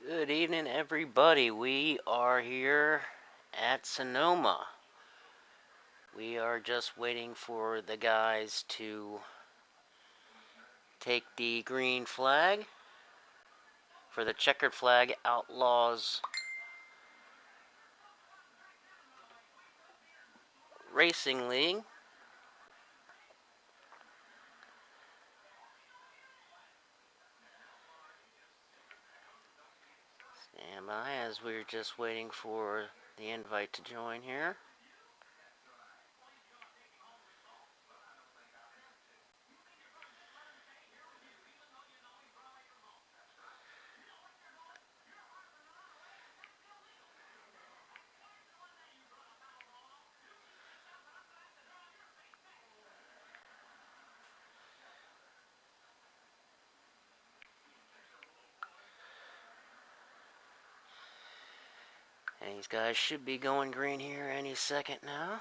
Good evening, everybody. We are here at Sonoma. We are just waiting for the guys to take the green flag for the checkered flag Outlaws Racing League. Stand by as we're just waiting for the invite to join here. And these guys should be going green here any second now.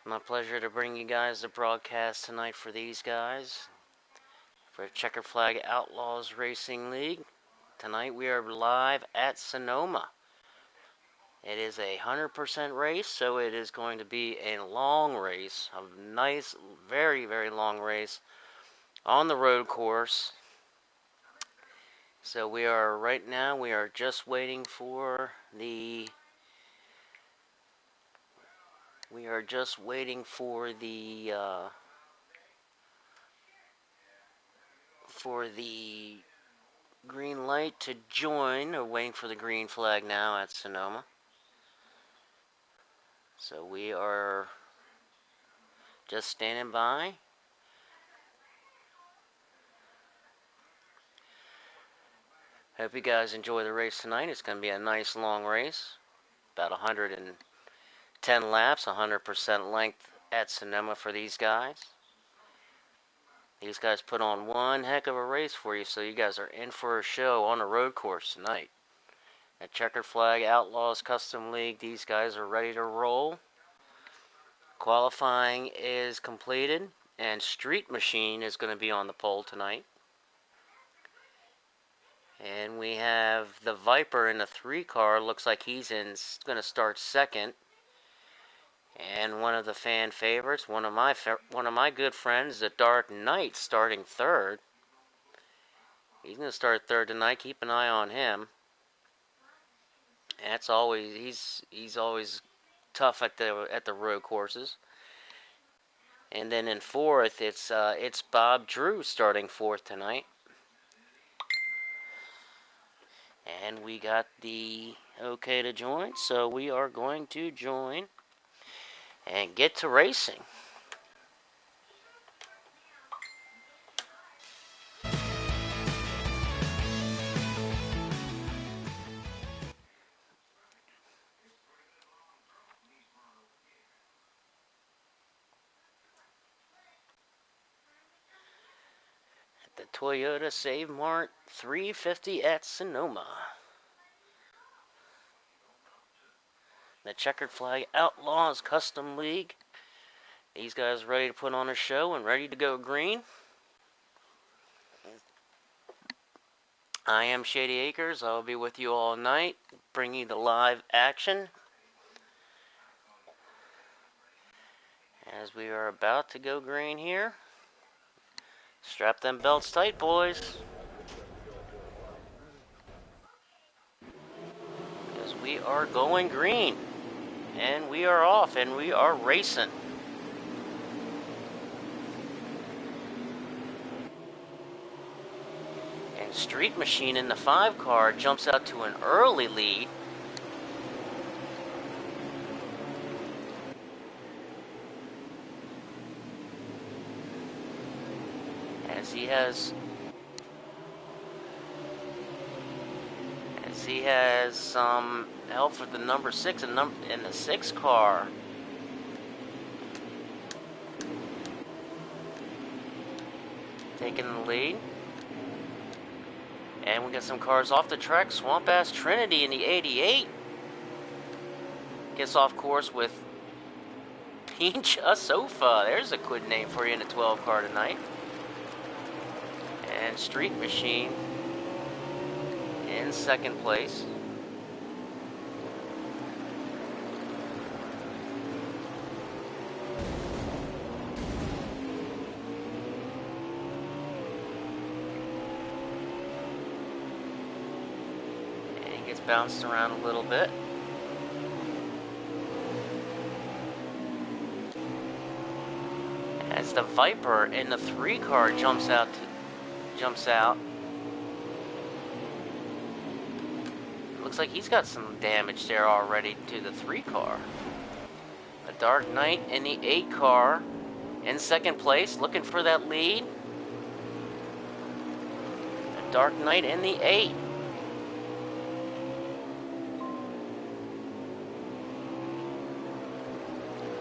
My pleasure to bring you guys the broadcast tonight for these guys. For Checkered Flag Outlaws Racing League. Tonight we are live at Sonoma. It is a 100% race, so it is going to be a long race, a nice, very, very long race on the road course. So we are just waiting for the green light to join, or waiting for the green flag now at Sonoma. So we are just standing by. Hope you guys enjoy the race tonight. It's going to be a nice long race. About 110 laps, 100% length at Sonoma for these guys. These guys put on one heck of a race for you, so you guys are in for a show on the road course tonight. At Checkered Flag Outlaws Custom League, these guys are ready to roll. Qualifying is completed, and Street Machine is going to be on the pole tonight. And we have the Viper in the 3 car. Looks like he's going to start second. And one of the fan favorites, one of my good friends, the Dark Knight, starting third. He's going to start third tonight. Keep an eye on him. That's always he's always tough at the road courses. And then in fourth, it's Bob Drew starting fourth tonight. And we got the okay to join, so we are going to join and get to racing. At the Toyota Save Mart 350 at Sonoma. The Checkered Flag Outlaws Custom League. These guys ready to put on a show and ready to go green. I am Shady Acres. I'll be with you all night, bringing you the live action. As we are about to go green here. Strap them belts tight, boys. Because we are going green. And we are off, and we are racing. And Street Machine in the 5 car jumps out to an early lead. As he has some help for the number 6 in the 6 car. Taking the lead. And we got some cars off the track. Swamp Ass Trinity in the 88. Gets off course with Pinch a Sofa. There's a good name for you in a 12 car tonight. And Street Machine in second place. And he gets bounced around a little bit. As the Viper in the 3 car jumps out. Looks like he's got some damage there already to the 3 car. A Dark Knight in the 8 car in second place, looking for that lead. A Dark Knight in the 8.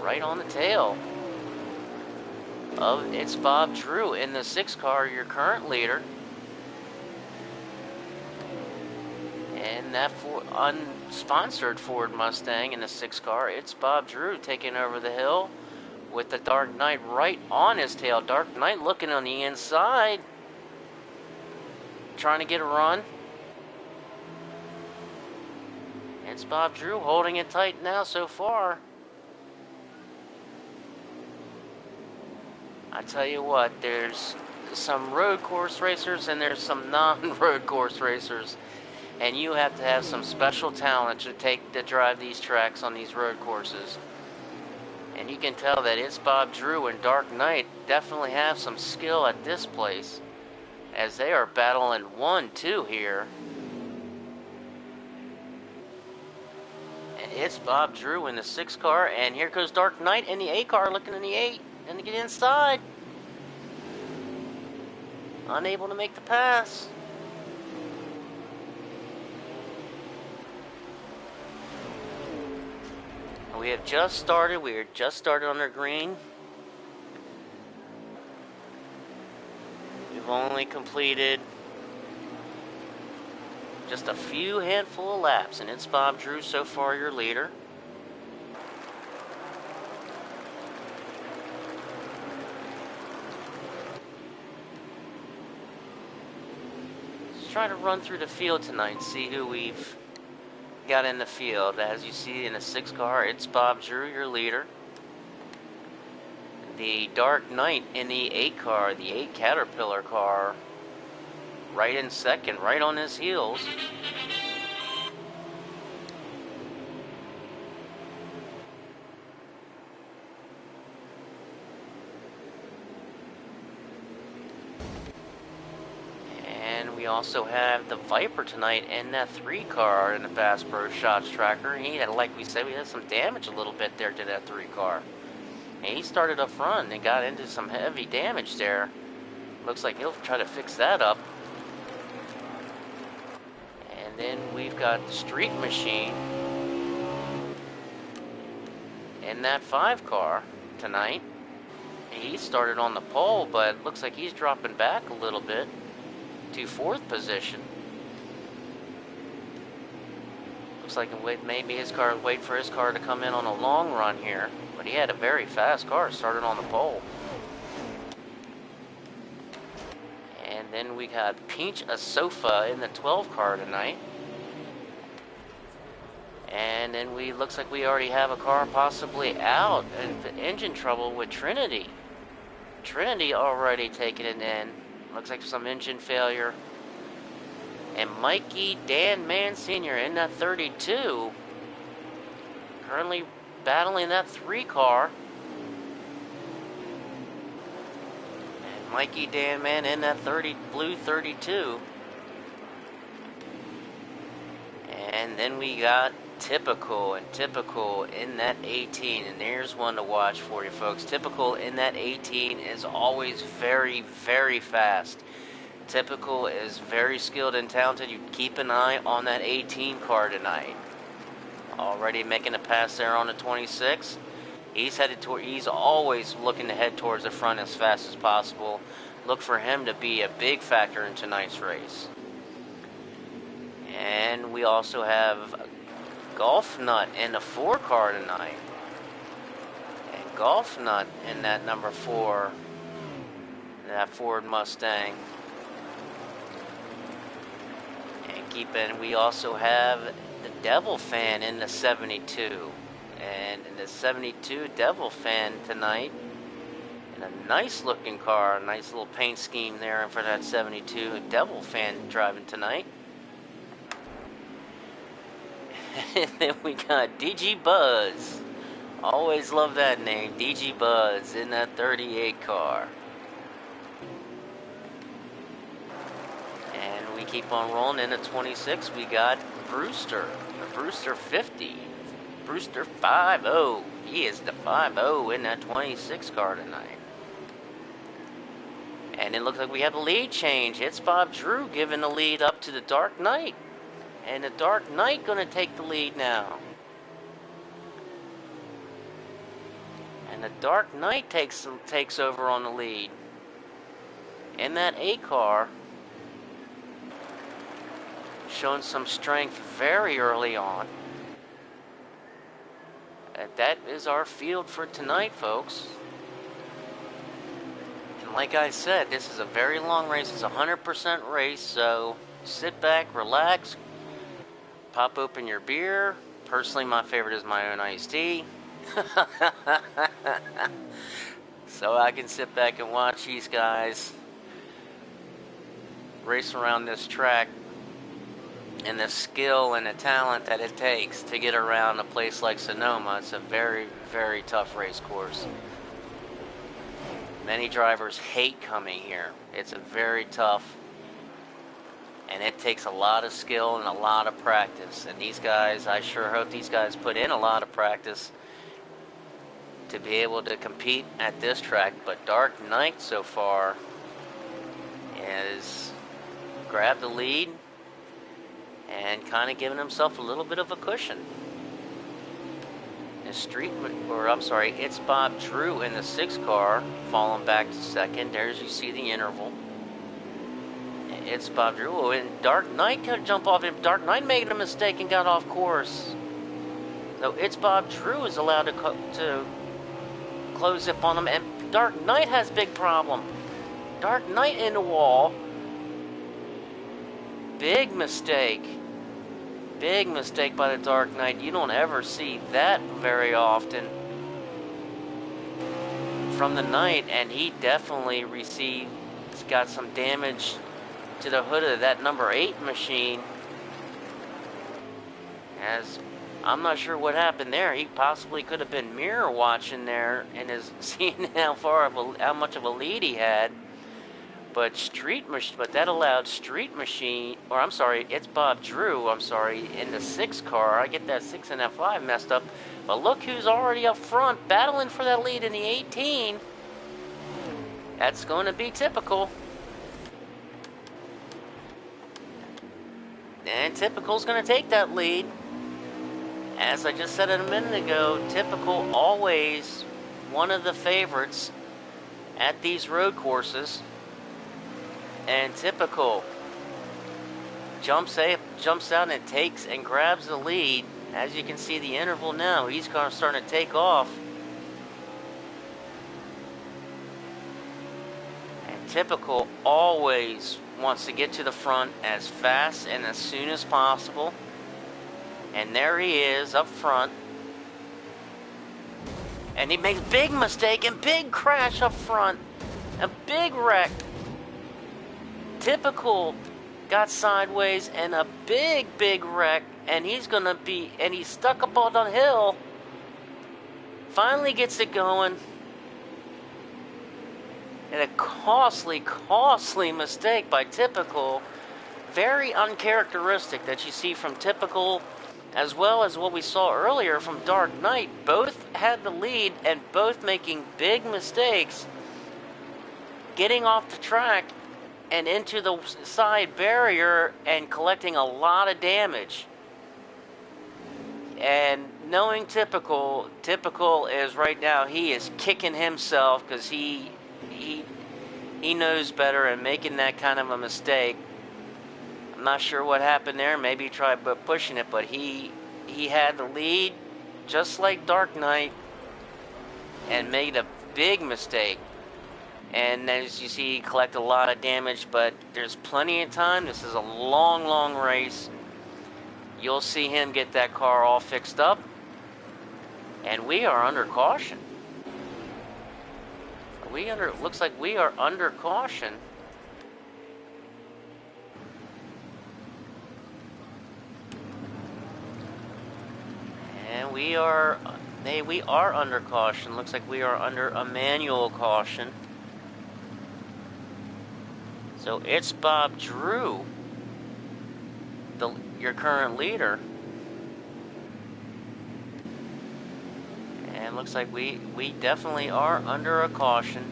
Right on the tail of It's Bob Drew in the 6 car, your current leader. And that unsponsored Ford Mustang in the 6 car, It's Bob Drew taking over the hill with the Dark Knight right on his tail. Dark Knight looking on the inside, trying to get a run. It's Bob Drew holding it tight now so far. I tell you what, there's some road course racers and there's some non-road course racers. And you have to have some special talent to drive these tracks on these road courses. And you can tell that It's Bob Drew and Dark Knight definitely have some skill at this place, as they are battling 1-2 here. And it's Bob Drew in the 6 car, and here goes Dark Knight in the 8 car, looking in the 8, and to get inside. Unable to make the pass. We have just started. We are just started on our green. We've only completed just a few handful of laps, and it's Bob Drew so far, your leader. Let's try to run through the field tonight, see who we've got in the field. As you see in the 6 car, it's Bob Drew, your leader. The Dark Knight in the 8 car, the 8 Caterpillar car, right in second, right on his heels. And we also have the Viper tonight in that 3 car in the Bass Pro Shots Tracker. He had, like we said, we had some damage a little bit there to that 3 car. And he started up front and got into some heavy damage there. Looks like he'll try to fix that up. And then we've got the Street Machine in that 5 car tonight. He started on the pole, but looks like he's dropping back a little bit to 4th position. Looks like maybe his car, wait for his car to come in on a long run here. But he had a very fast car, started on the pole. And then we got Pinch a Sofa in the 12 car tonight. And then looks like we already have a car possibly out in engine trouble with Trinity. Trinity already taking it in. Looks like some engine failure. And Mikey Dan Mann Sr. in that 32. Currently battling that 3 car. And Mikey Dan Mann in that blue 32. And then we got Typical in that 18, and there's one to watch for you folks. Typical in that 18 is always very, very fast. Typical is very skilled and talented. You keep an eye on that 18 car tonight. Already making a pass there on the 26. He's always looking to head towards the front as fast as possible. Look for him to be a big factor in tonight's race. And we also have Golf Nut in the 4 car tonight. And Golf Nut in that number 4, that Ford Mustang. And we also have the Devil Fan in the 72. And in the 72 Devil Fan tonight, in a nice looking car, a nice little paint scheme there for that 72 Devil Fan driving tonight. And then we got DG Buzz. Always love that name, DG Buzz, in that 38 car. And we keep on rolling. In the 26, we got Brewster, the Brewster 50. Brewster 5-0. He is the 5-0 in that 26 car tonight. And it looks like we have a lead change. It's Bob Drew giving the lead up to the Dark Knight. And the Dark Knight going to take the lead now. And the Dark Knight takes over on the lead. In that A car, showing some strength very early on. And that is our field for tonight, folks. And like I said, this is a very long race. It's a 100% race, so sit back, relax, pop open your beer. Personally, my favorite is my own iced tea. So I can sit back and watch these guys race around this track, and the skill and the talent that it takes to get around a place like Sonoma. It's a very, very tough race course. Many drivers hate coming here. It's a very tough, and it takes a lot of skill and a lot of practice. And these guys, I sure hope these guys put in a lot of practice to be able to compete at this track. But Dark Knight so far has grabbed the lead and kind of giving himself a little bit of a cushion. It's Bob Drew in the 6 car, falling back to second. There's, you see the interval. It's Bob Drew. Oh, and Dark Knight could jump off him. Dark Knight made a mistake and got off course. So It's Bob Drew is allowed to close up on him, and Dark Knight has big problem. Dark Knight in the wall. Big mistake. Big mistake by the Dark Knight. You don't ever see that very often from the Knight, and he definitely got some damage to the hood of that number 8 machine. As I'm not sure what happened there. He possibly could have been mirror watching there and is seeing how much of a lead he had. But that allowed it's Bob Drew, in the 6 car. I get that 6 and that 5 messed up. But look who's already up front, battling for that lead in the 18. That's going to be Typical. And Typical's going to take that lead. As I just said a minute ago, Typical always one of the favorites at these road courses. And Typical jumps out and takes and grabs the lead. As you can see the interval now, he's starting to take off. And Typical always wants to get to the front as fast and as soon as possible. And there he is up front. And he makes a big mistake and big crash up front. A big wreck. Typical got sideways and a big wreck, and he's stuck up on the hill. Finally gets it going. And a costly mistake by Typical. Very uncharacteristic that you see from Typical, as well as what we saw earlier from Dark Knight. Both had the lead and both making big mistakes, getting off the track and into the side barrier and collecting a lot of damage. And knowing Typical is right now, he is kicking himself because he knows better, and making that kind of a mistake. I'm not sure what happened there. Maybe he tried pushing it, but he he had the lead, just like Dark Knight, and made a big mistake. And as you see, he collected a lot of damage, but there's plenty of time. This is a long, long race. You'll see him get that car all fixed up. And we are under caution. Looks like we are under caution. And we are under caution. Looks like we are under a manual caution. So it's Bob Drew, your current leader. And looks like we definitely are under a caution.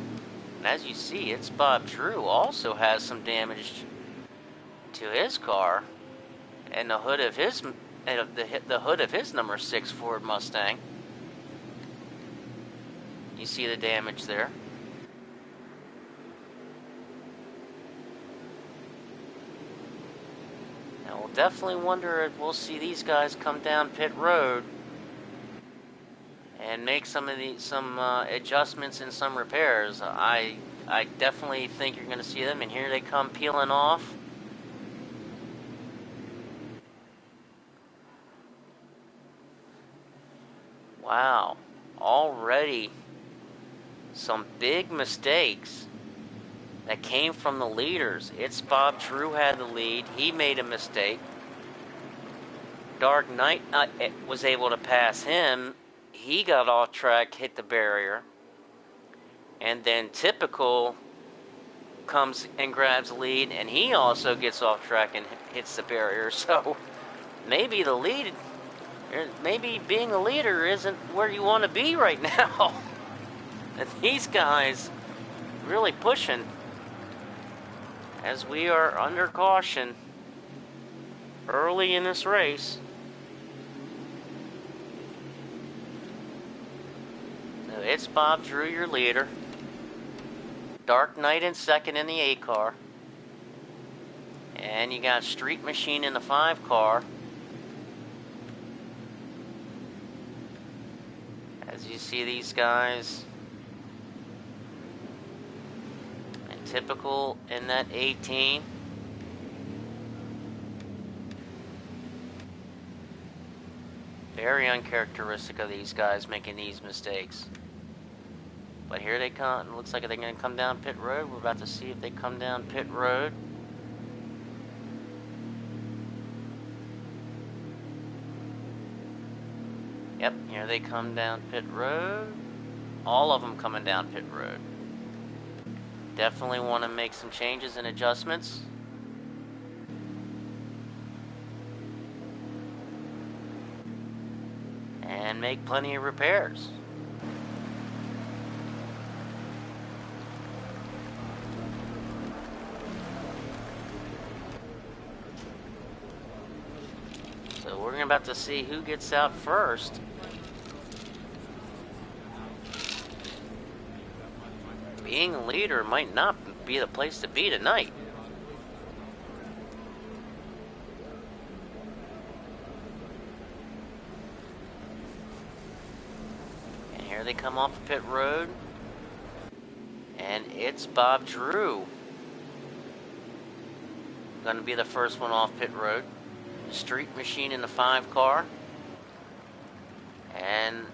And as you see, it's Bob Drew also has some damage to his car and the hood of his number 6 Ford Mustang. You see the damage there. Now we'll definitely wonder if we'll see these guys come down pit road and make some adjustments and some repairs. I definitely think you're going to see them, and here they come peeling off. Wow, already some big mistakes that came from the leaders. It's Bob Drew had the lead. He made a mistake. Dark Knight was able to pass him. He got off track, hit the barrier. And then Typical comes and grabs the lead, and he also gets off track and hits the barrier. So maybe being a leader isn't where you want to be right now. And these guys really pushing as we are under caution early in this race. So it's Bob Drew, your leader. Dark Knight in second in the 8 car. And you got Street Machine in the 5 car. As you see these guys. And Typical in that 18. Very uncharacteristic of these guys making these mistakes. But here they come. It looks like they're going to come down pit road. We're about to see if they come down pit road. Yep, here they come down pit road. All of them coming down pit road. Definitely want to make some changes and adjustments. And make plenty of repairs. So we're about to see who gets out first. Being a leader might not be the place to be tonight. And here they come off pit road. And it's Bob Drew. Going to be the first one off pit road. Street Machine in the 5 car. And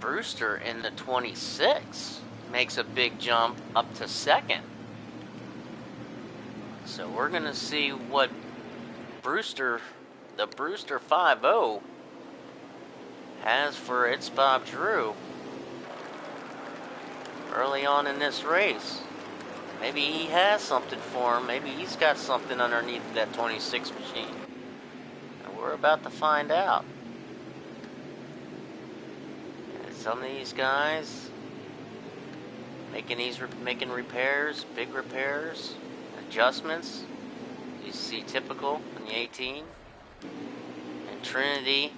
Brewster in the 26 makes a big jump up to second. So we're going to see what the Brewster 5-0 has for It's Bob Drew early on in this race. Maybe he has something for him. Maybe he's got something underneath that 26 machine. And we're about to find out. And some of these guys making repairs, big repairs, adjustments. You see Typical in the 18. And Trinity,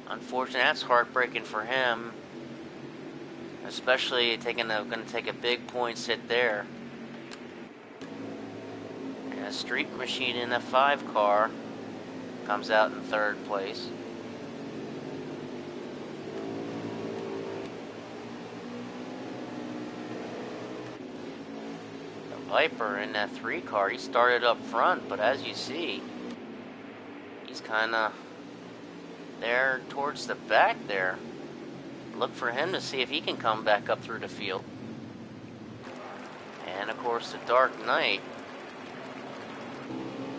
unfortunately, that's heartbreaking for him. Especially going to take a big points hit there. And a Street Machine in the 5 car comes out in third place. The Viper in that 3 car, he started up front, but as you see, he's kind of there towards the back there. Look for him to see if he can come back up through the field. And of course the Dark Knight.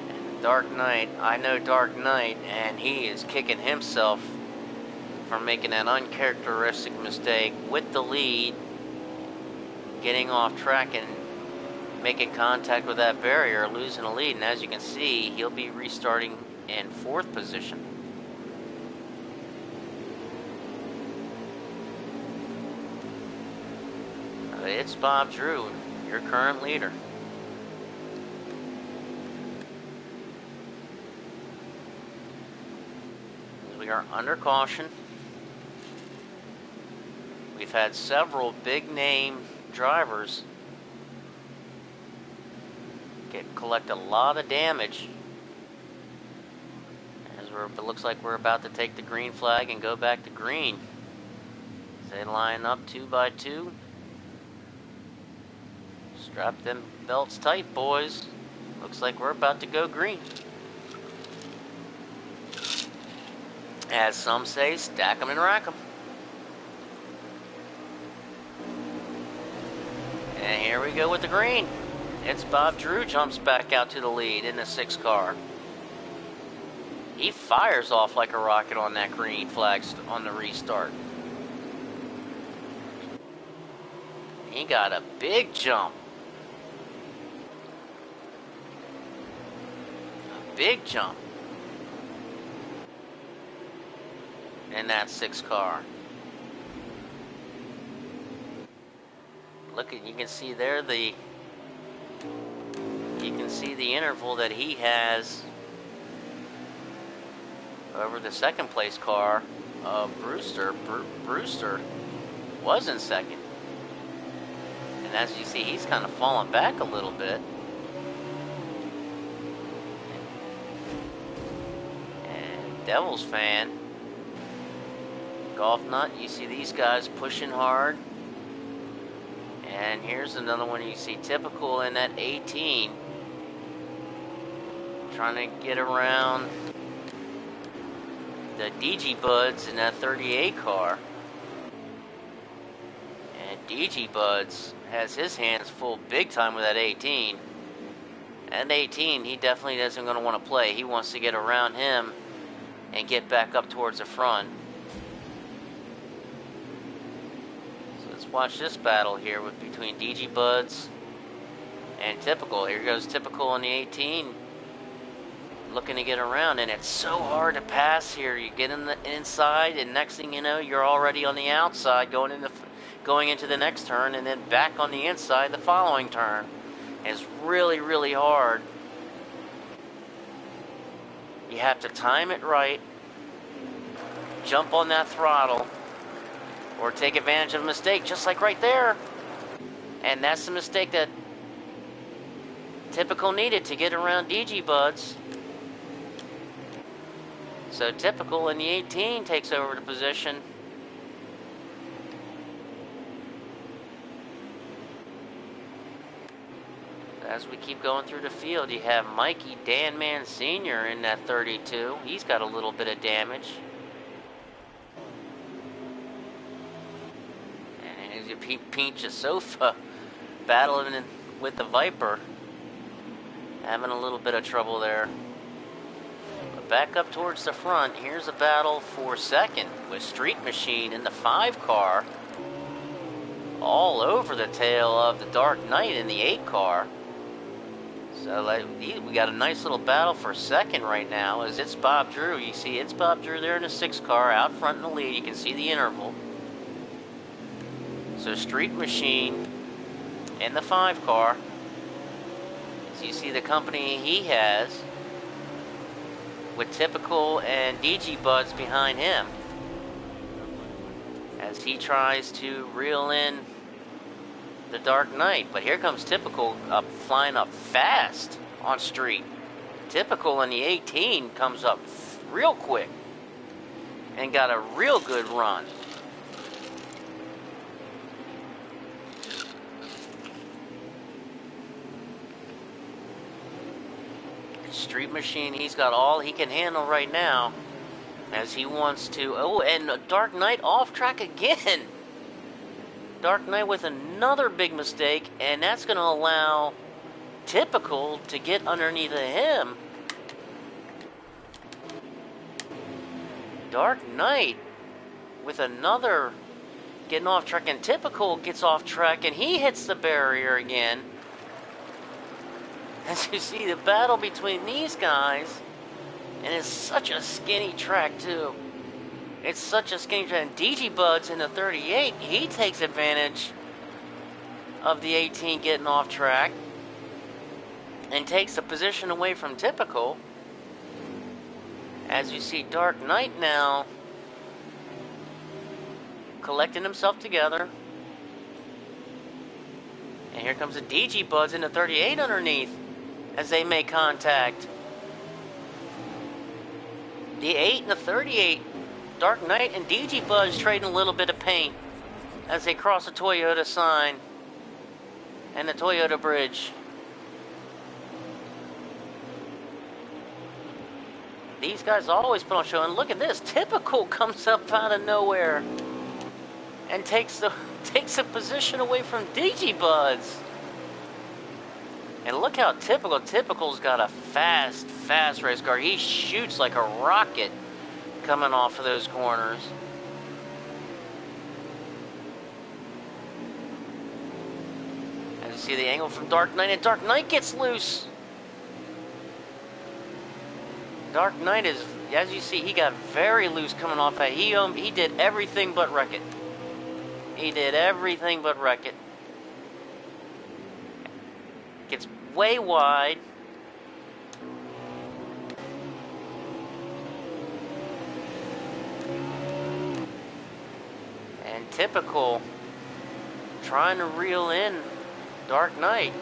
And Dark Knight, I know Dark Knight, and he is kicking himself for making an uncharacteristic mistake with the lead, getting off track and making contact with that barrier, losing a lead. And as you can see, he'll be restarting in 4th position. It's Bob Drew, your current leader. We are under caution. We've had several big name drivers collect a lot of damage. As it looks like we're about to take the green flag and go back to green. As they line up 2 by 2. Strap them belts tight, boys. Looks like we're about to go green. As some say, stack them and rack them. And here we go with the green. It's Bob Drew jumps back out to the lead in the 6 car. He fires off like a rocket on that green flag on the restart. He got a big jump. Big jump in that 6 car. Look at, you can see there the interval that he has over the 2nd place car of Brewster. Brewster was in 2nd, and as you see, he's kind of fallen back a little bit. Devils fan, Golf Nut, you see these guys pushing hard. And here's another one you see, Typical in that 18, trying to get around the DG Buds in that 38 car. And DG Buds has his hands full big time with that 18. And 18, he definitely isn't going to want to play. He wants to get around him and get back up towards the front. So let's watch this battle here between DG Buds and Typical. Here goes Typical in the 18, looking to get around, and it's so hard to pass here. You get in the inside, and next thing you know, you're already on the outside going into the next turn, and then back on the inside the following turn. It's really, really hard. You have to time it right, jump on that throttle, or take advantage of a mistake, just like right there. And that's the mistake that Typical needed to get around DG Buds. So Typical in the 18 takes over the position. As we keep going through the field, you have Mikey Danman Sr. in that 32. He's got a little bit of damage. And here's Pinch Sofa battling with the Viper. Having a little bit of trouble there. But back up towards the front, here's a battle for 2nd with Street Machine in the 5 car. All over the tail of the Dark Knight in the 8 car. So we got a nice little battle for 2nd right now, as it's Bob Drew. You see it's Bob Drew there in the 6 car, out front in the lead. You can see the interval. So Street Machine in the 5 car. So you see the company he has, with Typical and DG Buds behind him, as he tries to reel in the Dark Knight. But here comes Typical flying up fast on Street. Typical in the 18 comes up real quick and got a real good run. Street Machine, he's got all he can handle right now as he wants to. Oh, and Dark Knight off track again. Dark Knight with another big mistake, and that's going to allow Typical to get underneath of him. Dark Knight with another getting off track, and Typical gets off track, and he hits the barrier again. As you see, the battle between these guys, and it's such a skinny track too. It's such a skinny track. And DG Buds in the 38, he takes advantage of the 18 getting off track and takes the position away from Typical. As you see, Dark Knight now collecting himself together. And here comes the DG Buds in the 38 underneath as they make contact. The 8 and the 38, Dark Knight and DG Buds trading a little bit of paint as they cross the Toyota sign and the Toyota bridge. These guys always put on show, and look at this. Typical comes up out of nowhere and takes a position away from DG Buds. And look how Typical's got a fast race car. He shoots like a rocket coming off of those corners. As you see the angle from Dark Knight, and Dark Knight gets loose. Dark Knight is, as you see, he got very loose coming off that. He did everything but wreck it. He did everything but wreck it. Gets way wide. And Typical trying to reel in Dark Knight.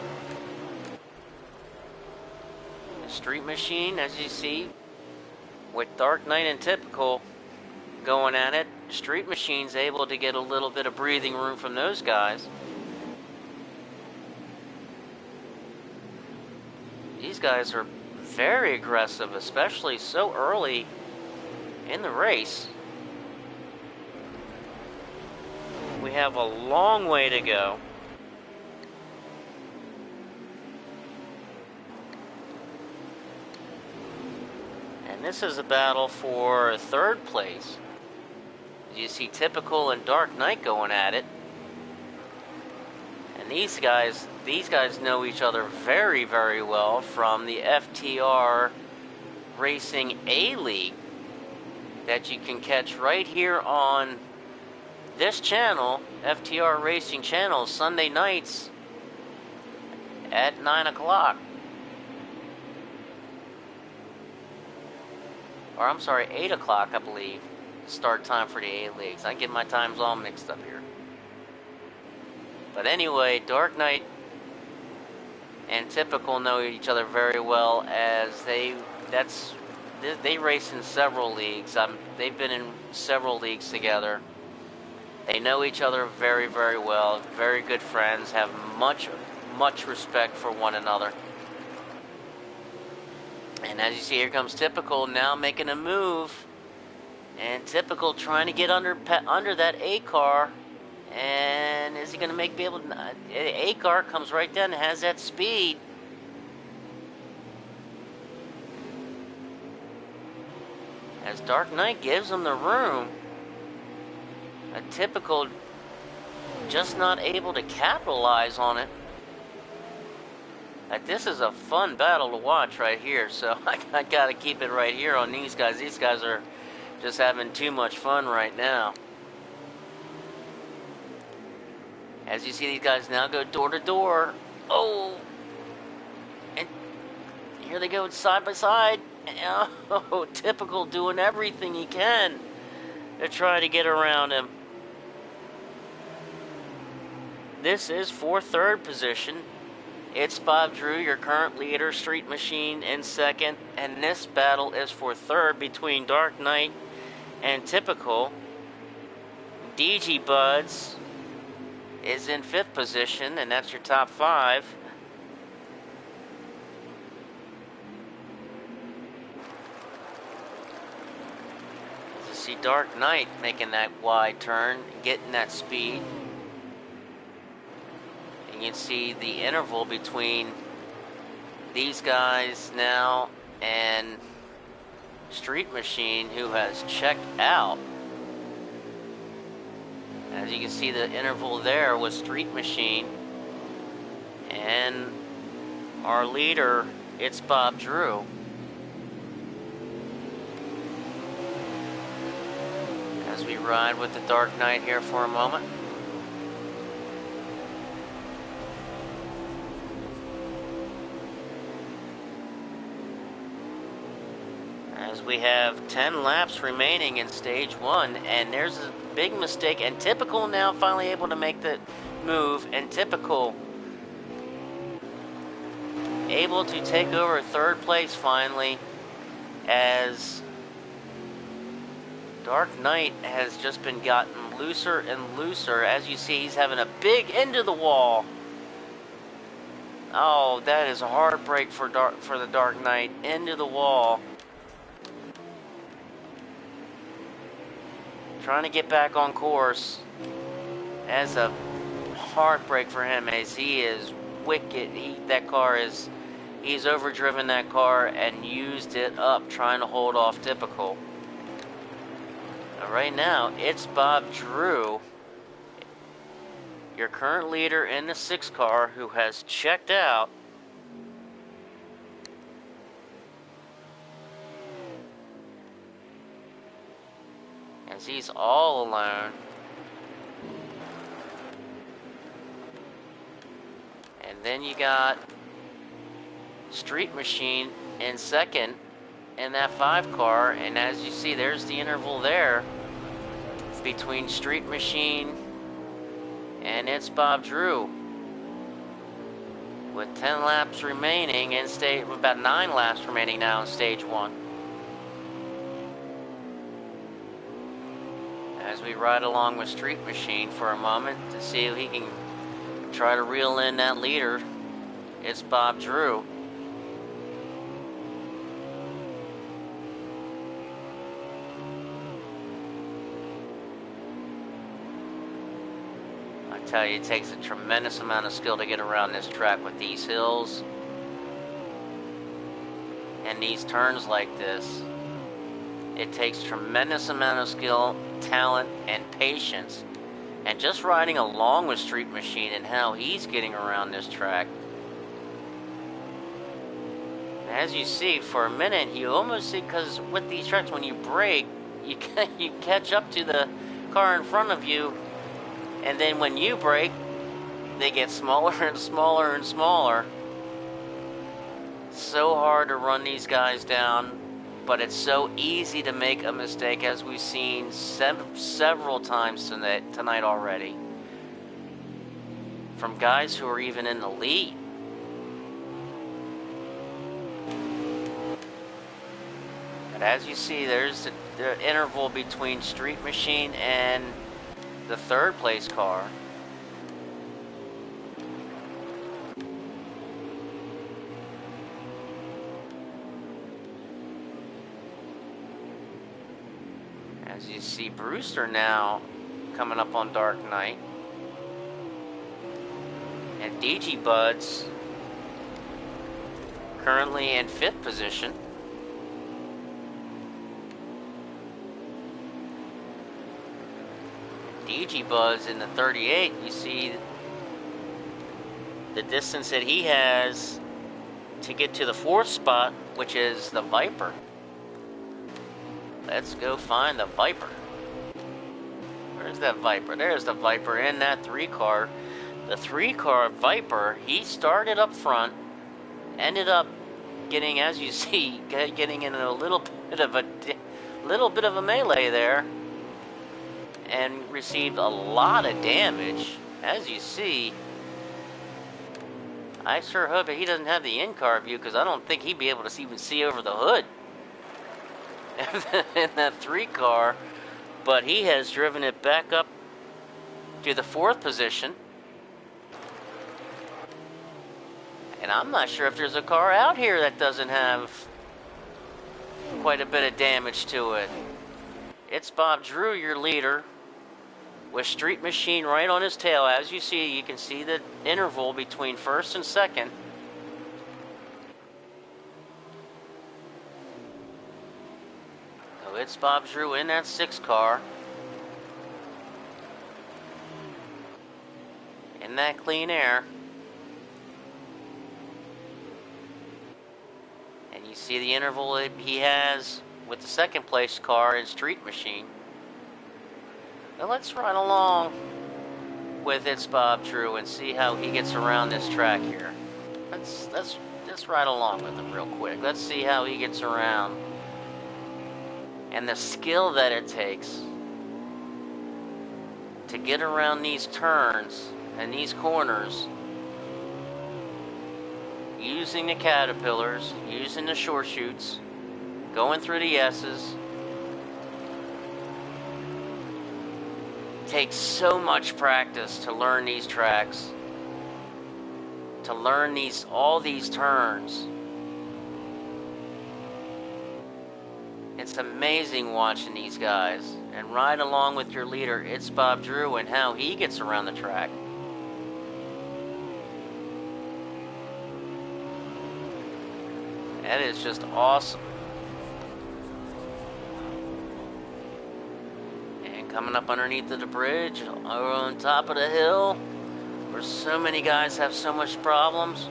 The Street Machine, as you see, with Dark Knight and Typical going at it, Street Machine's able to get a little bit of breathing room from those guys. These guys are very aggressive, especially so early in the race. We have a long way to go. And this is a battle for third place. You see Typical and Dark Knight going at it. And these guys know each other very, very well from the FTR Racing A-League that you can catch right here on this channel, FTR Racing Channel, Sunday nights at 9 o'clock. Or I'm sorry, 8 o'clock, I believe, start time for the A-Leagues. I get my times all mixed up here. But anyway, Dark Knight and Typical know each other very well, as they race in several leagues. They've been in several leagues together. They know each other very, very well. Very good friends. Have much respect for one another. And as you see, here comes Typical now making a move, and Typical trying to get under that A car. And is he going to be able to? A car comes right down and has that speed. As Dark Knight gives him the room, a Typical just not able to capitalize on it. This is a fun battle to watch right here, so I got to keep it right here on these guys. These guys are just having too much fun right now. As you see, these guys now go door to door. Oh! And here they go side by side. Oh, Typical doing everything he can to try to get around him. This is for third position. It's Bob Drew, your current leader, Street Machine in second, and this battle is for third between Dark Knight and Typical. DG Buds is in fifth position, and that's your top five. As you see Dark Knight making that wide turn, getting that speed. And you can see the interval between these guys now and Street Machine, who has checked out. As you can see, the interval there was Street Machine and our leader, It's Bob Drew. As we ride with the Dark Knight here for a moment. As we have 10 laps remaining in stage one, and there's a big mistake, and Typical now finally able to make the move, and Typical able to take over third place finally, as Dark Knight has just been gotten looser and looser. As you see, he's having a big into the wall. Oh, that is a hard break for the Dark Knight, into the wall. Trying to get back on course. As a heartbreak for him, as he is wicked. He's overdriven that car and used it up trying to hold off Typical. Right now, it's Bob Drew, your current leader in the 6 car, who has checked out. As he's all alone. And then you got Street Machine in second in that 5 car, and as you see, there's the interval there between Street Machine and It's Bob Drew, with 10 laps remaining in about 9 laps remaining now in stage 1. As we ride along with Street Machine for a moment to see if he can try to reel in that leader, It's Bob Drew. I tell you, it takes a tremendous amount of skill to get around this track with these hills and these turns like this. It takes tremendous amount of skill, talent, and patience. And just riding along with Street Machine and how he's getting around this track. As you see, for a minute, you almost see, because with these tracks, when you brake, you catch up to the car in front of you. And then when you brake, they get smaller and smaller and smaller. So hard to run these guys down. But it's so easy to make a mistake, as we've seen several times tonight already. From guys who are even in the lead. But as you see, there's the interval between Street Machine and the 3rd place car. As you see, Brewster now coming up on Dark Knight. And DG Buds currently in 5th position. DG Buds in the 38, you see the distance that he has to get to the 4th spot, which is the Viper. Let's go find the Viper. Where's that Viper? There's the Viper in that 3 car. The 3 car Viper, he started up front, ended up getting, as you see, getting in a little bit of a melee there, and received a lot of damage. As you see, I sure hope that he doesn't have the in-car view, because I don't think he'd be able to even see over the hood in that 3 car. But he has driven it back up to the 4th position. And I'm not sure if there's a car out here that doesn't have quite a bit of damage to it. It's Bob Drew, your leader, with Street Machine right on his tail. As you see, you can see the interval between 1st and 2nd. So it's Bob Drew in that 6 car. In that clean air. And you see the interval that he has with the 2nd place car in Street Machine. Now let's ride along with It's Bob Drew and see how he gets around this track here. Let's ride along with him real quick. Let's see how he gets around. And the skill that it takes to get around these turns and these corners, using the caterpillars, using the short shoots, going through the S's. Takes so much practice to learn these tracks, to learn all these turns. It's amazing watching these guys and ride along with your leader, It's Bob Drew, and how he gets around the track. That is just awesome. And coming up underneath of the bridge, on top of the hill, where so many guys have so much problems.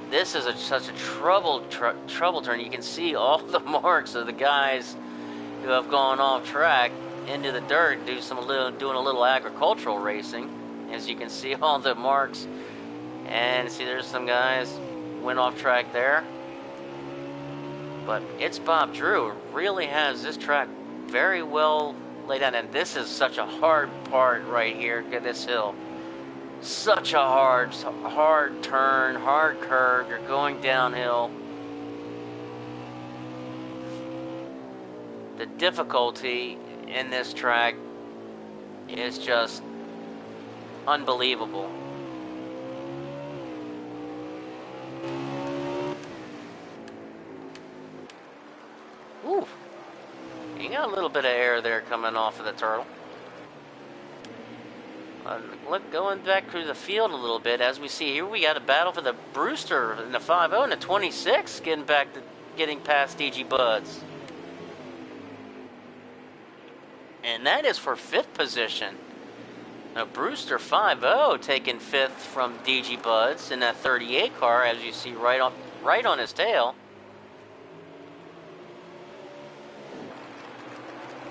This is such a trouble turn. You can see all the marks of the guys who have gone off track into the dirt, doing a little agricultural racing. As you can see all the marks, and see there's some guys went off track there. But It's Bob Drew really has this track very well laid out, and this is such a hard part right here. Get this hill. Such a hard turn, hard curve. You're going downhill. The difficulty in this track is just unbelievable. Ooh. You got a little bit of air there coming off of the turtle. Going back through the field a little bit, as we see here, we got a battle for the Brewster in the 5-0 and the 26, getting past DG Buds. And that is for 5th position. Now Brewster 5-0 taking 5th from DG Buds in that 38 car, as you see right on his tail.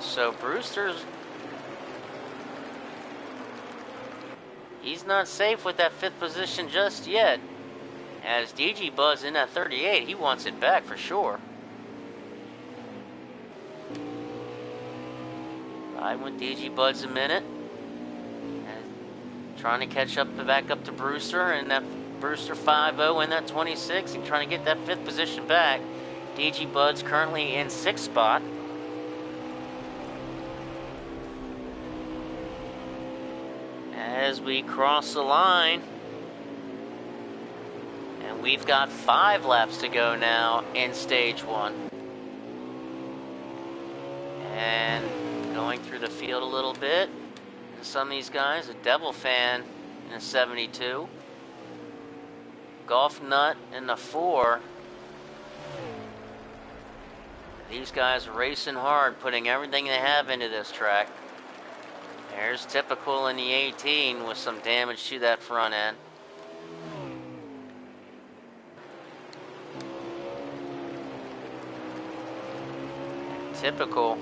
So Brewster's, he's not safe with that 5th position just yet. As DG Buds in that 38, he wants it back for sure. Riding with DG Buds a minute. And trying to catch back up to Brewster, and that Brewster 5-0 in that 26, and trying to get that 5th position back. DG Buds currently in 6th spot. As we cross the line, and we've got 5 laps to go now in stage 1. And going through the field a little bit, and some of these guys, a Devil Fan in a 72, Golf Nut in the 4. These guys are racing hard, putting everything they have into this track. There's Typical in the 18 with some damage to that front end. Typical,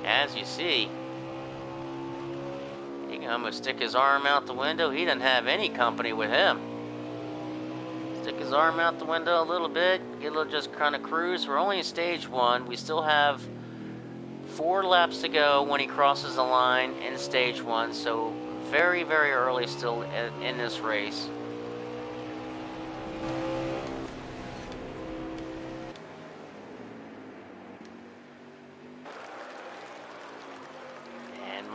as you see, he can almost stick his arm out the window. He doesn't have any company with him. Stick his arm out the window a little bit, get a little, just kind of cruise. We're only in stage 1. We still have 4 laps to go when he crosses the line in stage 1, so very, very early still in this race.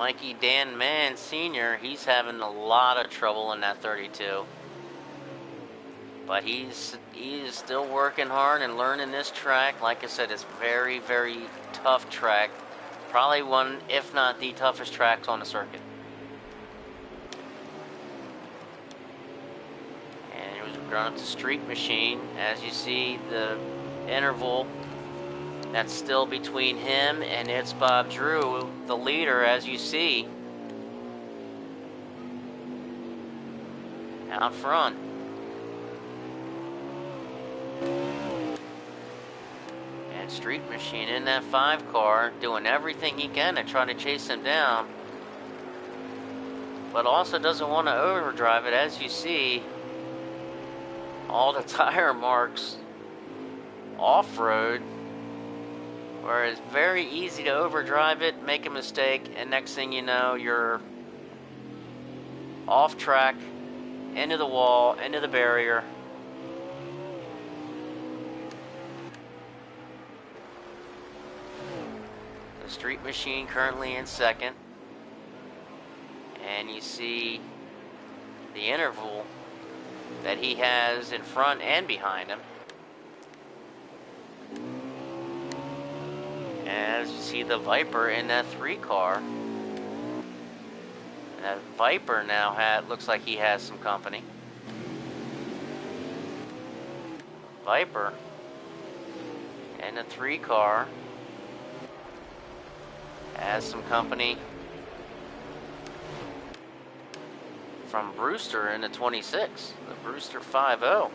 Mikey Dan Mann Sr., he's having a lot of trouble in that 32. But he's still working hard and learning this track. Like I said, it's very, very tough track. Probably one, if not the toughest tracks on the circuit. And he was running up the street machine. As you see, the interval that's still between him and it's Bob Drew, the leader, as you see, out front. And Street Machine in that 5 car, doing everything he can to try to chase him down, but also doesn't want to overdrive it. As you see, all the tire marks off-road, where it's very easy to overdrive it, make a mistake, and next thing you know, you're off track, into the wall, into the barrier. The Street Machine currently in second. And you see the interval that he has in front and behind him. As you see the Viper in that 3 car. And that Viper now looks like he has some company. Viper in the 3 car has some company from Brewster in the 26, the Brewster 5.0.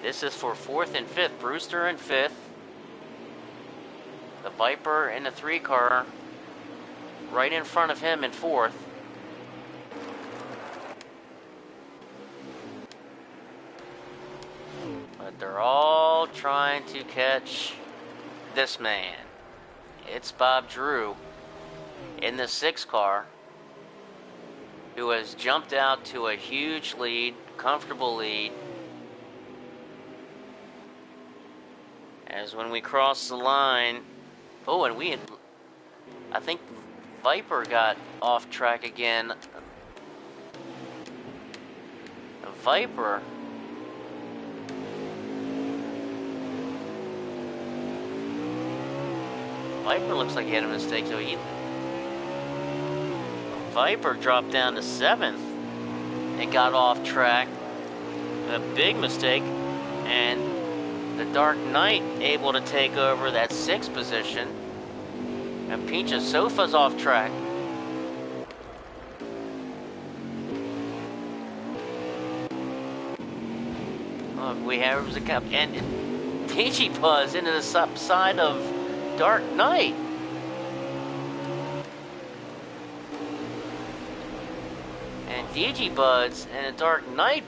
This is for 4th and 5th. Brewster in 5th. The Viper in the 3 car right in front of him in 4th. But they're all trying to catch this man. It's Bob Drew in the 6 car, who has jumped out to a huge lead, comfortable lead. As when we cross the line, oh, and I think Viper got off track again. The Viper looks like he had a mistake, so Viper dropped down to 7th and got off track. A big mistake, and the Dark Knight able to take over that 6th position. And Pincha Sofa's off track. Look, we have a cup, and Digibuzz into the side of Dark Knight. And Digibuzz and the Dark Knight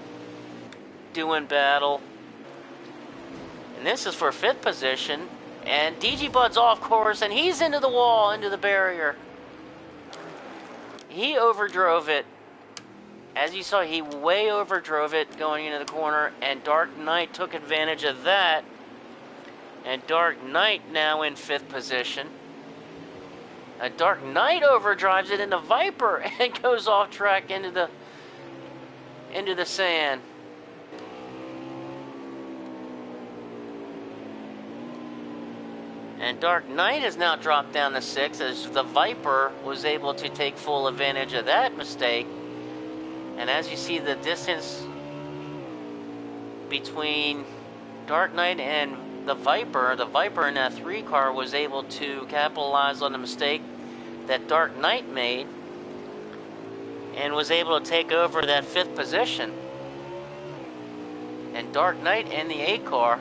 doing battle. And this is for 5th position. And Digibuzz off course, and he's into the wall, into the barrier. He overdrove it. As you saw, he way overdrove it going into the corner, and Dark Knight took advantage of that. And Dark Knight now in 5th position. Dark Knight overdrives it into Viper and goes off track into the sand. And Dark Knight has now dropped down to 6th, as the Viper was able to take full advantage of that mistake. And as you see the distance between Dark Knight and the Viper in that 3 car was able to capitalize on the mistake that Dark Knight made and was able to take over that 5th position. And Dark Knight in the 8 car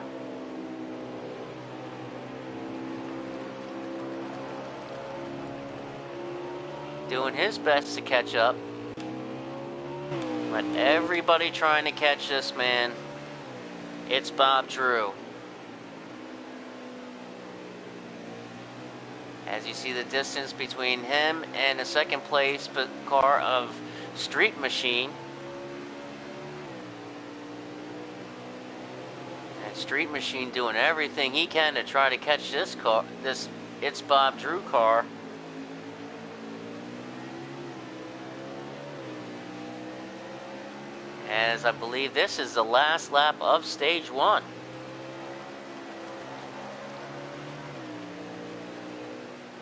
doing his best to catch up. But everybody trying to catch this man. It's Bob Drew. As you see the distance between him and the 2nd place car of Street Machine. And Street Machine doing everything he can to try to catch this car, this It's Bob Drew car. As I believe this is the last lap of stage 1.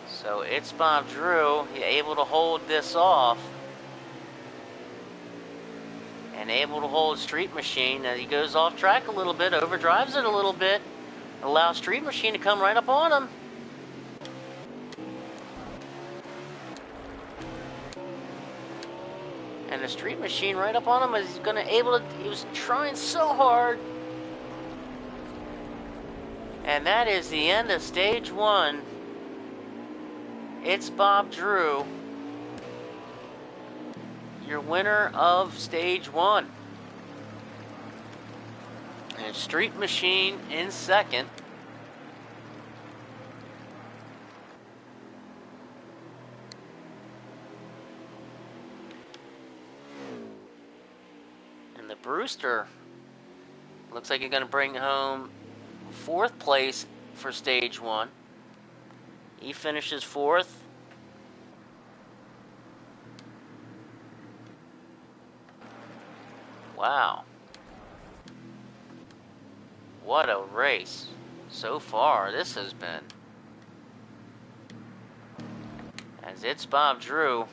So It's Bob Drew, he able to hold this off. And able to hold Street Machine as he goes off track a little bit, overdrives it a little bit, allows Street Machine to come right up on him. And the Street Machine right up on him is he was trying so hard. And that is the end of stage 1. It's Bob Drew, your winner of stage 1. And Street Machine in second. And the Brewster looks like he's going to bring home 4th place for stage 1. He finishes 4th. Wow. What a race so far this has been. As It's Bob Drew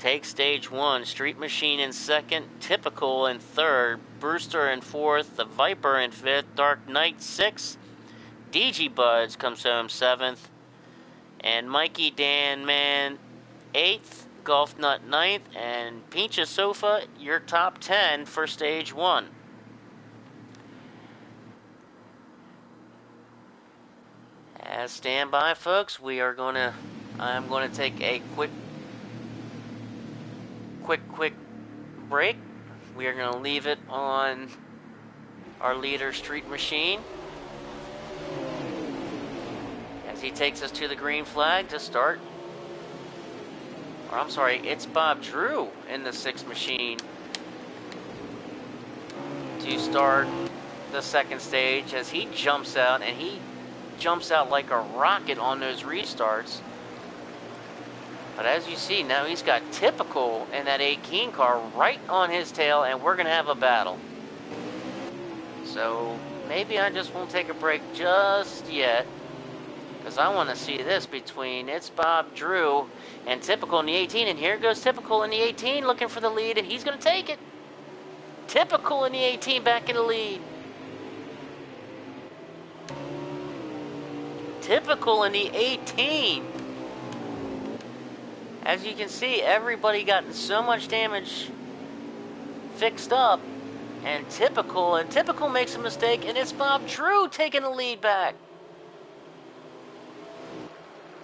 takes stage 1, Street Machine in second, Typical in third, Brewster in 4th, the Viper in 5th, Dark Knight 6th, DG Buds comes home 7th, and Mikey Dan Man 8th, Golf Nut 9th, and Pincha Sofa, your top 10 for stage 1. As stand by, folks, I'm gonna take a quick break. We are gonna leave it on our leader, Street Machine, as he takes us to the green flag to start. Or I'm sorry, It's Bob Drew in the 6th machine to start the second stage, as he jumps out, and he jumps out like a rocket on those restarts. But as you see, now he's got Typical in that 18 car right on his tail, and we're going to have a battle. So maybe I just won't take a break just yet, because I want to see this between It's Bob Drew and Typical in the 18. And here goes Typical in the 18 looking for the lead, and he's going to take it. Typical in the 18 back in the lead. Typical in the 18. As you can see, everybody got so much damage fixed up. And Typical makes a mistake, and It's Bob Drew taking the lead back.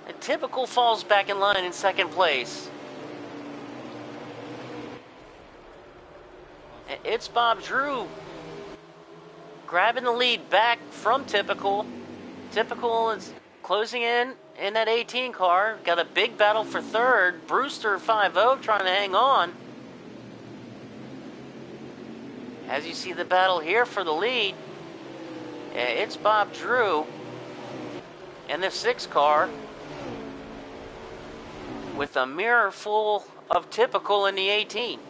And Typical falls back in line in second place. And It's Bob Drew grabbing the lead back from Typical. Typical is closing in that 18 car. Got a big battle for third. Brewster 5-0 trying to hang on. As you see the battle here for the lead, It's Bob Drew in the 6 car with a mirror full of Typical in the 18.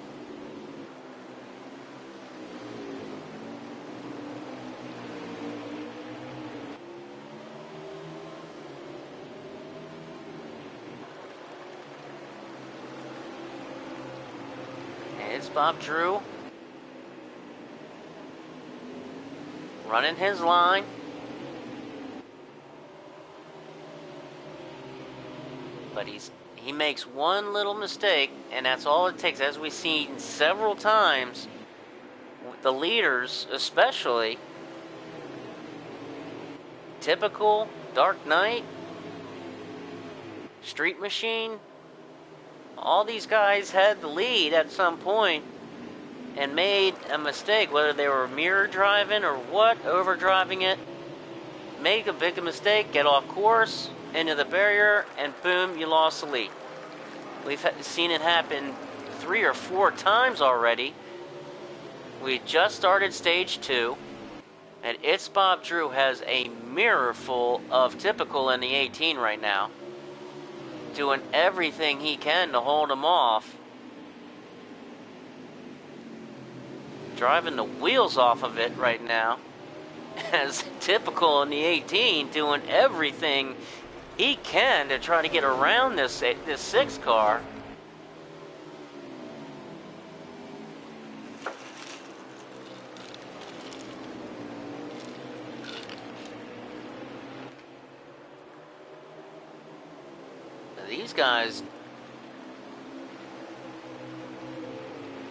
It's Bob Drew running his line. But he makes one little mistake, and that's all it takes. As we've seen several times, the leaders especially, Typical, Dark Knight, Street Machine, all these guys had the lead at some point and made a mistake, whether they were mirror driving or what, overdriving it, make a big mistake, get off course, into the barrier, and boom, you lost the lead. We've seen it happen 3 or 4 times already. We just started stage 2, And It's Bob Drew has a mirror full of Typical in the 18 right now, doing everything he can to hold him off. Driving the wheels off of it right now. As Typical in the 18 doing everything he can to try to get around this 6 car. These guys,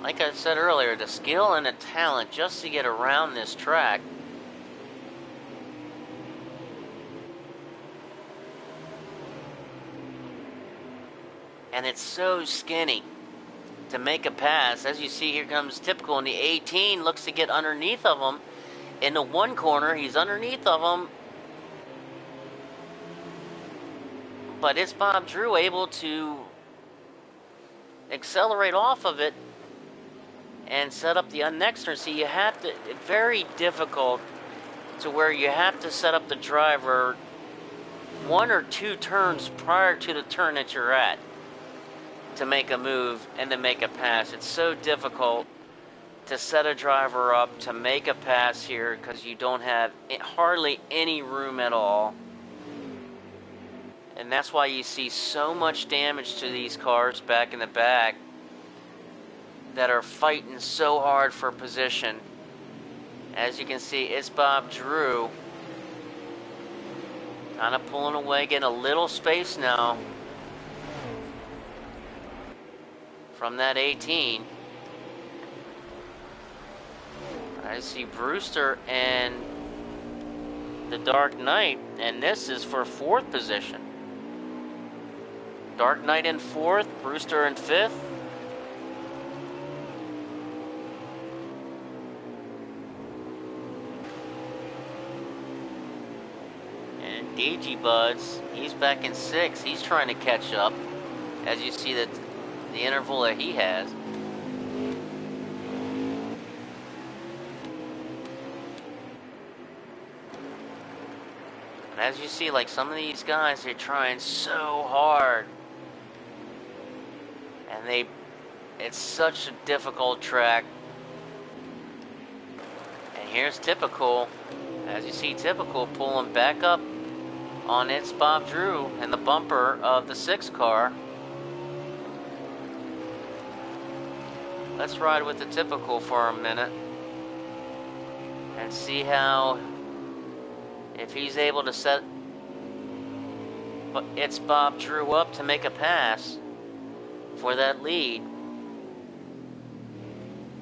like I said earlier, the skill and the talent just to get around this track. And it's so skinny to make a pass. As you see, here comes Typical in the 18, looks to get underneath of him. In the one corner, he's underneath of him. But It's Bob Drew able to accelerate off of it and set up the unnexter. See, you have to, very difficult to where you have to set up the driver 1 or 2 turns prior to the turn that you're at to make a move and to make a pass. It's so difficult to set a driver up to make a pass here because you don't have hardly any room at all. And that's why you see so much damage to these cars back in the back that are fighting so hard for position. As you can see, It's Bob Drew kind of pulling away, getting a little space now from that 18. I see Brewster and the Dark Knight, and this is for 4th position. Dark Knight in 4th, Brewster in 5th. And DG Buds, he's back in 6th. He's trying to catch up. As you see the interval that he has. And as you see, like some of these guys, they're trying so hard. And it's such a difficult track. And here's Typical. As you see, Typical pulling back up on It's Bob Drew and the bumper of the 6 car. Let's ride with the Typical for a minute and see how, if he's able to set It's Bob Drew up to make a pass for that lead.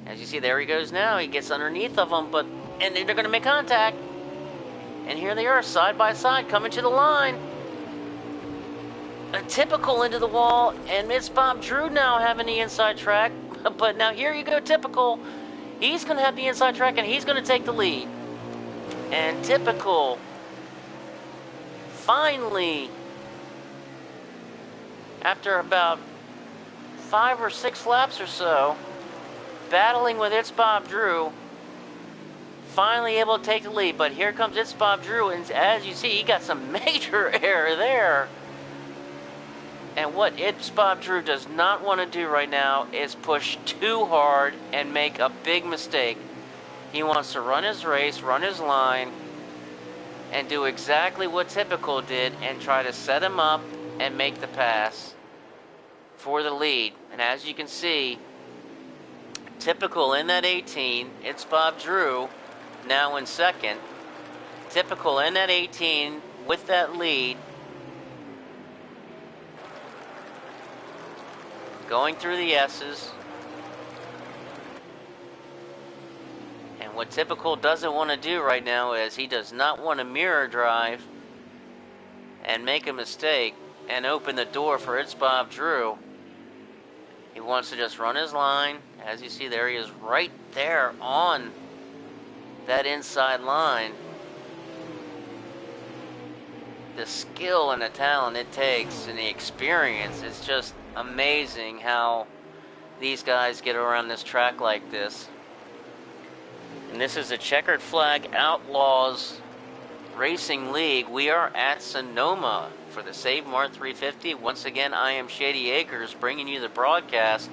As you see, there he goes now. He gets underneath of him, and they're going to make contact. And here they are, side by side, coming to the line. A Typical into the wall, and It's Bob Drew now having the inside track. But now here you go, Typical. He's going to have the inside track, and he's going to take the lead. And Typical finally, after about 5 or 6 laps or so, battling with It's Bob Drew, finally able to take the lead. But here comes It's Bob Drew, and as you see, he got some major error there. And what It's Bob Drew does not want to do right now is push too hard and make a big mistake. He wants to run his race, run his line, and do exactly what Typical did and try to set him up and make the pass for the lead. And as you can see, Typical in that 18, It's Bob Drew now in 2nd. Typical in that 18 with that lead. Going through the S's. And what Typical doesn't want to do right now is he does not want to mirror drive and make a mistake and open the door for It's Bob Drew. He wants to just run his line. As you see, there he is right there on that inside line. The skill and the talent it takes and the experience, it's just amazing how these guys get around this track like this. And this is a Checkered Flag Outlaws Racing League. We are at Sonoma for the Save Mart 350. Once again, I am Shady Acres bringing you the broadcast.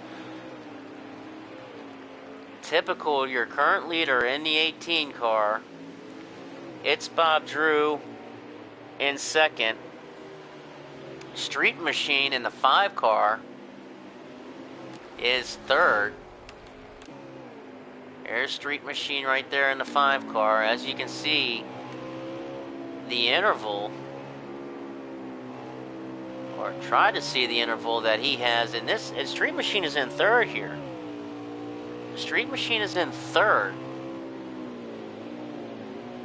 Typical, your current leader in the 18 car. It's Bob Drew in second. Street Machine in the 5 car is third. There's Street Machine right there in the 5 car. As you can see, the interval, or try to see the interval that he has in this. And Street Machine is in third here. Street Machine is in third,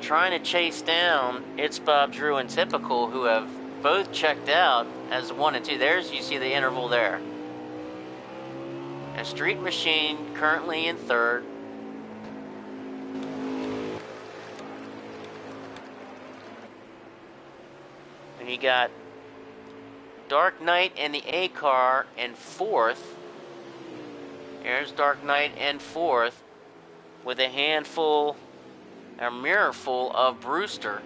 trying to chase down It's Bob Drew and Typical, who have both checked out as 1 and 2. There's, you see the interval there. And Street Machine currently in third. And you got Dark Knight in the A car in fourth. There's Dark Knight in fourth with a handful, a mirrorful of Brewster.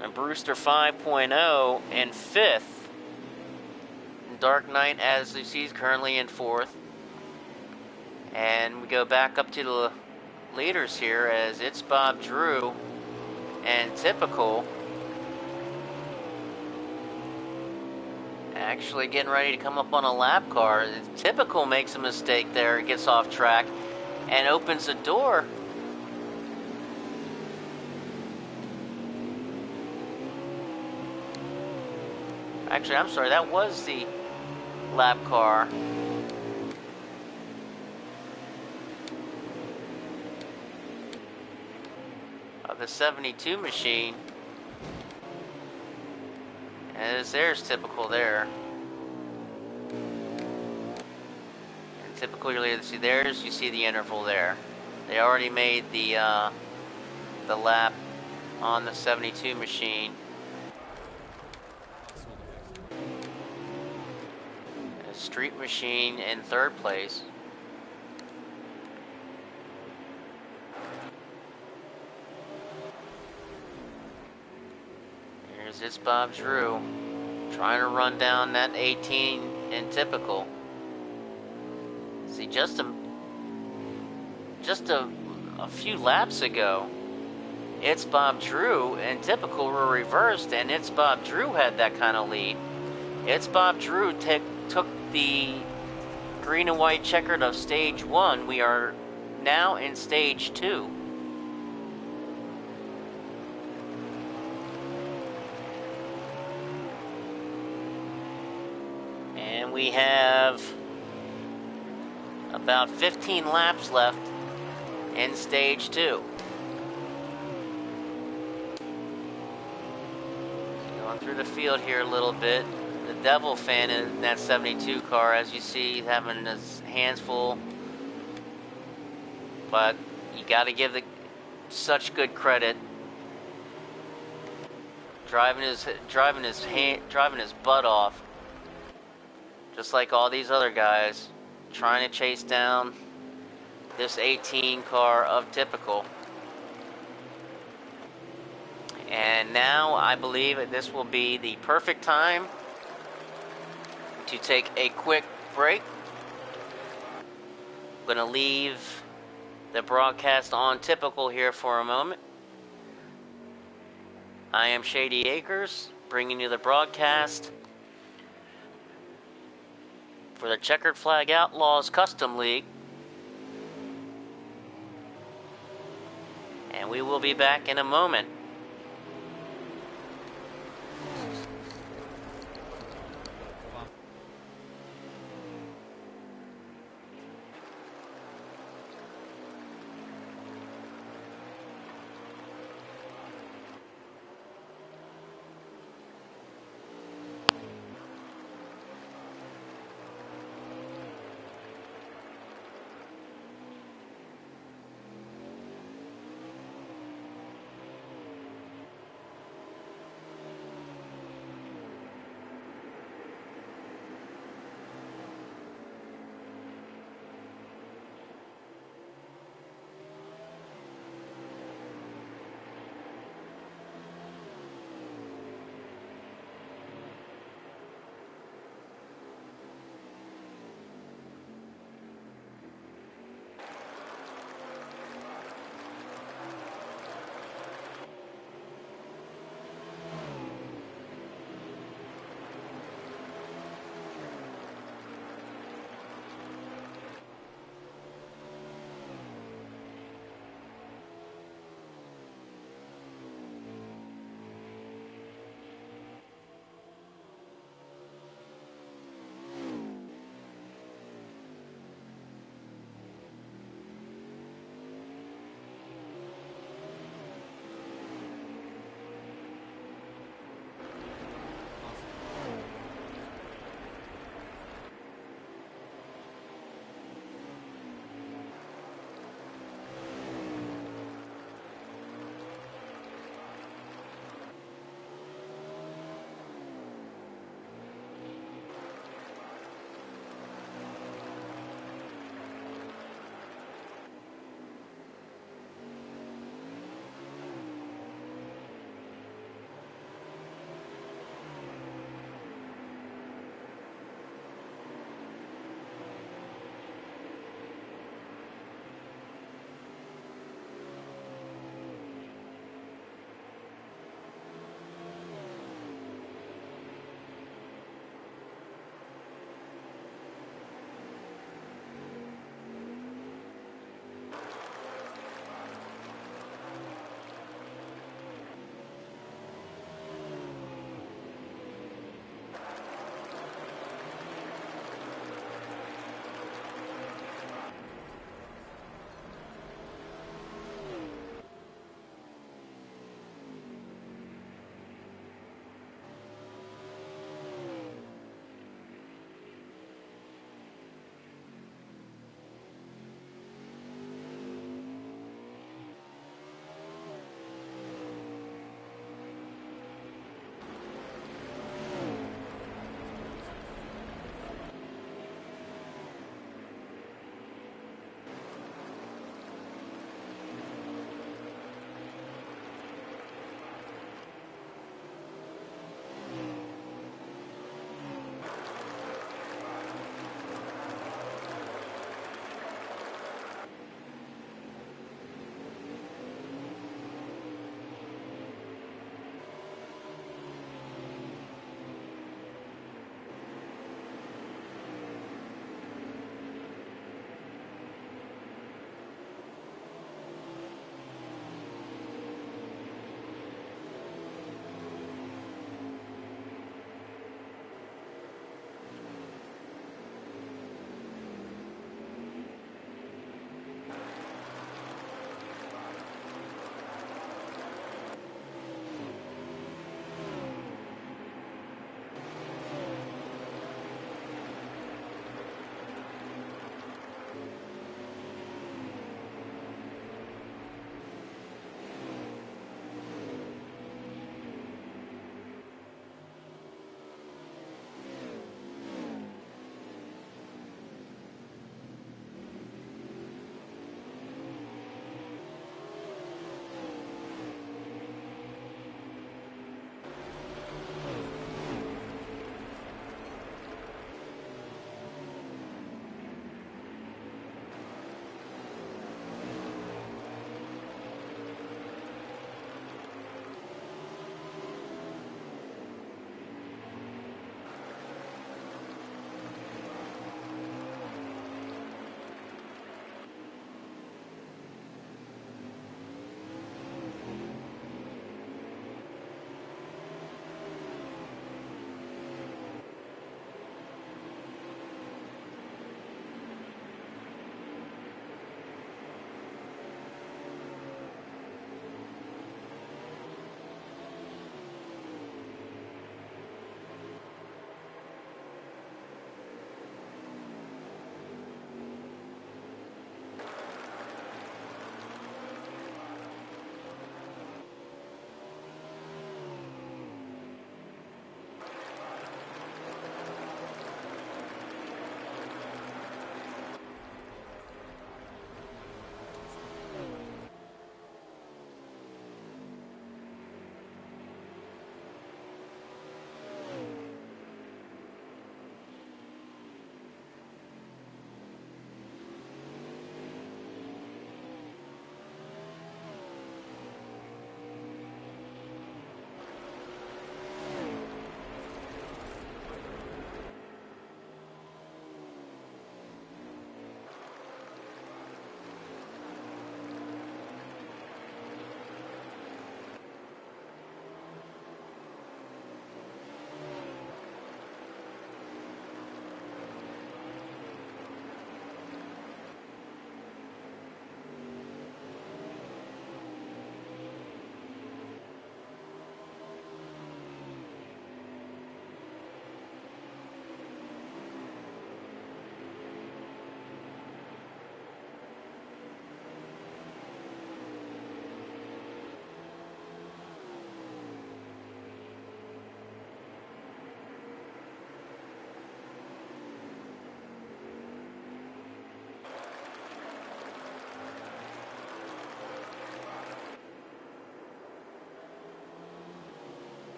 And Brewster 5.0 in fifth. And Dark Knight, as you see, is currently in fourth. And we go back up to the leaders here as It's Bob Drew and Typical actually getting ready to come up on a lap car. Typical makes a mistake there, gets off track, and opens the door. Actually, I'm sorry, that was the lap car. Of the 72 machine. And there's Typical there. And Typical, you see there's, you see the interval there. They already made the lap on the 72 machine. A Street Machine in third place. It's Bob Drew trying to run down that 18 in Typical. See, just a few laps ago, It's Bob Drew and Typical were reversed, and It's Bob Drew had that kind of lead. It's Bob Drew took the green and white checkered of stage 1. We are now in stage 2. And we have about 15 laps left in stage 2. Going through the field here a little bit. The Devil fan in that 72 car, as you see, having his hands full. But you got to give such good credit. Driving his butt off. Just like all these other guys, trying to chase down this 18 car of Typical. And now I believe that this will be the perfect time to take a quick break. I'm going to leave the broadcast on Typical here for a moment. I am Shady Acres, bringing you the broadcast for the Checkered Flag Outlaws Custom League. And we will be back in a moment.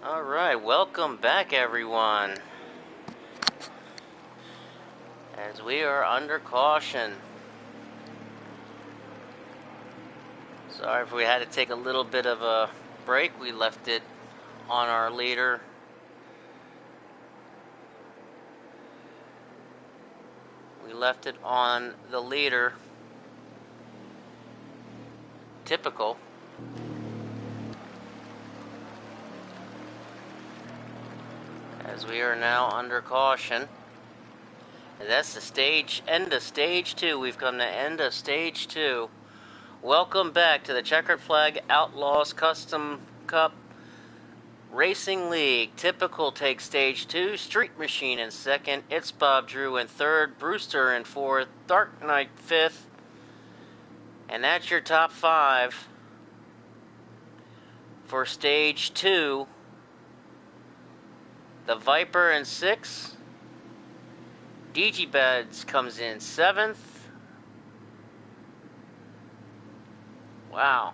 Alright, welcome back everyone. As we are under caution. Sorry if we had to take a little bit of a break. We left it on our leader. We left it on the leader. Typical. As we are now under caution. And that's the end of stage 2. We've come to end of stage 2. Welcome back to the Checkered Flag Outlaws Custom Cup Racing League. Typical takes stage 2. Street Machine in second. It's Bob Drew in third. Brewster in fourth. Dark Knight fifth. And that's your top 5 for stage 2. The Viper in 6th. Digibeds comes in 7th. Wow.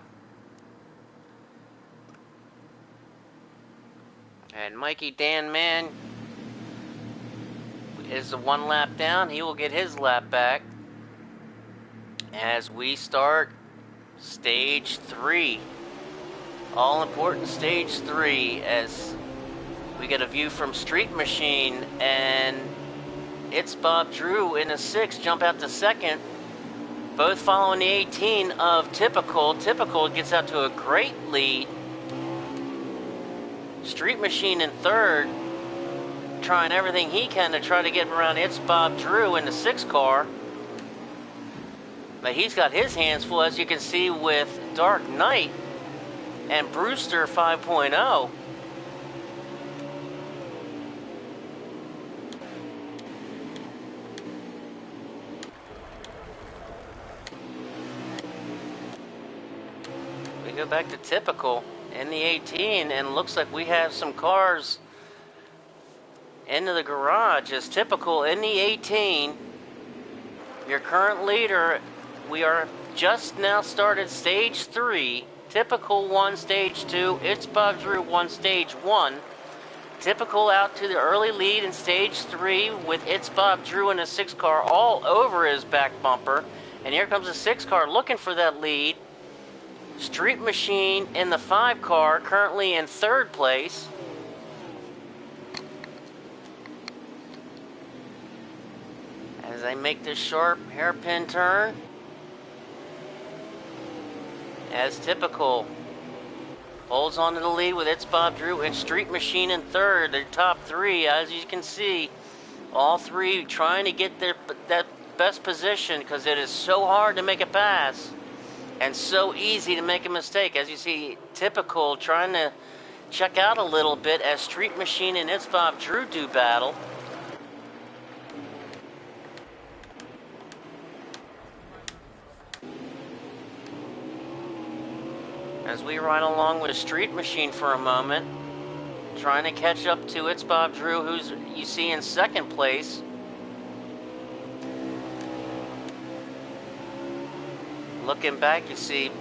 And Mikey Dan Man is the 1 lap down. He will get his lap back as we start stage 3. All important stage 3 as we get a view from Street Machine, and it's Bob Drew in a 6, jump out to second. Both following the 18 of Typical. Typical gets out to a great lead. Street Machine in third, trying everything he can to try to get around It's Bob Drew in the 6 car. But he's got his hands full, as you can see, with Dark Knight and Brewster 5.0. We go back to Typical in the 18, and looks like we have some cars into the garage. As Typical in the 18, your current leader. We are just now started stage 3. Typical 1 stage 2. It's Bob Drew 1 stage 1. Typical out to the early lead in stage 3 with It's Bob Drew in a 6 car all over his back bumper. And here comes a 6 car looking for that lead. Street Machine in the 5 car, currently in 3rd place. As they make this sharp hairpin turn. As Typical holds on to the lead with It's Bob Drew and Street Machine in 3rd. Their top 3, as you can see, all 3 trying to get that best position, because it is so hard to make a pass. And so easy to make a mistake. As you see, Typical trying to check out a little bit as Street Machine and It's Bob Drew do battle. As we ride along with Street Machine for a moment, trying to catch up to It's Bob Drew, who's you see in 2nd place. Looking back, you see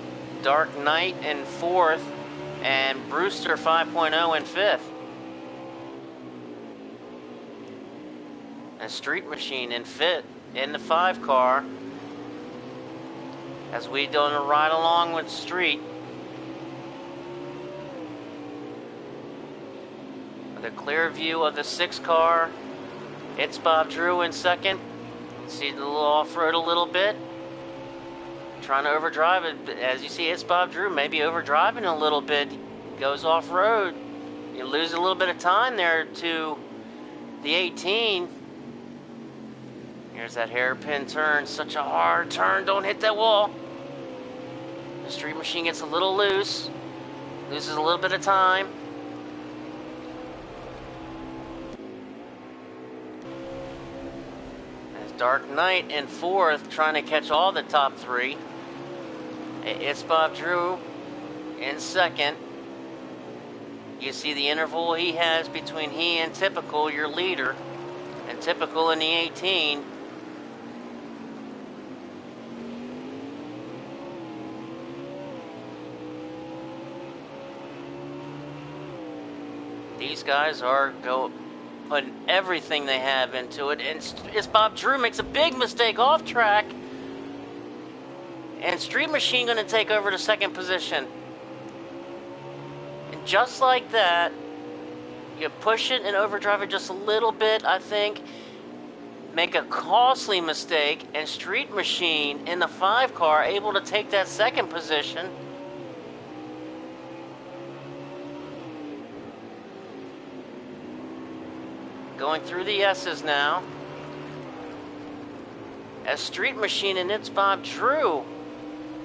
Dark Knight in 4th and Brewster 5.0 in 5th. And Street Machine in 5th in the 5 car. As we doing a ride along with Street. With a clear view of the 6 car. It's Bob Drew in 2nd. See the little off-road a little bit. Trying to overdrive it. As you see, It's Bob Drew maybe overdriving a little bit. Goes off-road. You lose a little bit of time there to the 18. Here's that hairpin turn. Such a hard turn. Don't hit that wall. The Street Machine gets a little loose. Loses a little bit of time. As Dark Knight in 4th, trying to catch all the top 3. It's Bob Drew in 2nd. You see the interval he has between he and Typical, your leader. And Typical in the 18. these guys are putting everything they have into it. And as Bob Drew makes a big mistake off track, and Street Machine going to take over the second position. And just like that, you push it and overdrive it just a little bit, I think. Make a costly mistake, and Street Machine in the 5 car able to take that second position. Going through the S's now. As Street Machine and it's Bob Drew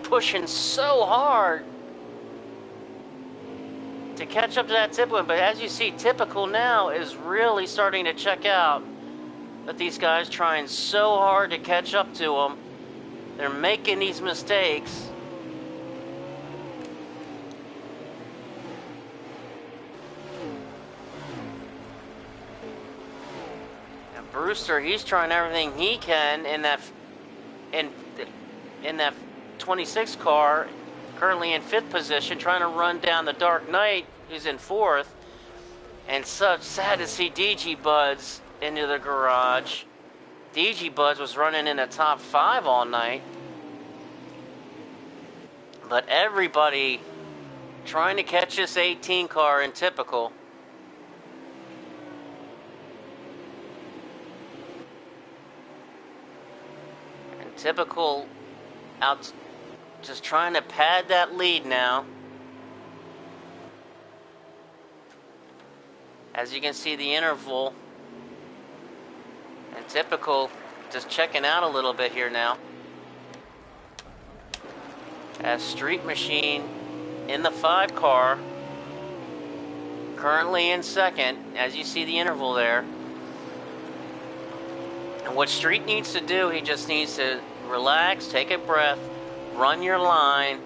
pushing so hard to catch up to that Typical. But as you see, Typical now is really starting to check out. But these guys trying so hard to catch up to them. They're making these mistakes. And Brewster, he's trying everything he can in that 26 car, currently in 5th position, trying to run down the Dark Knight, who's in 4th. And such sad to see DG Buds into the garage. DG Buds was running in the top 5 all night. But everybody trying to catch this 18 car in Typical. And Typical out, just trying to pad that lead now. As you can see, the interval. And Typical just checking out a little bit here now. As Street Machine in the 5 car, currently in 2nd, as you see the interval there. And what Street needs to do, he just needs to relax, take a breath, run your line,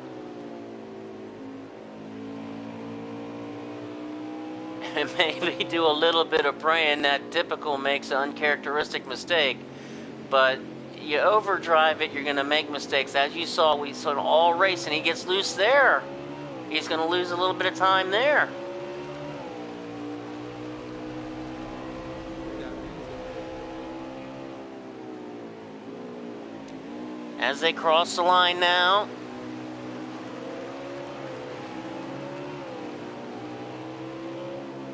and maybe do a little bit of praying that Typical makes an uncharacteristic mistake. But you overdrive it, you're going to make mistakes. As you saw, we saw all race, and he gets loose there. He's going to lose a little bit of time there. As they cross the line now.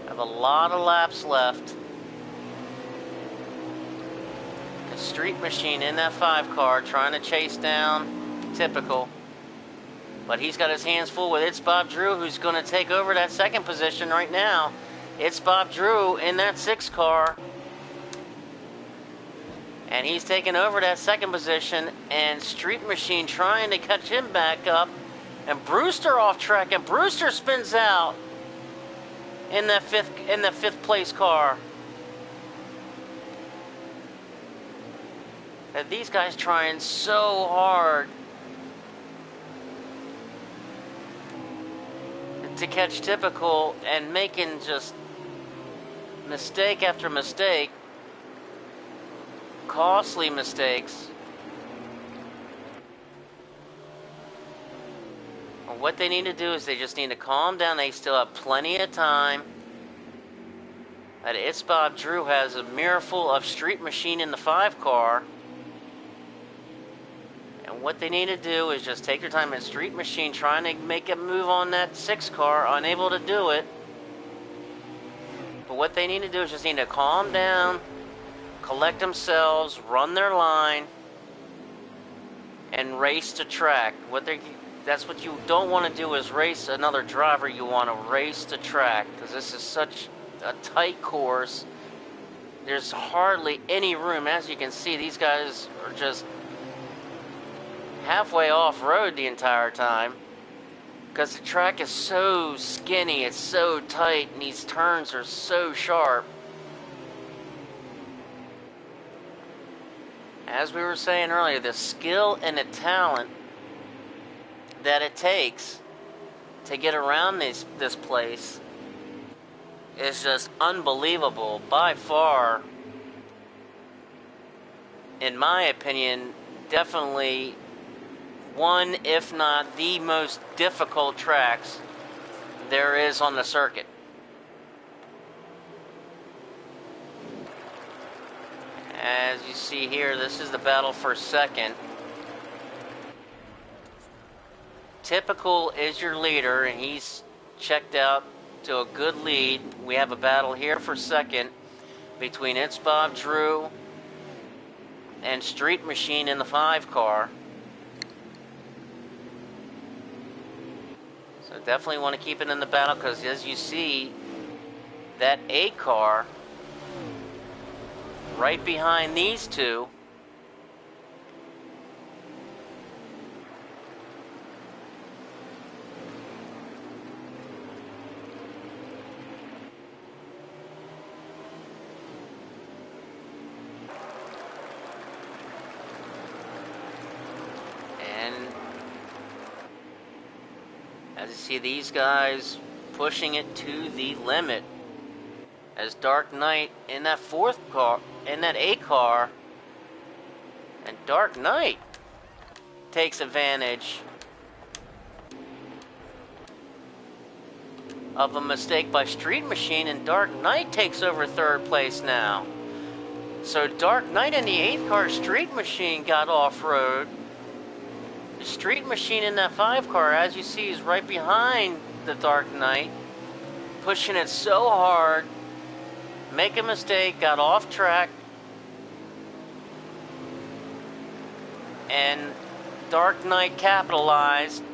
Have a lot of laps left. The Street Machine in that 5 car trying to chase down Typical. But he's got his hands full with It's Bob Drew, who's going to take over that 2nd position right now. It's Bob Drew in that 6 car. And he's taking over that 2nd position. And Street Machine trying to catch him back up. And Brewster off track. And Brewster spins out in the 5th place car. And these guys trying so hard to catch Typical and making just mistake after mistake, costly mistakes. And what they need to do is they just need to calm down. They still have plenty of time. That It's Bob Drew has a mirrorful of Street Machine in the 5 car. And what they need to do is just take their time. And Street Machine trying to make a move on that 6 car, unable to do it. But what they need to do is just need to calm down, collect themselves, run their line, and race to track. That's what you don't want to do, is race another driver. You want to race to track, because this is such a tight course. There's hardly any room. As you can see, these guys are just halfway off-road the entire time, because the track is so skinny, it's so tight, and these turns are so sharp. As we were saying earlier, the skill and the talent that it takes to get around this place is just unbelievable. By far, in my opinion, definitely one, if not the most difficult tracks there is on the circuit. As you see here, this is the battle for second. Typical is your leader, and he's checked out to a good lead. We have a battle here for second between It's Bob Drew and Street Machine in the 5 car. So definitely want to keep it in the battle, because as you see, that 8 car right behind these two and as you see, these guys pushing it to the limit. As Dark Knight in that 4th car, in that 8 car, and Dark Knight takes advantage of a mistake by Street Machine, and Dark Knight takes over 3rd place now. So Dark Knight in the 8th car, Street Machine got off-road. The Street Machine in that 5 car, as you see, is right behind the Dark Knight, pushing it so hard, make a mistake, got off track, and Dark Knight capitalized,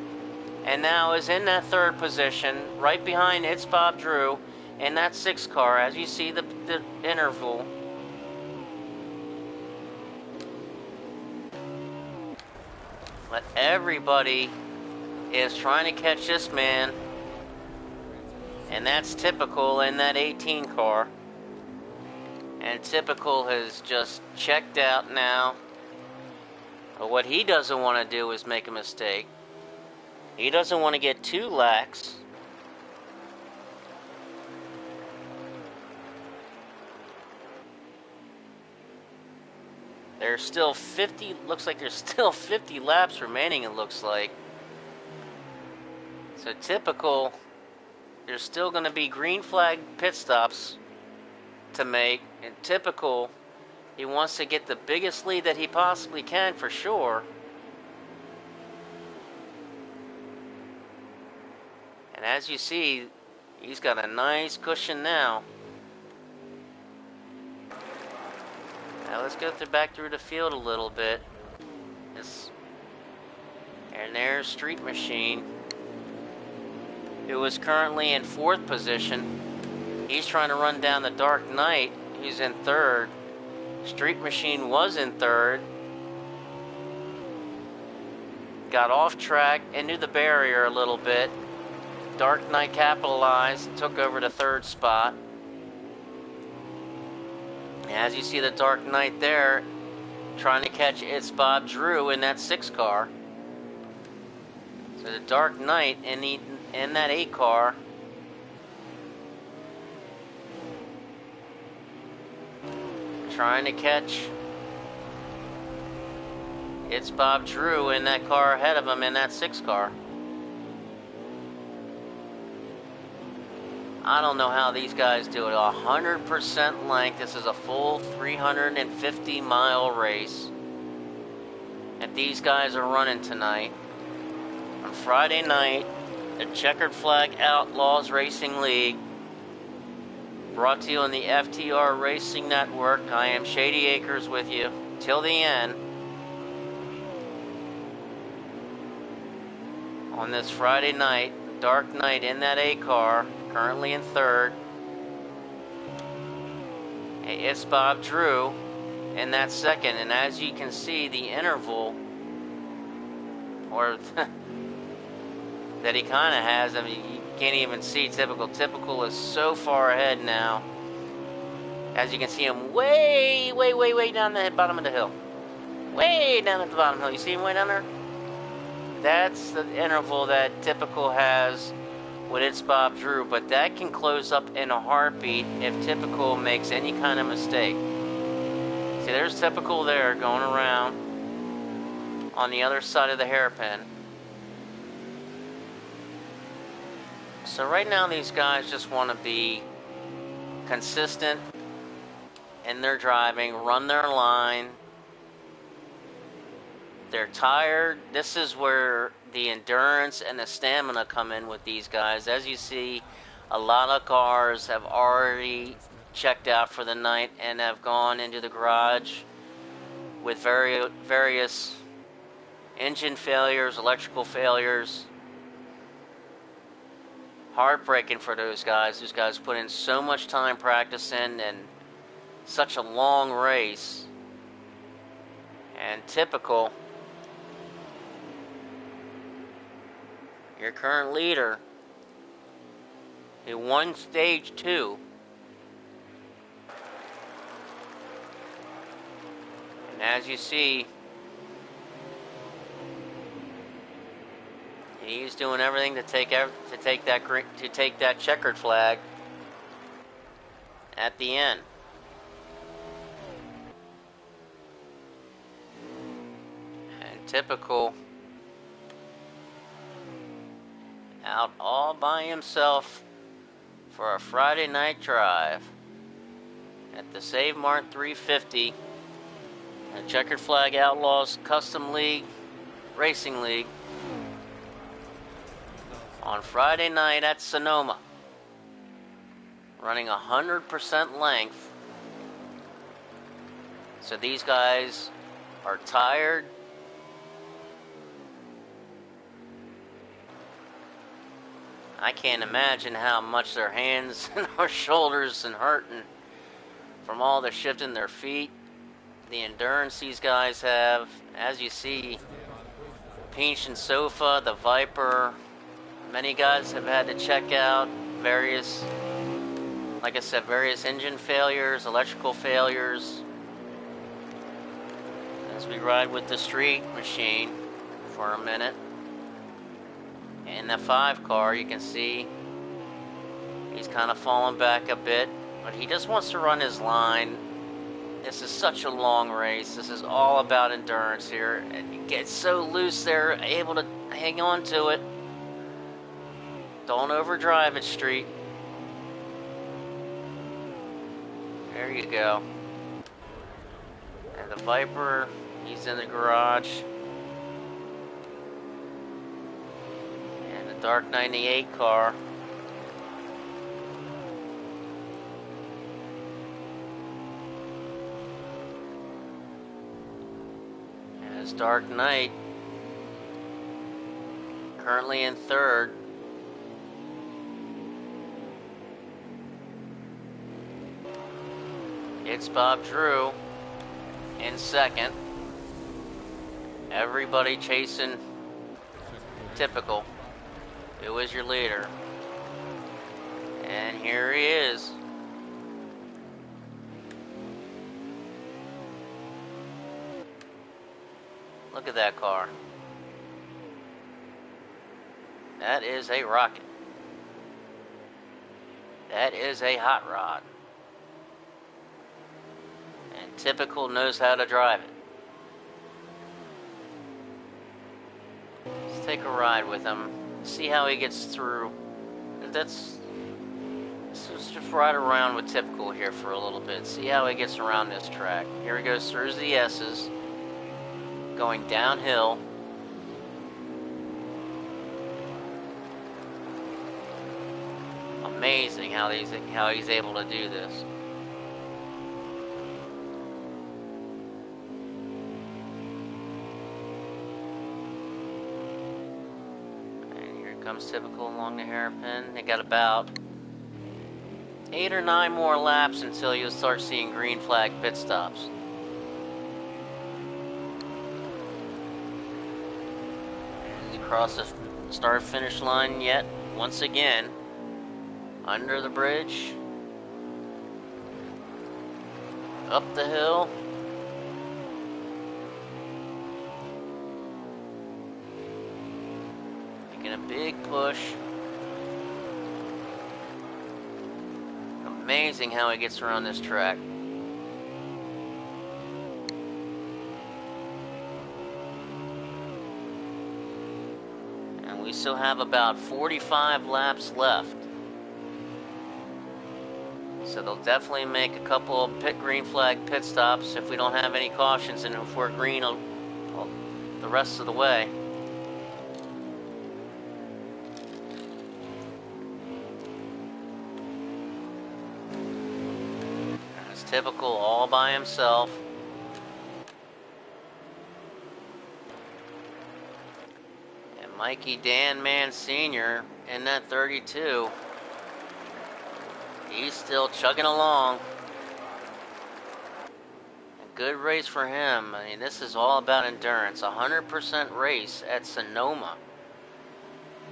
and now is in that 3rd position, right behind It's Bob Drew in that 6 car, as you see the interval. But everybody is trying to catch this man, and that's Typical in that 18 car. And Typical has just checked out now. But what he doesn't want to do is make a mistake. He doesn't want to get too lax. There's still 50, looks like there's still 50 laps remaining, it looks like. So Typical, there's still going to be green flag pit stops to make. And Typical, he wants to get the biggest lead that he possibly can, for sure. And as you see, he's got a nice cushion now. Now let's go back through the field a little bit. And there's Street Machine, who is currently in 4th position. He's trying to run down the Dark Knight, who's in 3rd. Street Machine was in 3rd. Got off track, into the barrier a little bit. Dark Knight capitalized and took over the 3rd spot. As you see the Dark Knight there, trying to catch It's Bob Drew in that 6 car. So the Dark Knight in that 8 car trying to catch It's Bob Drew in that car ahead of him in that 6 car. I don't know how these guys do it. 100% length. This is a full 350-mile race that these guys are running tonight. On Friday night, the Checkered Flag Outlaws Racing League, brought to you on the FTR Racing Network. I am Shady Acres with you till the end. On this Friday night, Dark Knight in that A car, currently in 3rd. It's Bob Drew in that 2nd, and as you can see, the interval, or that he kind of has, I mean, you can't even see Typical. Typical is so far ahead now. As you can see him way down the bottom of the hill. Way down at the bottom of the hill. You see him way down there? That's the interval that Typical has with It's Bob Drew, but that can close up in a heartbeat if Typical makes any kind of mistake. See, there's Typical there going around on the other side of the hairpin. So right now these guys just want to be consistent in their driving, run their line. They're tired. This is where the endurance and the stamina come in with these guys. As you see, a lot of cars have already checked out for the night and have gone into the garage with various engine failures, electrical failures. Heartbreaking for those guys. Those guys put in so much time practicing and such a long race. And typical, your current leader, who won stage 2, and as you see, he's doing everything to take that checkered flag at the end. And typical, out all by himself for a Friday night drive at the Save Mart 350, the Checkered Flag Outlaws Custom League Racing League, on Friday night at Sonoma, running 100% length. So these guys are tired. I can't imagine how much their hands and their shoulders and hurting from all the shifting their feet. The endurance these guys have. As you see, Pinch and Sofa, the Viper, many guys have had to check out various, like I said, various engine failures, electrical failures. As we ride with the street machine for a minute. In the 5 car, you can see he's kind of falling back a bit, but he just wants to run his line. This is such a long race. This is all about endurance here. And you get so loose there, able to hang on to it. Don't overdrive it, Street. There you go. And the Viper, he's in the garage. And the Dark 98 car. And his Dark Knight, currently in 3rd. It's Bob Drew in 2nd. Everybody chasing Typical, who is your leader. And here he is. Look at that car. That is a rocket. That is a hot rod. And Typical knows how to drive it. Let's take a ride with him. See how he gets through. Let's just ride around with Typical here for a little bit. See how he gets around this track. Here he goes through the S's. Going downhill. Amazing how he's able to do this. Comes Typical along the hairpin. They got about 8 or 9 more laps until you'll start seeing green flag pit stops. And you cross the start finish line yet once again. Under the bridge. Up the hill. A big push. Amazing how he gets around this track. And we still have about 45 laps left. So they'll definitely make a couple of green flag pit stops if we don't have any cautions, and if we're green the rest of the way. It's typical, all by himself. And Mikey Dan Man Sr. in that 32. He's still chugging along. A good race for him. I mean, this is all about endurance. 100% race at Sonoma.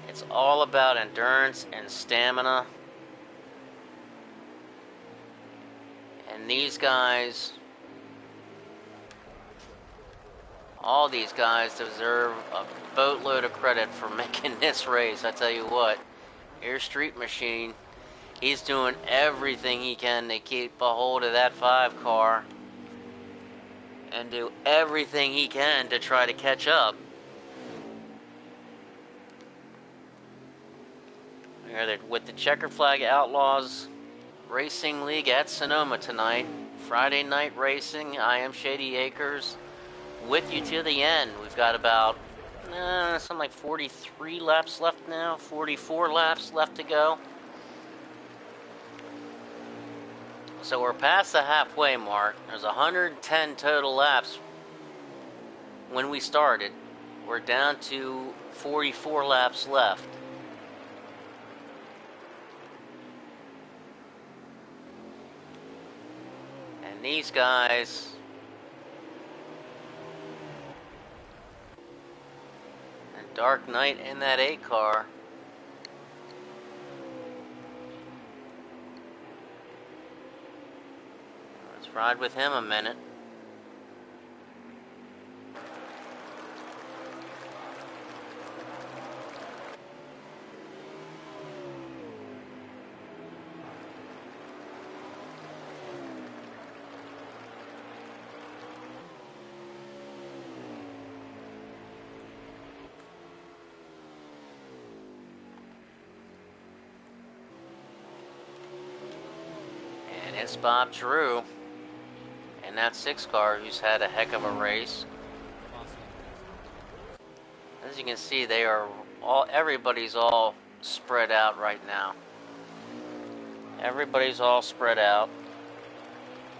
It's all about endurance and stamina. And these guys, all these guys deserve a boatload of credit for making this race. I tell you what, here's Street Machine. He's doing everything he can to keep a hold of that 5 car and do everything he can to try to catch up. Here with the Checkered Flag Outlaws Racing League at Sonoma tonight. Friday night racing. I am Shady Acres with you to the end. We've got about something like 43 laps left now, 44 laps left to go. So we're past the halfway mark. There's 110 total laps when we started. We're down to 44 laps left. And these guys, and Dark Knight in that 8 car. Let's ride with him a minute. And it's Bob Drew in that 6 car, who's had a heck of a race. As you can see, everybody's all spread out right now. Everybody's all spread out.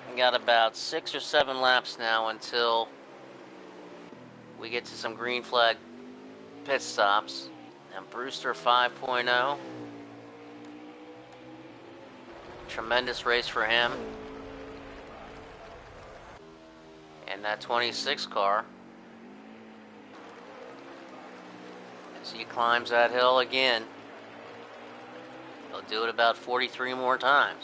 We got about 6 or 7 laps now until we get to some green flag pit stops. And Brewster 5.0. Tremendous race for him. And that 26 car, as he climbs that hill again, he'll do it about 43 more times.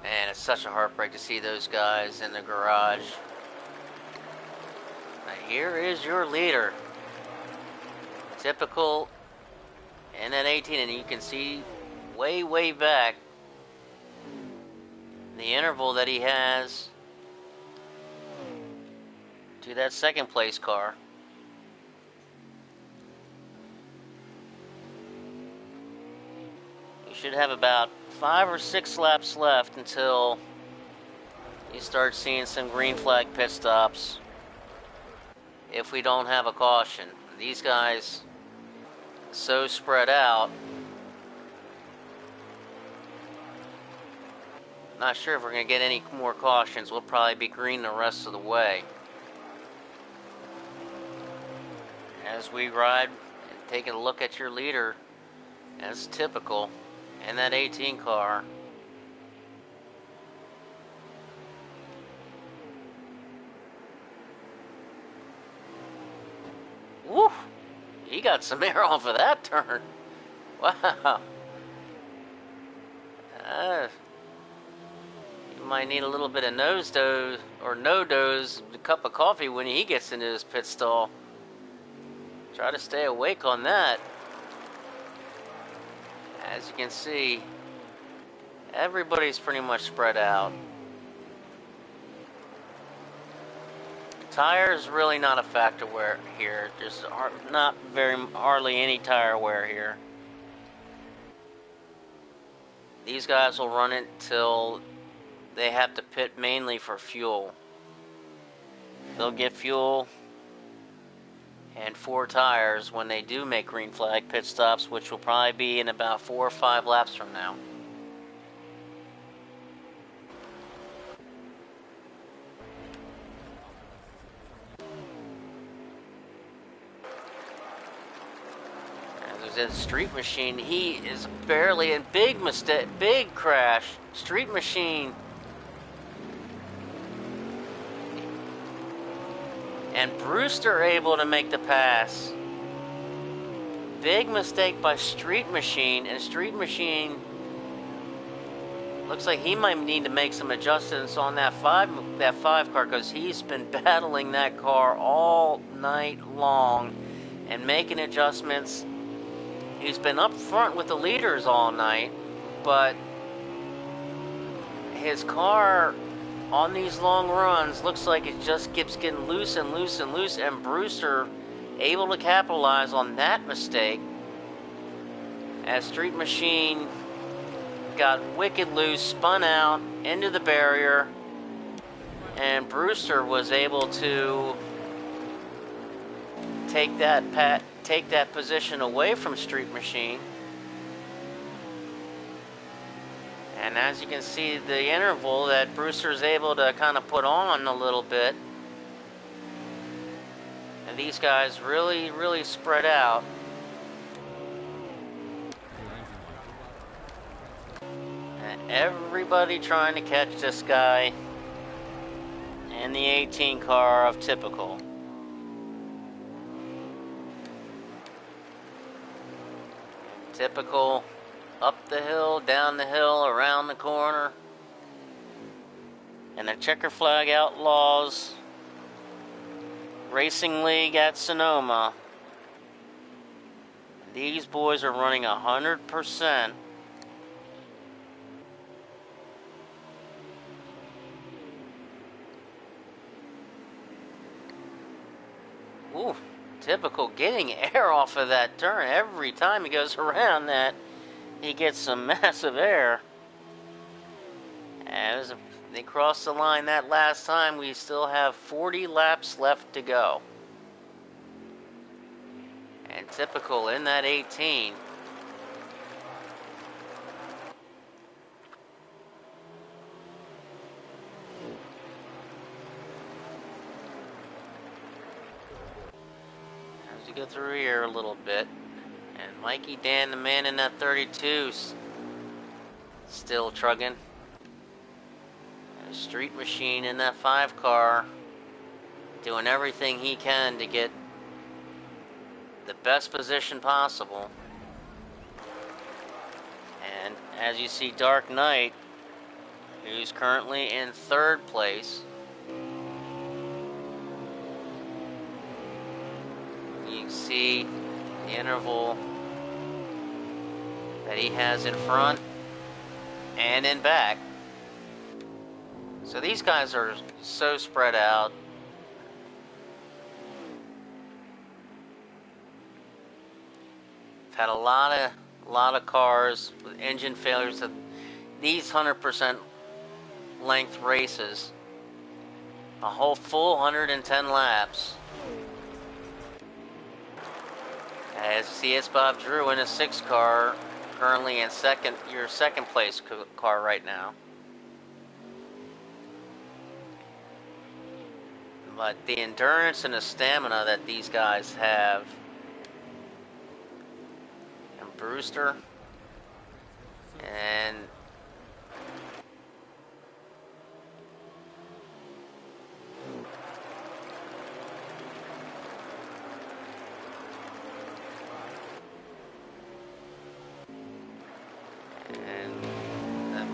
Man, it's such a heartbreak to see those guys in the garage. Now here is your leader. Typical in that 18, and you can see way back the interval that he has to that 2nd place car. You should have about 5 or 6 laps left until you start seeing some green flag pit stops if we don't have a caution. These guys so spread out. Not sure if we're going to get any more cautions. We'll probably be green the rest of the way. As we ride and taking a look at your leader, as typical, in that 18 car. Woo! He got some air off of that turn. Wow. You might need a little bit of nose doze or no doze, a cup of coffee when he gets into his pit stall. Try to stay awake on that. As you can see, everybody's pretty much spread out. Tires really not a factor here. There's not hardly any tire wear here. These guys will run it till they have to pit mainly for fuel. They'll get fuel and 4 tires when they do make green flag pit stops, which will probably be in about 4 or 5 laps from now. And there's a Street Machine. He is barely in big mistake, big crash. Street Machine. And Brewster able to make the pass. Big mistake by Street Machine, and Street Machine looks like he might need to make some adjustments on that five car, because he's been battling that car all night long and making adjustments. He's been up front with the leaders all night, but his car on these long runs looks like it just keeps getting loose and loose and loose, and Brewster able to capitalize on that mistake as Street Machine got wicked loose, spun out into the barrier, and Brewster was able to take that position away from Street Machine. And as you can see, the interval that Brewster's able to kind of put on a little bit. And these guys really, really spread out. And everybody trying to catch this guy in the 18 car of Typical. Typical. Up the hill, down the hill, around the corner. And the Checker Flag Outlaws Racing League at Sonoma. These boys are running 100%. Ooh, Typical getting air off of that turn every time he goes around that. He gets some massive air. As they crossed the line that last time, we still have 40 laps left to go. And Typical in that 18. As you go through here a little bit. And Mikey Dan, the man in that 32, still trugging. And Street Machine in that 5 car, doing everything he can to get the best position possible. And as you see, Dark Knight, who's currently in 3rd place. You can see the interval that he has in front and in back. So these guys are so spread out. I've had a lot of cars with engine failures. These 100% length races, a whole full 110 laps. As you see, it's Bob Drew in a 6 car, currently in your second place car right now. But the endurance and the stamina that these guys have. And Brewster. And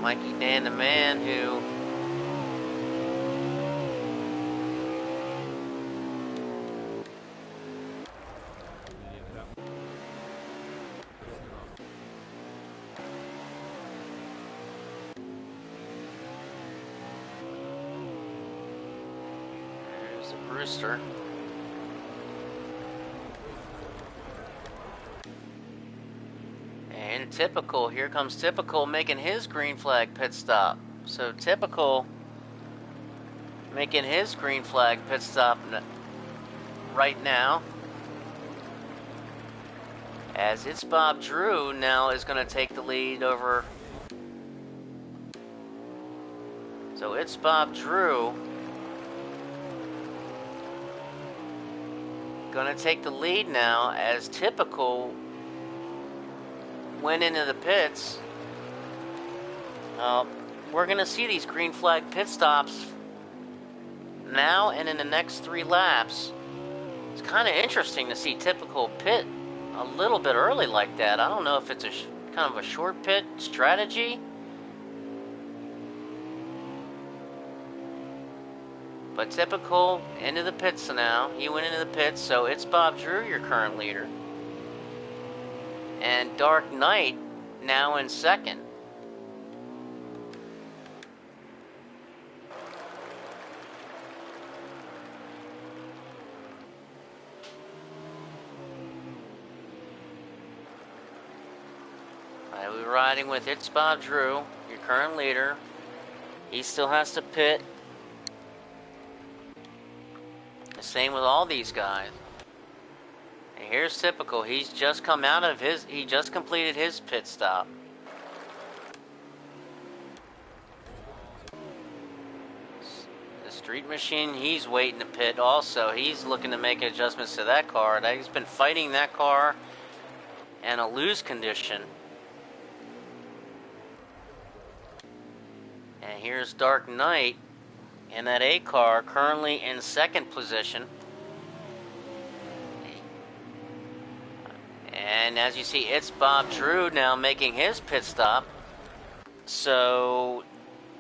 Mikey Dan, the man who there's the Brewster. And And Typical, here comes Typical making his green flag pit stop. So Typical making his green flag pit stop right now. As it's Bob Drew now is going to take the lead over. So it's Bob Drew going to take the lead now as Typical went into the pits. We're going to see these green flag pit stops now and in the next 3 laps. It's kind of interesting to see Typical pit a little bit early like that. I don't know if it's a kind of a short pit strategy. But Typical into the pits now. He went into the pits, so it's Bob Drew, your current leader. And Dark Knight now in second. We're riding with It's Bob Drew, your current leader. He still has to pit. The same with all these guys. And here's Typical. He's just come out of he just completed his pit stop. The Street Machine, he's waiting to pit also. He's looking to make adjustments to that car. He's been fighting that car in a lose condition. And here's Dark Knight in that A car, currently in second position. And as you see, it's Bob Drew now making his pit stop. So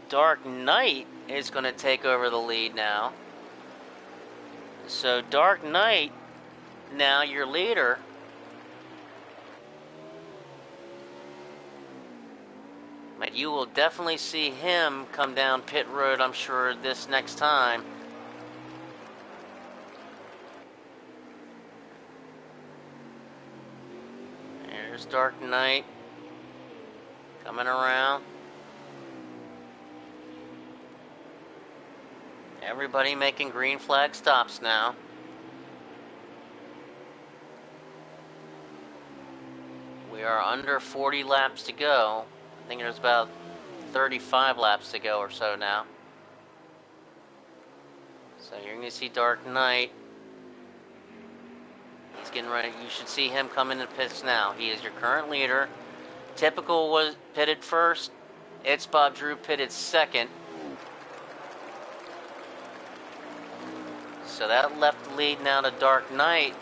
Dark Knight is going to take over the lead now. So Dark Knight, now your leader. But you will definitely see him come down pit road, I'm sure, this next time. There's Dark Knight coming around. Everybody making green flag stops now. We are under 40 laps to go. I think there's about 35 laps to go or so now. So you're going to see Dark Knight. He's getting ready. You should see him come into pits now. He is your current leader. Typical was pitted first. It's Bob Drew pitted second. So that left the lead now to Dark Knight,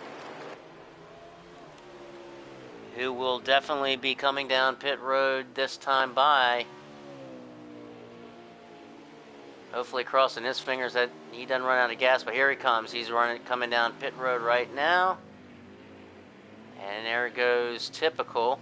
who will definitely be coming down pit road this time by. Hopefully crossing his fingers that he doesn't run out of gas, but here he comes. He's coming down pit road right now. And there goes Typical.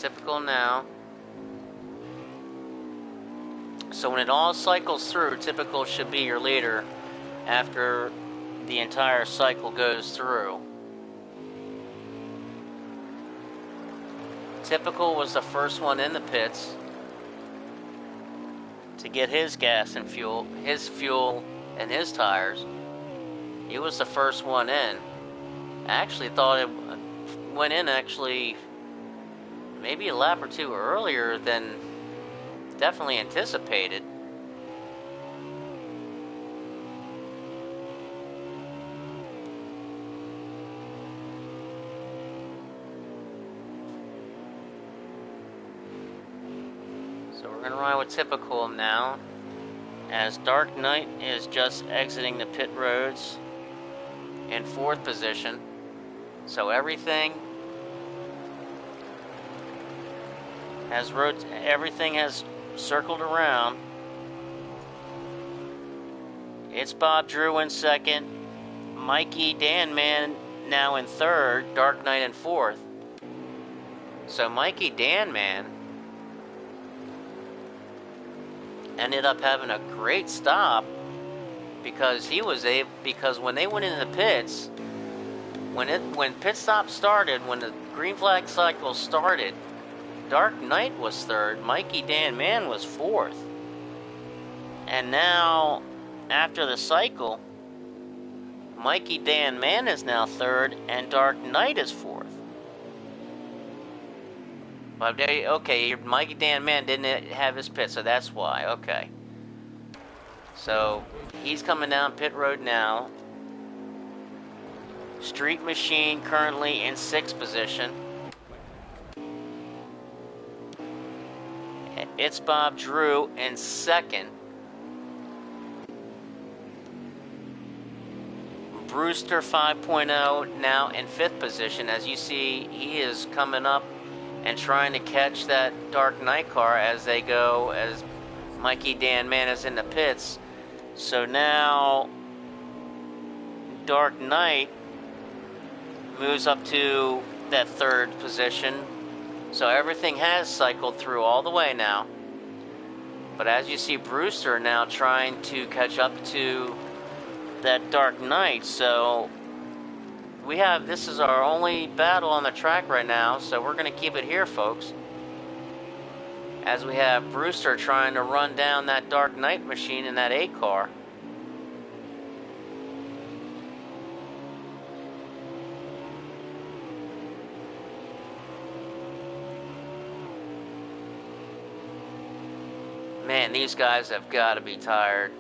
Typical now. So when it all cycles through, Typical should be your leader after the entire cycle goes through. Typical was the first one in the pits to get his gas and fuel, and his tires. He was the first one in. I actually thought it went in maybe a lap or two earlier than definitely anticipated. So we're going to ride with Typical now, as Dark Knight is just exiting the pit roads in 4th position. So everything has circled around. It's Bob Drew in second, Mikey Danman now in third, Dark Knight in 4th. So Mikey Danman ended up having a great stop because because when they went into the pits, when pit stop started, when the green flag cycle started, Dark Knight was third, Mikey Dan Mann was fourth. And now, after the cycle, Mikey Dan Mann is now third, and Dark Knight is fourth. But okay, Mikey Dan Mann didn't have his pit, so that's why. Okay. So, he's coming down pit road now. Street Machine currently in 6th position. It's Bob Drew in 2nd. Brewster 5.0 now in 5th position. As you see, he is coming up and trying to catch that Dark Knight car as they go, as Mikey Dan Mann is in the pits. So now Dark Knight moves up to that 3rd position. So everything has cycled through all the way now. But as you see, Brewster now trying to catch up to that Dark Knight. So this is our only battle on the track right now, so we're going to keep it here, folks. As we have Brewster trying to run down that Dark Knight machine in that 8 car. Man, these guys have got to be tired.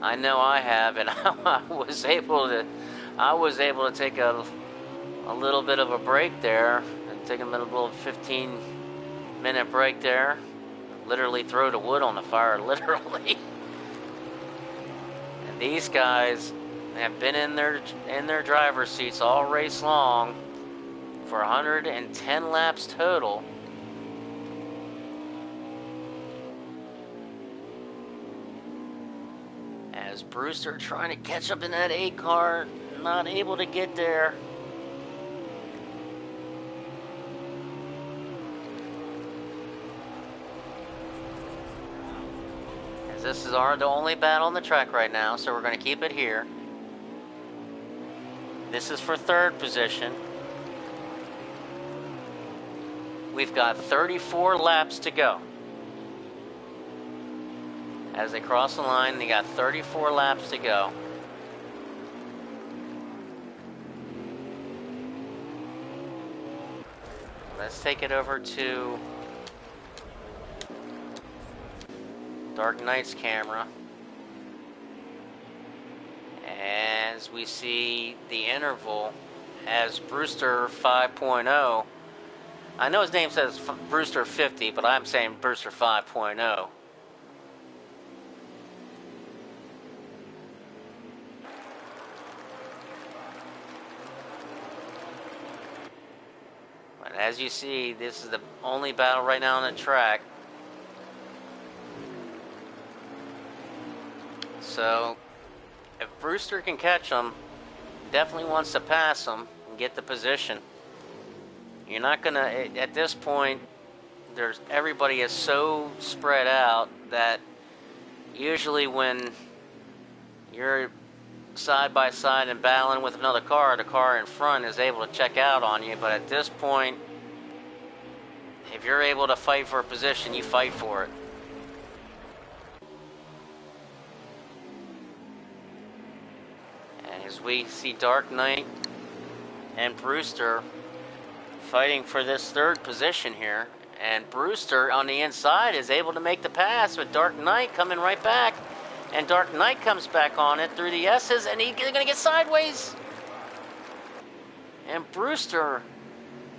I know I have, and I was able to take a little bit of a break there, and take a little 15-minute break there. Literally throw the wood on the fire, literally. And these guys have been in their driver's seats all race long for 110 laps total. As Brewster trying to catch up in that 8 car, not able to get there. As this is the only battle on the track right now, so we're going to keep it here. This is for 3rd position. We've got 34 laps to go. As they cross the line, they got 34 laps to go. Let's take it over to Dark Knight's camera. As we see the interval as Brewster 5.0. I know his name says Brewster 50, but I'm saying Brewster 5.0. As you see, this is the only battle right now on the track. So, if Brewster can catch him, definitely wants to pass him and get the position. You're not gonna, at this point, everybody is so spread out that usually when you're side by side and battling with another car, the car in front is able to check out on you. But at this point, if you're able to fight for a position, you fight for it. And as we see Dark Knight and Brewster fighting for this 3rd position here, and Brewster on the inside is able to make the pass with Dark Knight coming right back. And Dark Knight comes back on it through the S's, and he's going to get sideways. And Brewster,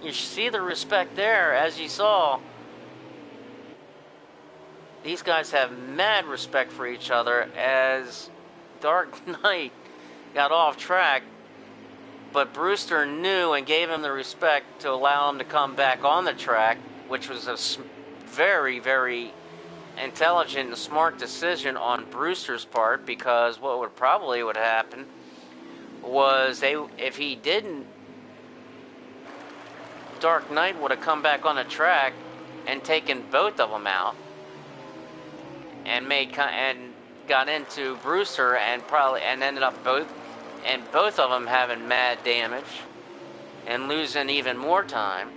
you see the respect there, as you saw. These guys have mad respect for each other as Dark Knight got off track. But Brewster knew and gave him the respect to allow him to come back on the track, which was a very, very intelligent and smart decision on Brewster's part, because what would probably happen was if he didn't, Dark Knight would have come back on the track and taken both of them out. and got into Brewster and probably ended up both of them having mad damage and losing even more time.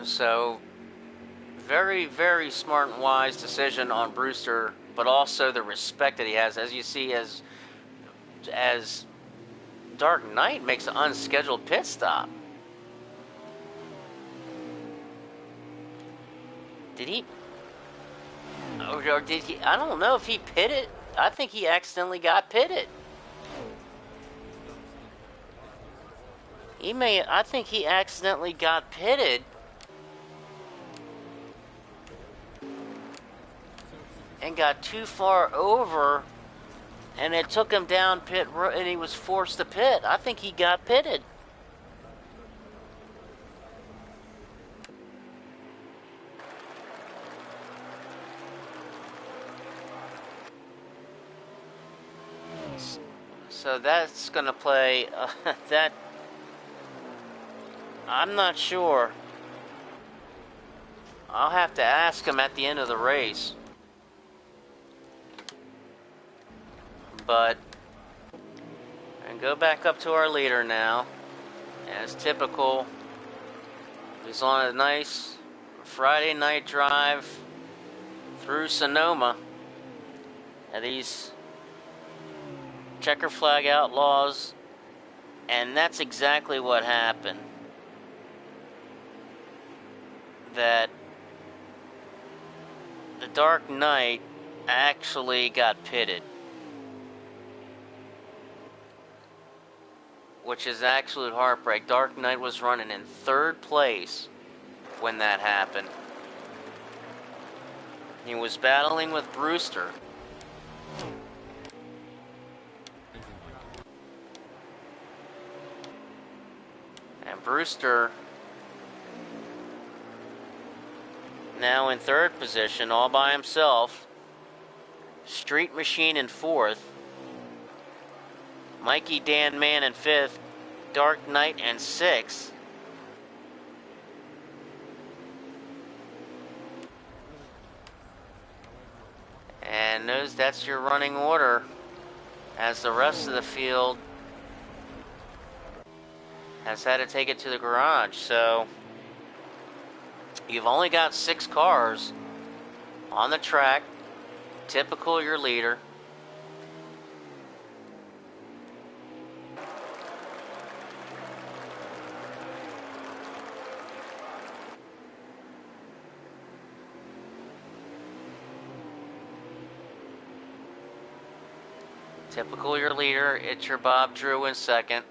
So very, very smart and wise decision on Brewster, but also the respect that he has. As you see, as Dark Knight makes an unscheduled pit stop. Did he? Or did he? I don't know if he pitted. I think he accidentally got pitted. I think he accidentally got pitted. And got too far over, and it took him down pit road, and he was forced to pit. I think he got pitted. So that's going to play that. I'm not sure. I'll have to ask him at the end of the race. But, and go back up to our leader now. As typical, he's on a nice Friday night drive through Sonoma. And these checker flag Outlaws, and that's exactly what happened. That the Dark Knight actually got pitted. Which is absolute heartbreak. Dark Knight was running in third place when that happened. He was battling with Brewster. And Brewster now in third position all by himself. Street Machine in fourth. Mikey Dan Man in fifth, Dark Knight in sixth. And that's your running order as the rest of the field has had to take it to the garage. So you've only got 6 cars on the track, typical your leader. Typical your leader, it's your Bob Drew in second.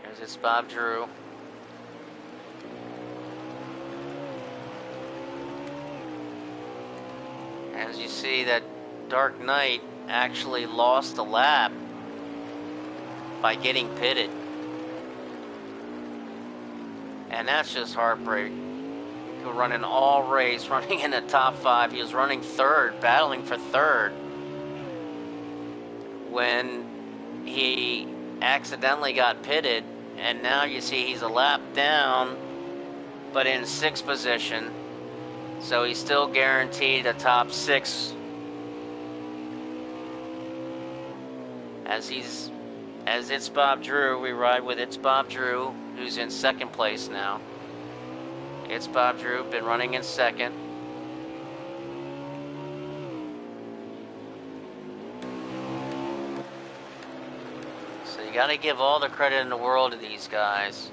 There's its Bob Drew. As you see, that Dark Knight actually lost a lap by getting pitted. And that's just heartbreak. Running all race, running in the top 5. He was running third, battling for third, when he accidentally got pitted, and now you see he's a lap down, but in 6th position, so he's still guaranteed a top 6. As it's Bob Drew, we ride with It's Bob Drew, who's in 2nd place now. It's Bob Drew, been running in 2nd. So you got to give all the credit in the world to these guys.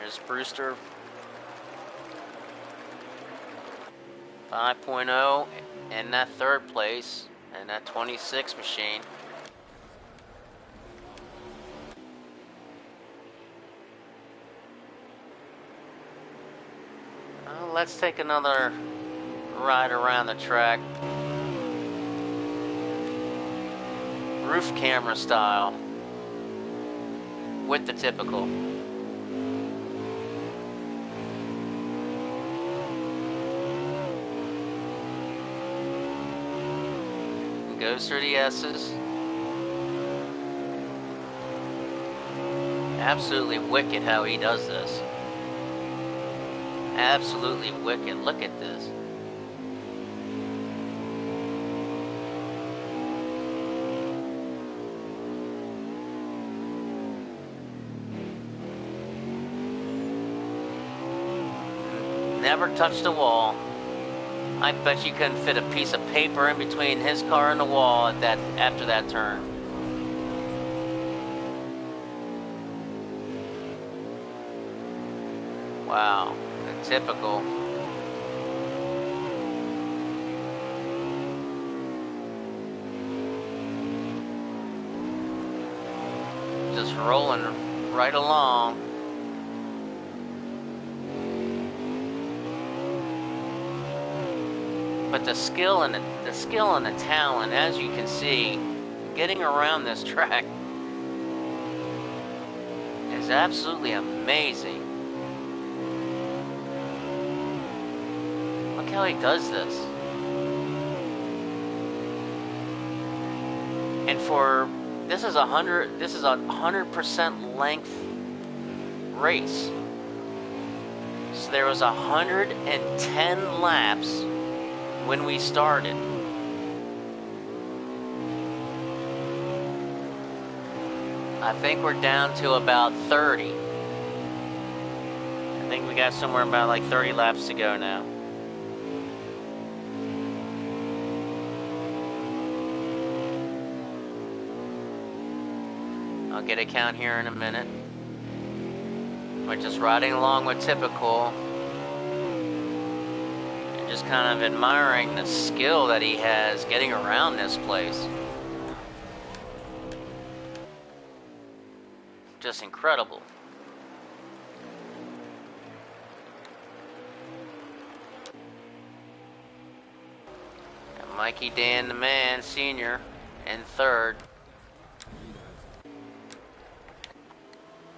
Here's Brewster. 5.0 in that 3rd place, and that 26 machine. Let's take another ride around the track. Roof camera style with the typical. Goes through the S's. Absolutely wicked how he does this. Absolutely wicked. Look at this. Never touched the wall. I bet you couldn't fit a piece of paper in between his car and the wall at that after that turn. Wow, typical. Just rolling right along. But the skill and the talent, as you can see, getting around this track is absolutely amazing. Look how he does this. And this is a 100% length race. So there was 110 laps when we started. I think we're down to about 30. I think we got somewhere about like 30 laps to go now. I'll get a count here in a minute. We're just riding along with typical. Just kind of admiring the skill that he has getting around this place. Just incredible. And Mikey Dan the Man Sr. in third.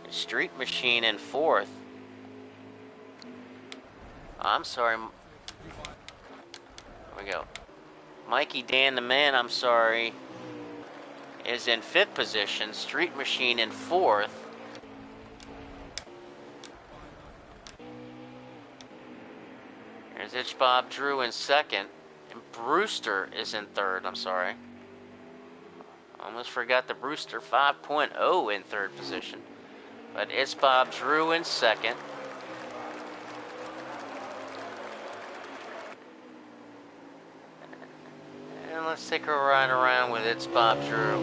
Street Machine in fourth. I'm sorry. There we go. Mikey Dan the Man, I'm sorry, is in fifth position. Street Machine in fourth. There's Itch Bob Drew in second. And Brewster is in third, I'm sorry. Almost forgot the Brewster 5.0 in third position. But it's Bob Drew in second. And let's take a ride around with It's Bob Drew.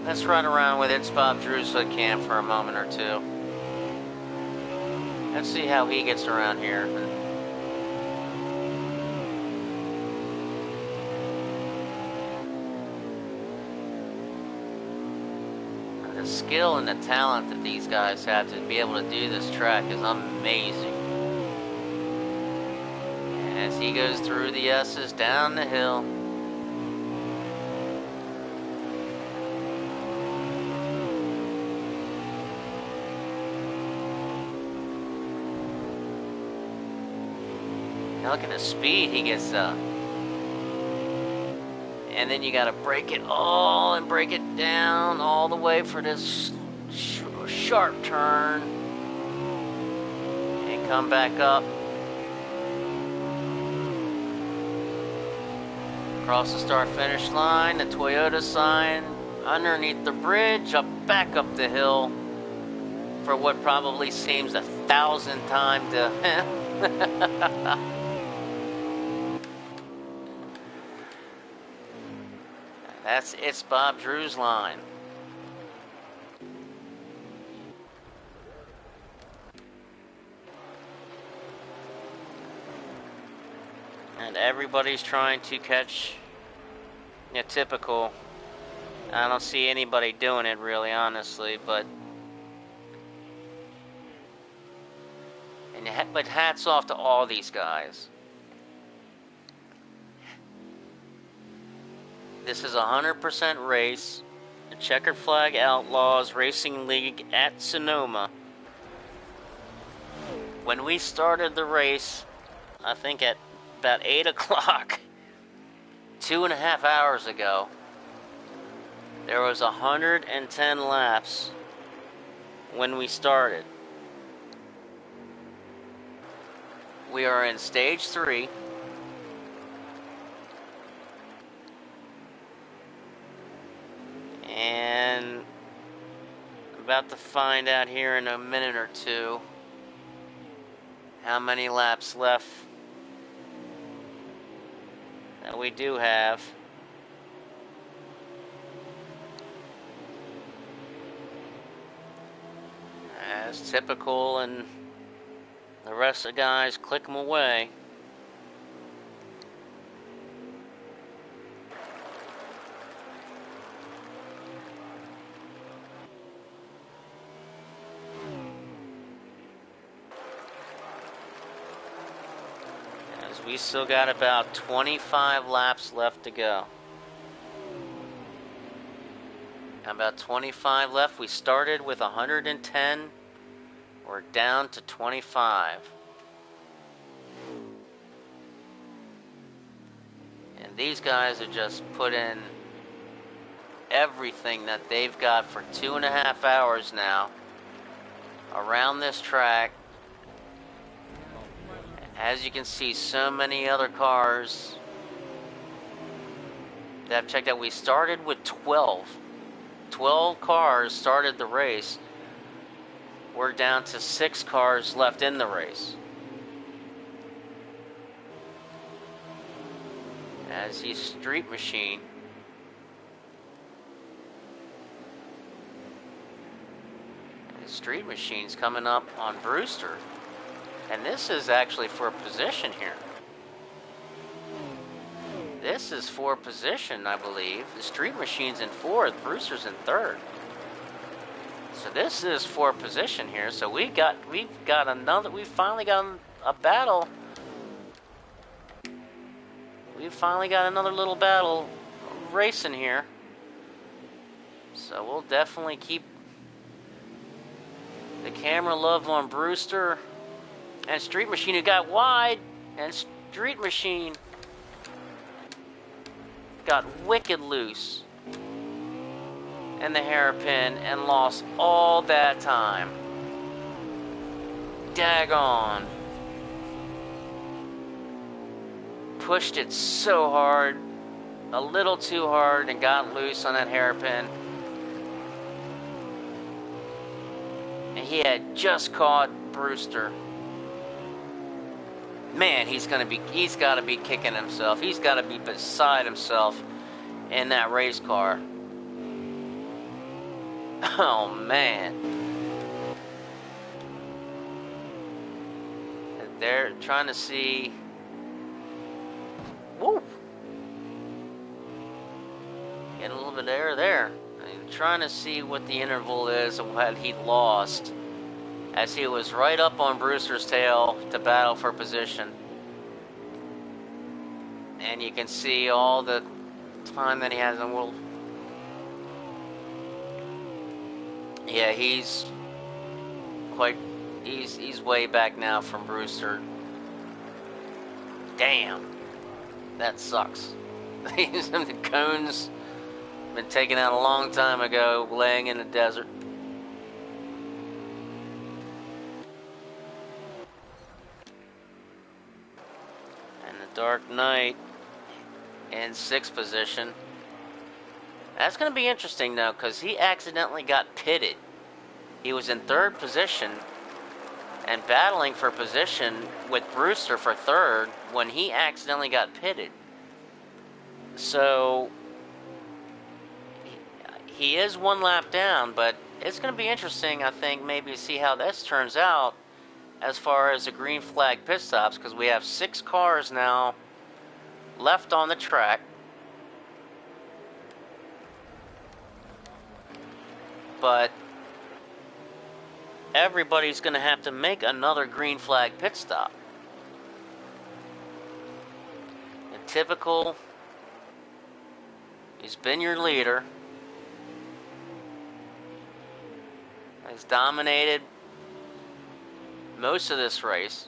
Let's ride around with It's Bob Drew's hood cam for a moment or two. Let's see how he gets around here. The skill and the talent that these guys have to be able to do this track is amazing. As he goes through the S's down the hill. Now look at the speed he gets up. And then you gotta break it all and break it down all the way for this sharp turn. And come back up. Across the start finish line, the Toyota sign, underneath the bridge, back up the hill for what probably seems 1,000 times to That's It's Bob Drew's line. And everybody's trying to catch a typical. I don't see anybody doing it really, honestly, but but hats off to all these guys. This is a 100% race, the Checkered Flag Outlaws Racing League at Sonoma, When we started the race, I think at about 8 o'clock, 2.5 hours ago, there was 110 laps when we started. We are in stage 3. And I'm about to find out here in a minute or two how many laps left that we do have. As typical, and the rest of the guys click them away. As we still got about 25 laps left to go. About 25 left. We started with 110. We're down to 25. And these guys have just put in everything that they've got for 2.5 hours now around this track. As you can see, so many other cars that I've checked out. We started with 12. 12 cars started the race. We're down to 6 cars left in the race. As he's Street Machine. And Street Machine's coming up on Brewster. And this is actually for position here. This is for position, I believe. The Street Machine's in 4th, Brewster's in 3rd. So this is for position here. So we've finally got a battle. We've finally got another little battle racing here. So we'll definitely keep the camera love on Brewster and Street Machine, who got wide, and Street Machine got wicked loose in the hairpin and lost all that time. Daggone. Pushed it so hard, a little too hard, and got loose on that hairpin. And he had just caught Brewster. Man, he's got to be kicking himself. He's got to be beside himself in that race car. Oh, man. They're trying to see... Woo! Getting a little bit of air there. I'm trying to see what the interval is of what he lost, as he was right up on Brewster's tail to battle for position. And you can see all the time that he has in the world. Yeah, he's way back now from Brewster. Damn. That sucks. The cones been taken out a long time ago, laying in the desert. And the Dark Knight in 6th position. That's going to be interesting, though, because he accidentally got pitted. He was in 3rd position and battling for position with Brewster for 3rd when he accidentally got pitted. So he is 1 lap down, but it's going to be interesting, I think, maybe to see how this turns out as far as the green flag pit stops, because we have 6 cars now left on the track. But everybody's going to have to make another green flag pit stop. And typical, he's been your leader. He's dominated most of this race.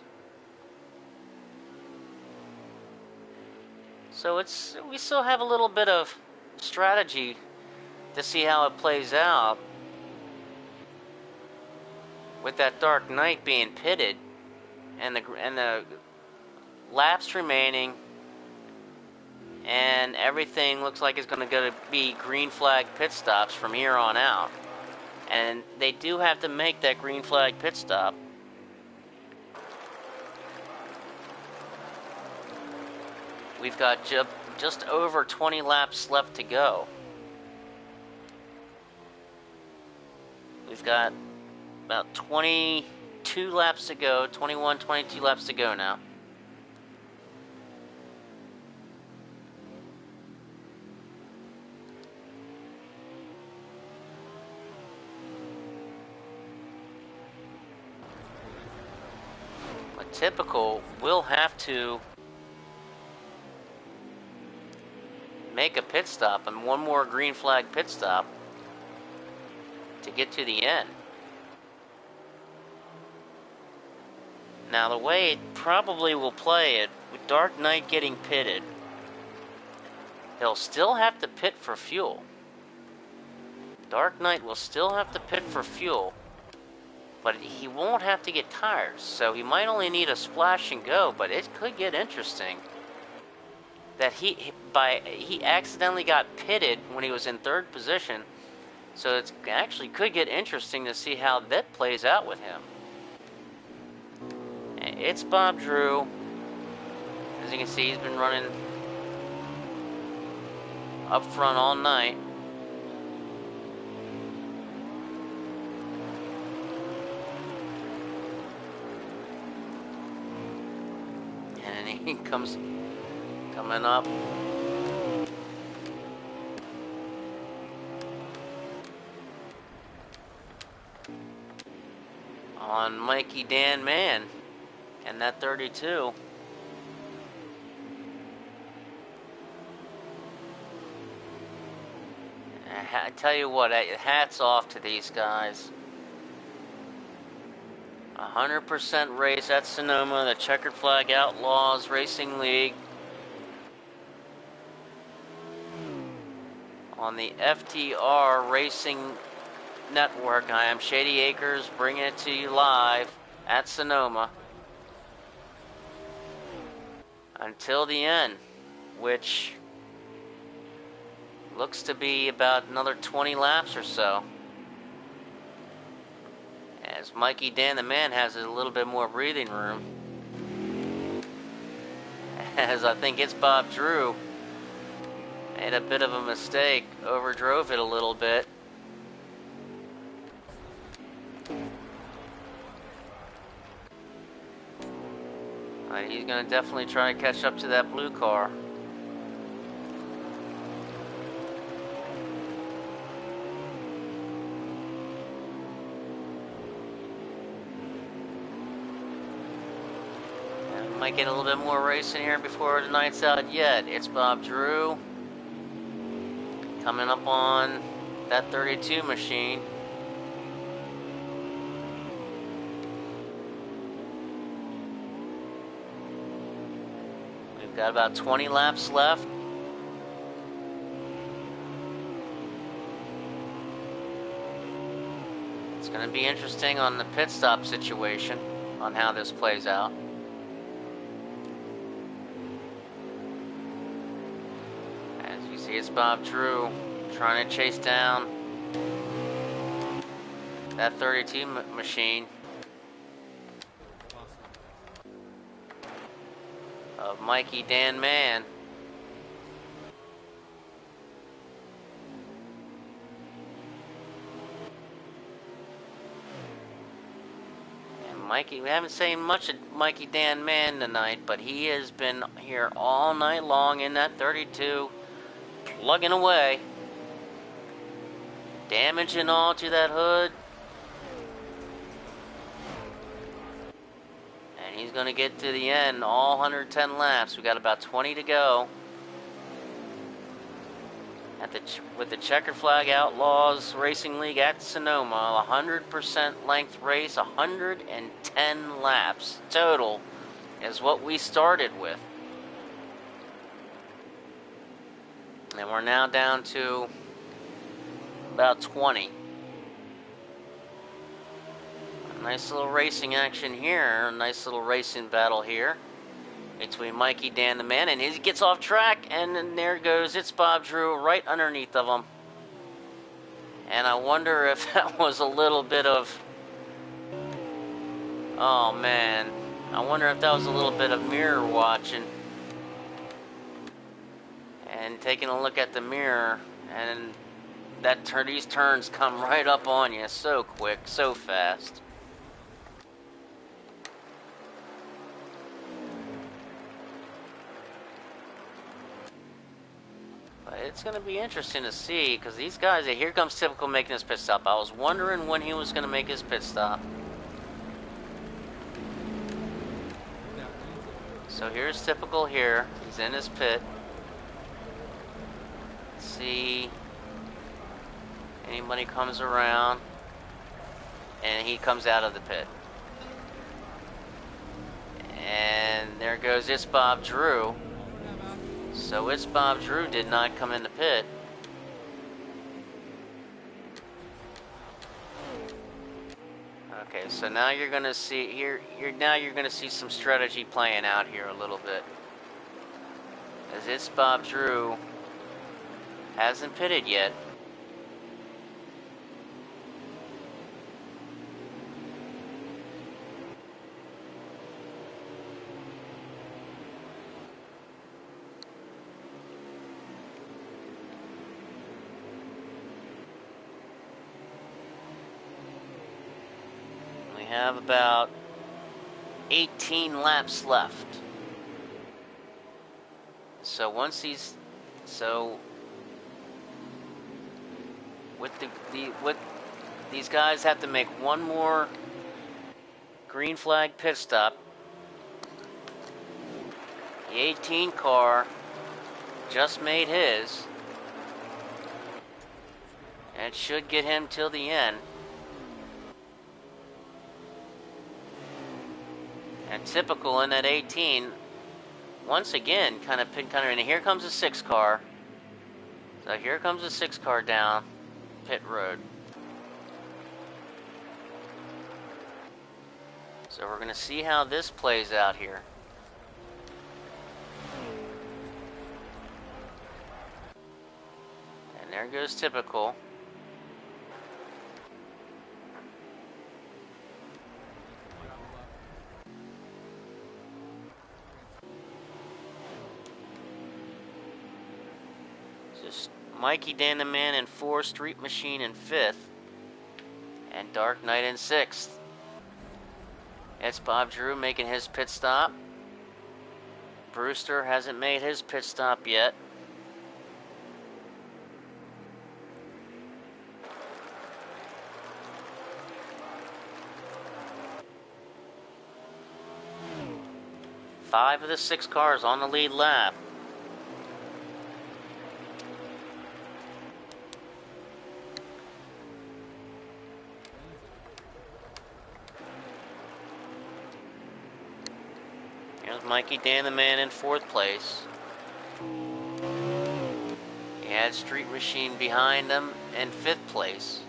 So we still have a little bit of strategy to see how it plays out with that Dark Knight being pitted and the laps remaining, and everything looks like it's going to be green flag pit stops from here on out. And they do have to make that green flag pit stop. We've got just over 20 laps left to go. We've got about 22 laps to go, 21, 22 laps to go now. But typical, we'll have to make a pit stop and one more green flag pit stop to get to the end. Now, the way it probably will play it, with Dark Knight getting pitted, he'll still have to pit for fuel. Dark Knight will still have to pit for fuel, but he won't have to get tires, so he might only need a splash and go, but it could get interesting. That he accidentally got pitted when he was in third position, so it actually could get interesting to see how that plays out with him. It's Bob Drew. As you can see, he's been running up front all night. And he coming up. On Mikey Dan Mann and that 32. I tell you what, hats off to these guys. 100% race at Sonoma, the Checkered Flag Outlaws Racing League. On the FTR Racing Network, I am Shady Acres, bringing it to you live at Sonoma until the end, which looks to be about another 20 laps or so, as Mikey Dan the Man has a little bit more breathing room, as I think it's Bob Drew made a bit of a mistake, overdrove it a little bit. He's going to definitely try to catch up to that blue car. And might get a little bit more racing here before the night's out yet. It's Bob Drew coming up on that 32 machine. Got about 20 laps left. It's going to be interesting on the pit stop situation, on how this plays out. As you see, it's Bob Drew trying to chase down that 32 machine of Mikey Dan Mann. And Mikey, we haven't seen much of Mikey Dan Mann tonight, but he has been here all night long in that 32, plugging away, damaging all to that hood. He's going to get to the end, all 110 laps. We got about 20 to go. with the Checkered Flag Outlaws Racing League at Sonoma, 100% length race, 110 laps total is what we started with. And we're now down to about 20. A nice little racing action here, a nice little racing battle here between Mikey Dan the Man, and he gets off track, and then there goes It's Bob Drew right underneath of him. And I wonder if that was a little bit of, oh man, I wonder if that was a little bit of mirror watching and taking a look at the mirror, and these turns come right up on you so quick, so fast. It's going to be interesting to see, because these guys, here comes Typical making his pit stop. I was wondering when he was going to make his pit stop. So here's Typical here. He's in his pit. Let's see. Anybody comes around. And he comes out of the pit. And there goes It's Bob Drew. So It's Bob Drew did not come in the pit. Okay, so now you're gonna see now you're gonna see some strategy playing out here a little bit. As It's Bob Drew hasn't pitted yet. We have about 18 laps left. So once these, with these guys have to make one more green flag pit stop. The 18 car just made his, and it should get him till the end. And Typical in that 18, once again, and here comes a 6 car. So here comes a 6 car down pit road. So we're going to see how this plays out here. And there goes Typical. Mikey Dan the Man in 4th, Street Machine in 5th, and Dark Knight in 6th. It's Bob Drew making his pit stop. Brewster hasn't made his pit stop yet. Five of the 6 cars on the lead lap. Here's Mikey Dan the Man in 4th place. He had Street Machine behind him in 5th place.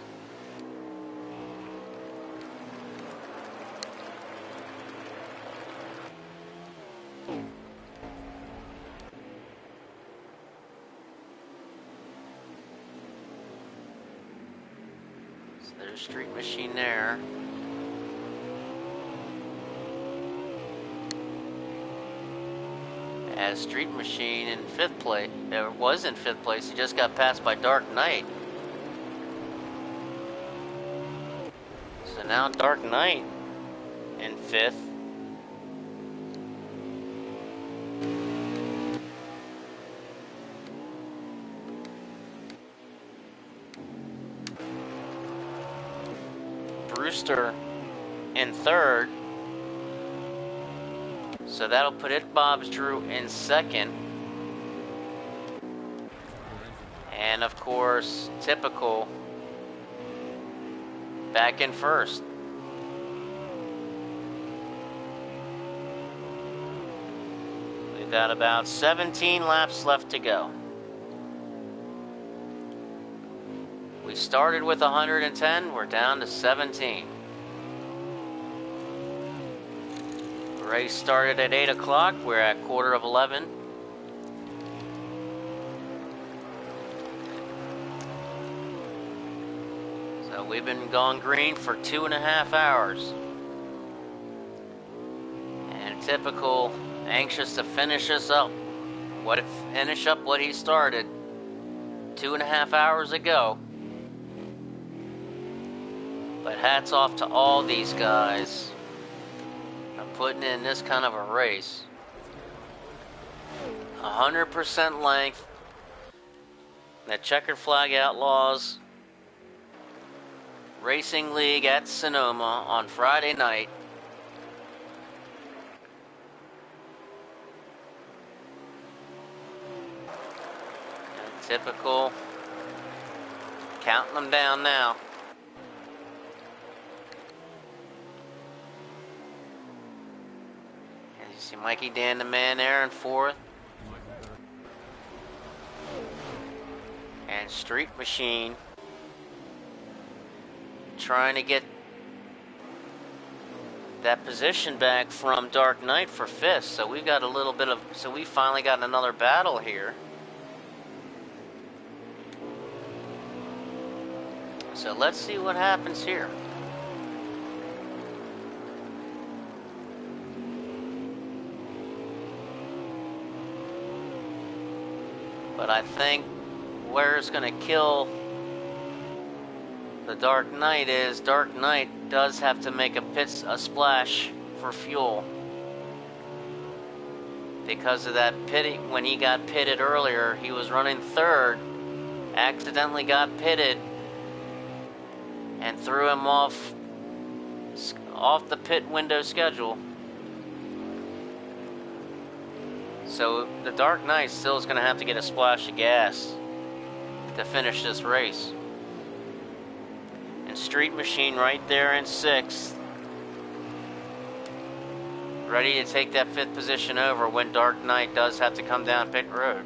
So there's Street Machine there. As Street Machine in 5th place, was in 5th place, he just got passed by Dark Knight. So now Dark Knight in 5th. Brewster in 3rd. So that'll put It Bob Drew in 2nd. And of course, typical, back in first. We've got about 17 laps left to go. We started with 110, we're down to 17. The race started at 8 o'clock, we're at quarter of 11. So we've been going green for 2.5 hours. And typical, anxious to finish us up. Finish up what he started 2.5 hours ago. But hats off to all these guys for putting in this kind of a race. 100% length. The Checkered Flag Outlaws Racing League at Sonoma on Friday night. And typical, counting them down now. And you see Mikey Dan the man there in fourth. And Street Machine trying to get that position back from Dark Knight for fifth. So we've got a little bit of, so we finally got another battle here. So let's see what happens here. But I think where it's going to kill the Dark Knight is Dark Knight does have to make a splash for fuel. Because of that pitting, when he got pitted earlier, he was running third, accidentally got pitted, and threw him off the pit window schedule. So the Dark Knight still is going to have to get a splash of gas to finish this race. And Street Machine right there in sixth, ready to take that fifth position over when Dark Knight does have to come down pit road.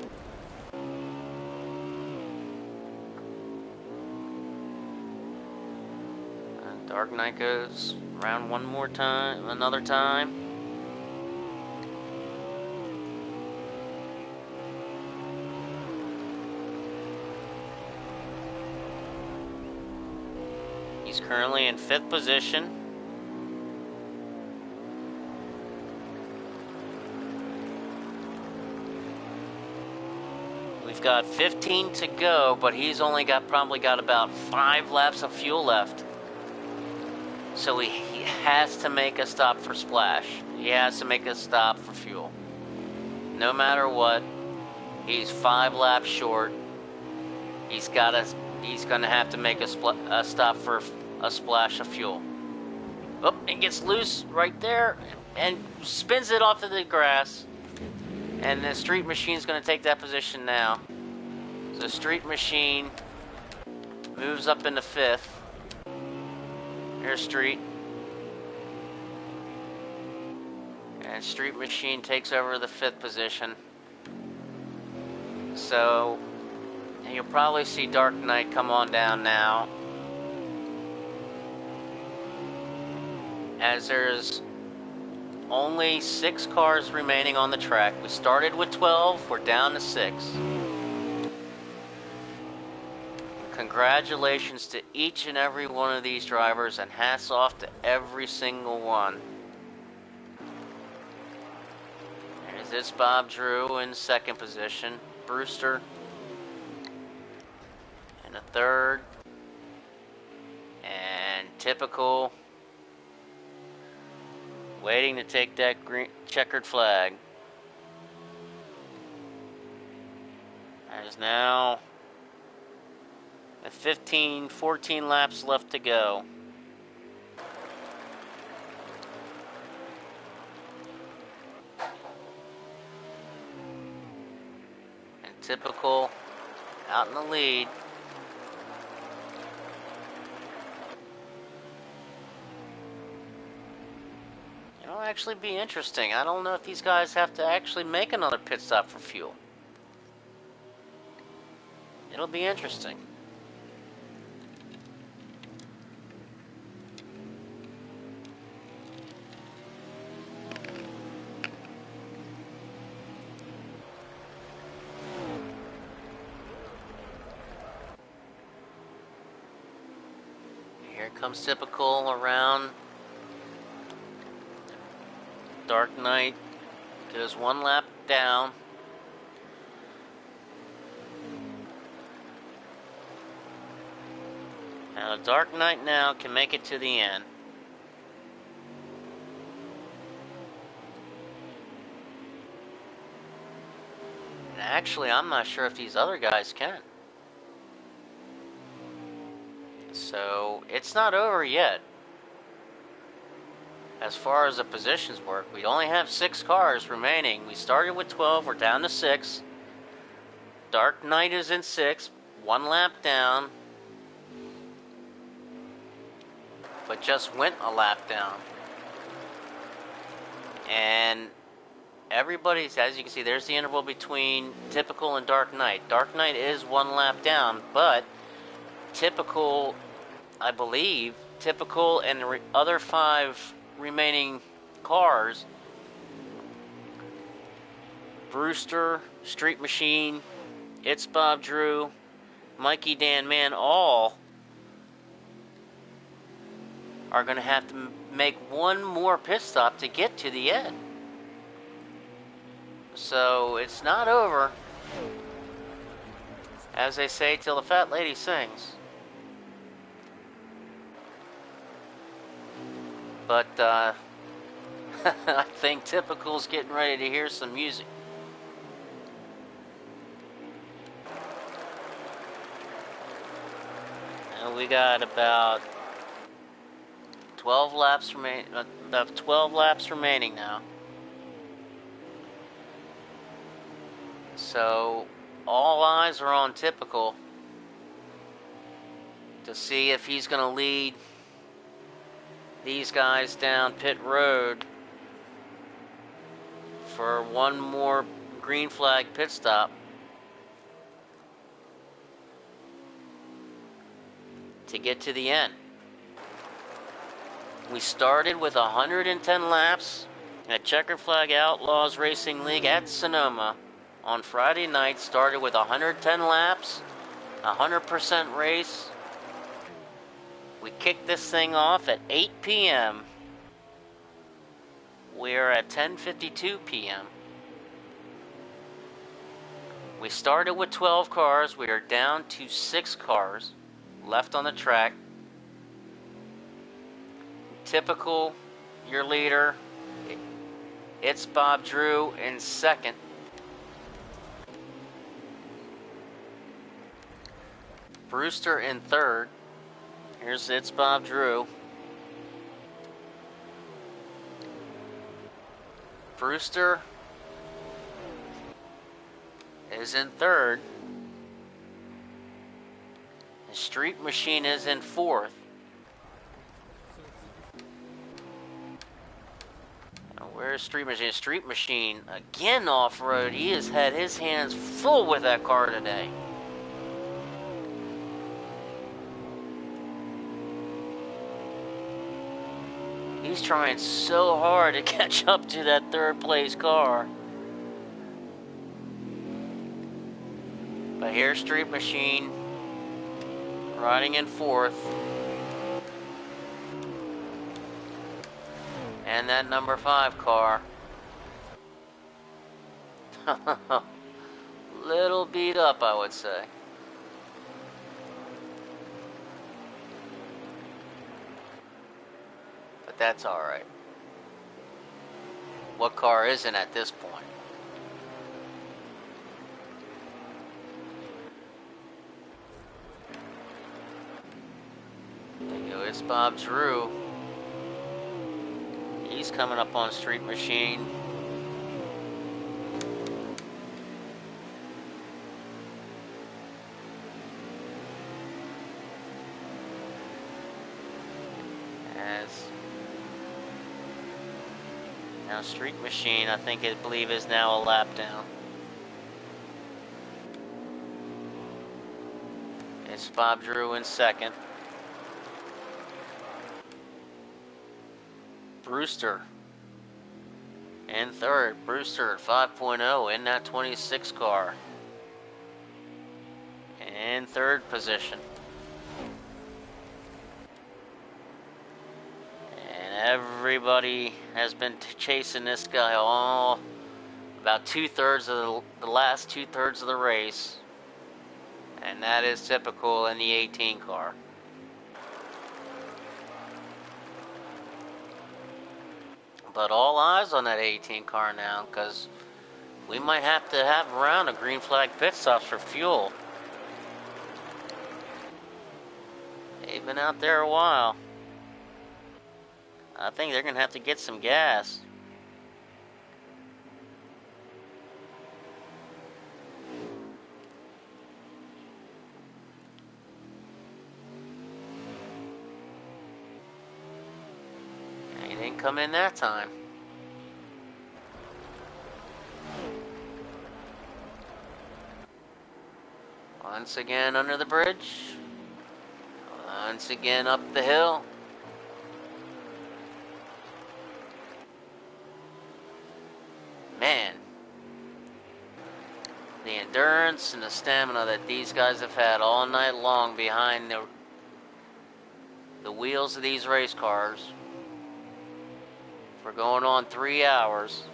And Dark Knight goes around one more time, another time. He's currently in fifth position. We've got 15 to go, but he's only probably got about 5 laps of fuel left. So he has to make a stop for splash. He has to make a stop for fuel. No matter what, he's 5 laps short. He's going to have to make a stop for a splash of fuel. Oh, and gets loose right there and spins it off of the grass. And the Street Machine's going to take that position now. So Street Machine moves up into fifth. Here's Street. And Street Machine takes over the fifth position. So you'll probably see Dark Knight come on down now, as there's only 6 cars remaining on the track. We started with 12, we're down to 6. Congratulations to each and every one of these drivers, and hats off to every single one. There's this Bob Drew in second position, Brewster in the third, and Typical waiting to take that green checkered flag. There's now 14 laps left to go. And Typical out in the lead. It'll actually be interesting. I don't know if these guys have to actually make another pit stop for fuel. It'll be interesting. Here comes Typical around. Dark Knight goes one lap down. Now the Dark Knight now can make it to the end. And actually, I'm not sure if these other guys can. So it's not over yet. As far as the positions work, we only have 6 cars remaining. We started with 12, we're down to 6. Dark Knight is in 6, 1 lap down. But just went a lap down. And everybody's, as you can see, there's the interval between Typical and Dark Knight. Dark Knight is 1 lap down, but Typical, I believe, Typical and the other 5 remaining cars, Brewster, Street Machine, It's Bob Drew, Mikey Dan Man, all are going to have to make one more pit stop to get to the end. So it's not over, as they say, till the fat lady sings. But I think Typical's getting ready to hear some music. And we got about 12 laps remaining now. So all eyes are on Typical to see if he's going to lead these guys down pit road for one more green flag pit stop to get to the end. We started with 110 laps at Checkered Flag Outlaws Racing League at Sonoma on Friday night. Started with 110 laps, 100% race. We kicked this thing off at 8 p.m. We're at 10:52 p.m. We started with 12 cars. We are down to 6 cars left on the track. Typical, your leader. It's Bob Drew in second. Brewster in third. Here's It's Bob Drew. Brewster is in third. The Street Machine is in fourth. Now, where's Street Machine? Street Machine again off-road. He has had his hands full with that car today. He's trying so hard to catch up to that third place car. But here's Street Machine riding in fourth. And that number 5 car. Little beat up, I would say. But that's alright. What car isn't at this point? There you go, it's Bob Drew. He's coming up on Street Machine. Street Machine, I believe, is now a lap down. It's Bob Drew in second. Brewster in third. Brewster at 5.0 in that 26 car. In third position. And everybody has been chasing this guy all about two-thirds of the last two-thirds of the race. And that is typical in the 18 car. But all eyes on that 18 car now, because we might have to have a round of green flag pit stops for fuel. They've been out there a while. I think they're going to have to get some gas. He didn't come in that time. Once again under the bridge. Once again up the hill. Man, the endurance and the stamina that these guys have had all night long behind the wheels of these race cars for going on 3 hours.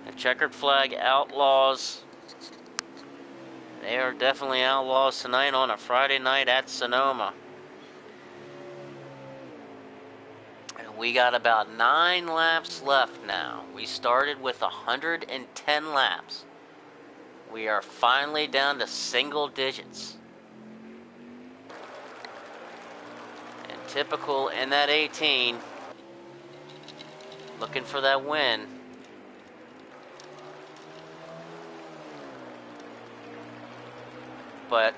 The checkered flag Outlaws. They are definitely Outlaws tonight on a Friday night at Sonoma. And we got about 9 laps left now. We started with 110 laps. We are finally down to single digits. And typical in that 18, looking for that win. But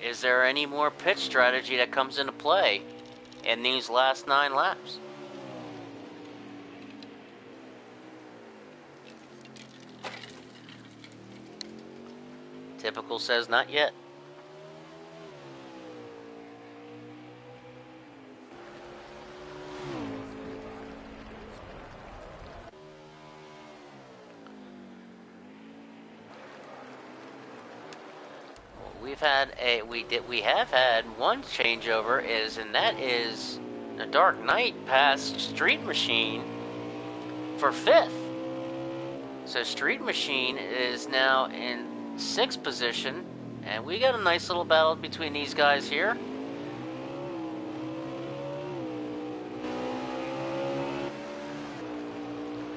is there any more pitch strategy that comes into play in these last 9 laps? Typical says not yet. We have had one changeover, and that is the Dark Knight passed Street Machine for 5th. So Street Machine is now in 6th position, and we got a nice little battle between these guys here.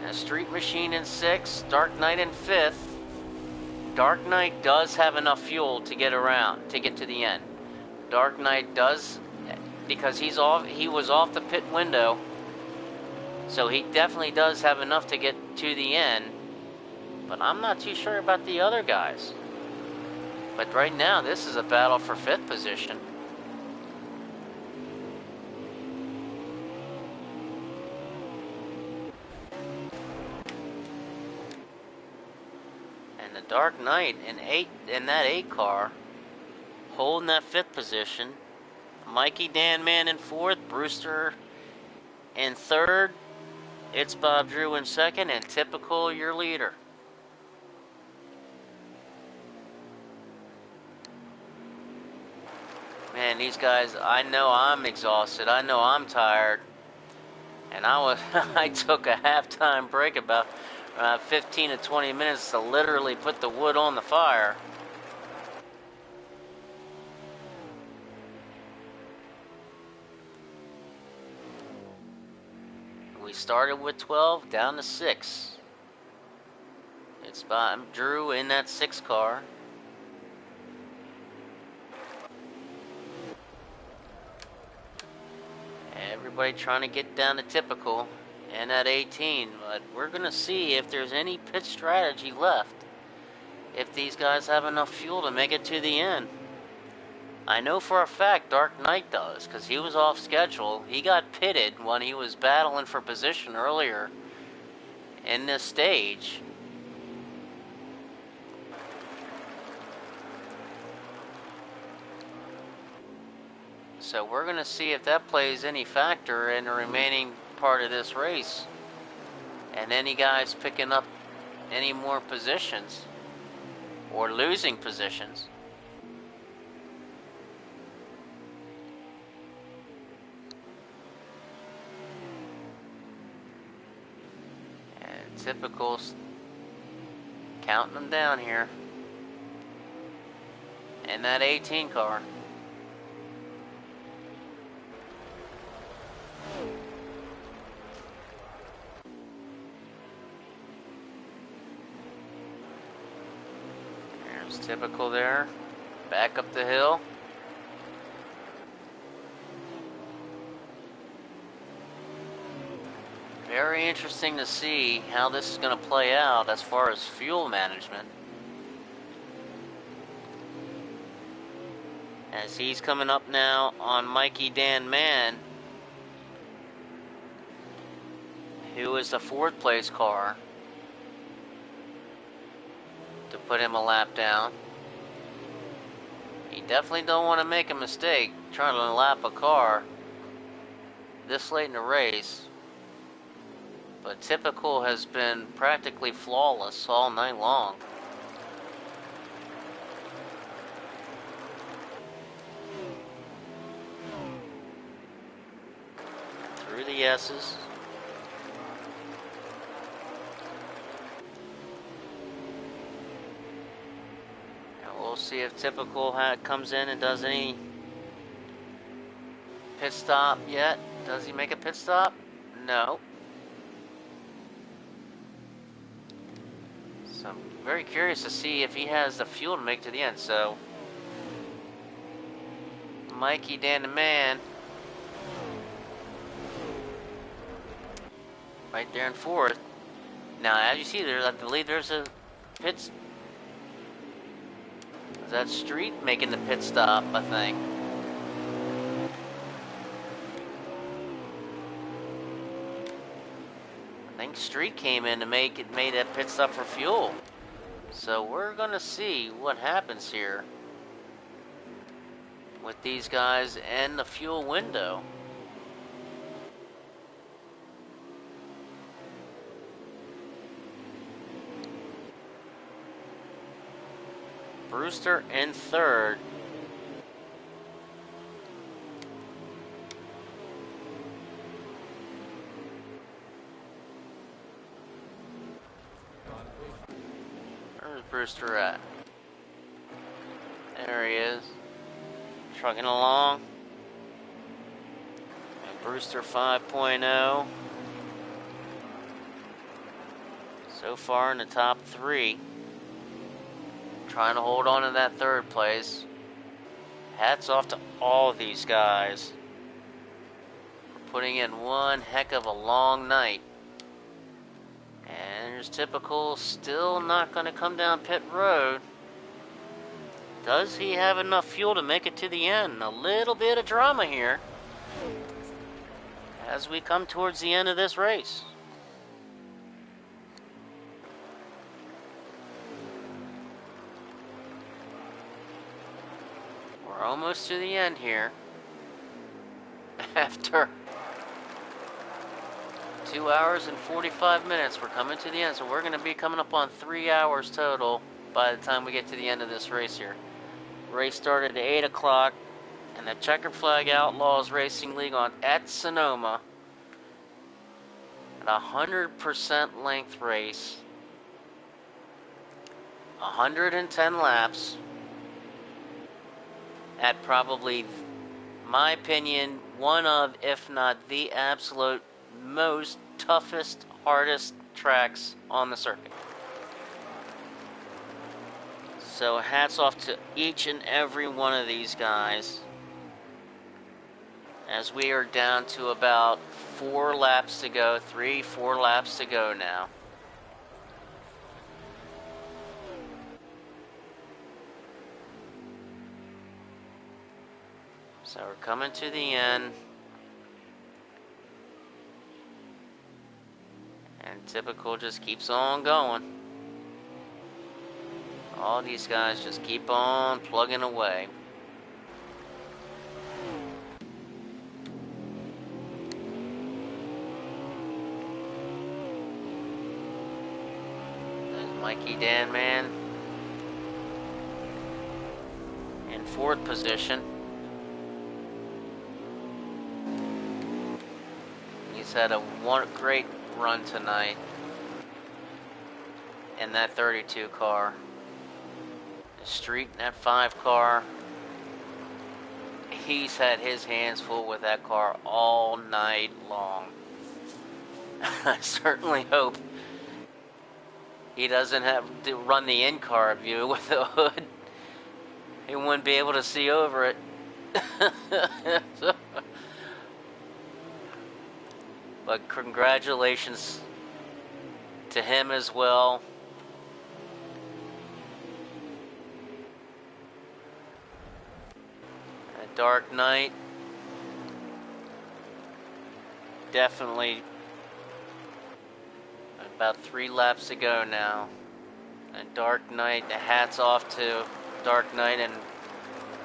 Now Street Machine in 6th, Dark Knight in 5th. Dark Knight does have enough fuel to get around, to get to the end. Dark Knight does, because he was off the pit window, so he definitely does have enough to get to the end. But I'm not too sure about the other guys. But right now, this is a battle for 5th position. Dark Knight in that 8 car, holding that 5th position. Mikey Danman in 4th, Brewster in 3rd. It's Bob Drew in 2nd, and Typical your leader. Man, these guys, I know I'm exhausted. I know I'm tired. And I took a halftime break about 15 to 20 minutes to literally put the wood on the fire. We started with 12, down to 6. It's Bob Drew in that 6 car. Everybody trying to get down to Typical and at 18, but we're going to see if there's any pit strategy left. If these guys have enough fuel to make it to the end. I know for a fact Dark Knight does, because he was off schedule. He got pitted when he was battling for position earlier in this stage. So we're going to see if that plays any factor in the remaining part of this race. And any guys picking up any more positions or losing positions. And typical, counting them down here. And that 18 car. There's typical there. Back up the hill. Very interesting to see how this is going to play out as far as fuel management. As he's coming up now on Mikey Dan Mann, who is the 4th place car, to put him a lap down. You definitely don't want to make a mistake trying to lap a car this late in the race. But Typical has been practically flawless all night long. Through the S's. And we'll see if Typical comes in and does any pit stop yet. Does he make a pit stop? No. So I'm very curious to see if he has the fuel to make to the end. So Mikey Dan the Man right there in 4th. Now as you see there, I believe there's a pit. Is that Street making the pit stop, I think. I think Street came in to made that pit stop for fuel. So we're gonna see what happens here with these guys and the fuel window. Brewster in 3rd. Where's Brewster at? There he is. Trucking along. And Brewster 5.0. So far in the top 3. Trying to hold on to that 3rd place. Hats off to all of these guys for putting in one heck of a long night. And there's Typical, still not going to come down pit road. Does he have enough fuel to make it to the end? A little bit of drama here as we come towards the end of this race. We're almost to the end here. After 2 hours and 45 minutes, we're coming to the end. So we're going to be coming up on 3 hours total by the time we get to the end of this race here. Race started at 8 o'clock, and the Checkered Flag Outlaws Racing League at Sonoma. At 100% length race. 110 laps. At probably, my opinion, one of, if not the absolute most toughest, hardest tracks on the circuit. So hats off to each and every one of these guys, as we are down to about 4 laps to go, 4 laps to go now. coming to the end. And Typical just keeps on going. All these guys just keep on plugging away. There's Mikey Danman in fourth position. He's had a great run tonight in that 32 car. Street in that 5 car. He's had his hands full with that car all night long. I certainly hope he doesn't have to run the in-car view with the hood. He wouldn't be able to see over it. So, but congratulations to him as well. A dark night. Definitely about 3 laps to go now. A dark night. The hat's off to Dark Knight, and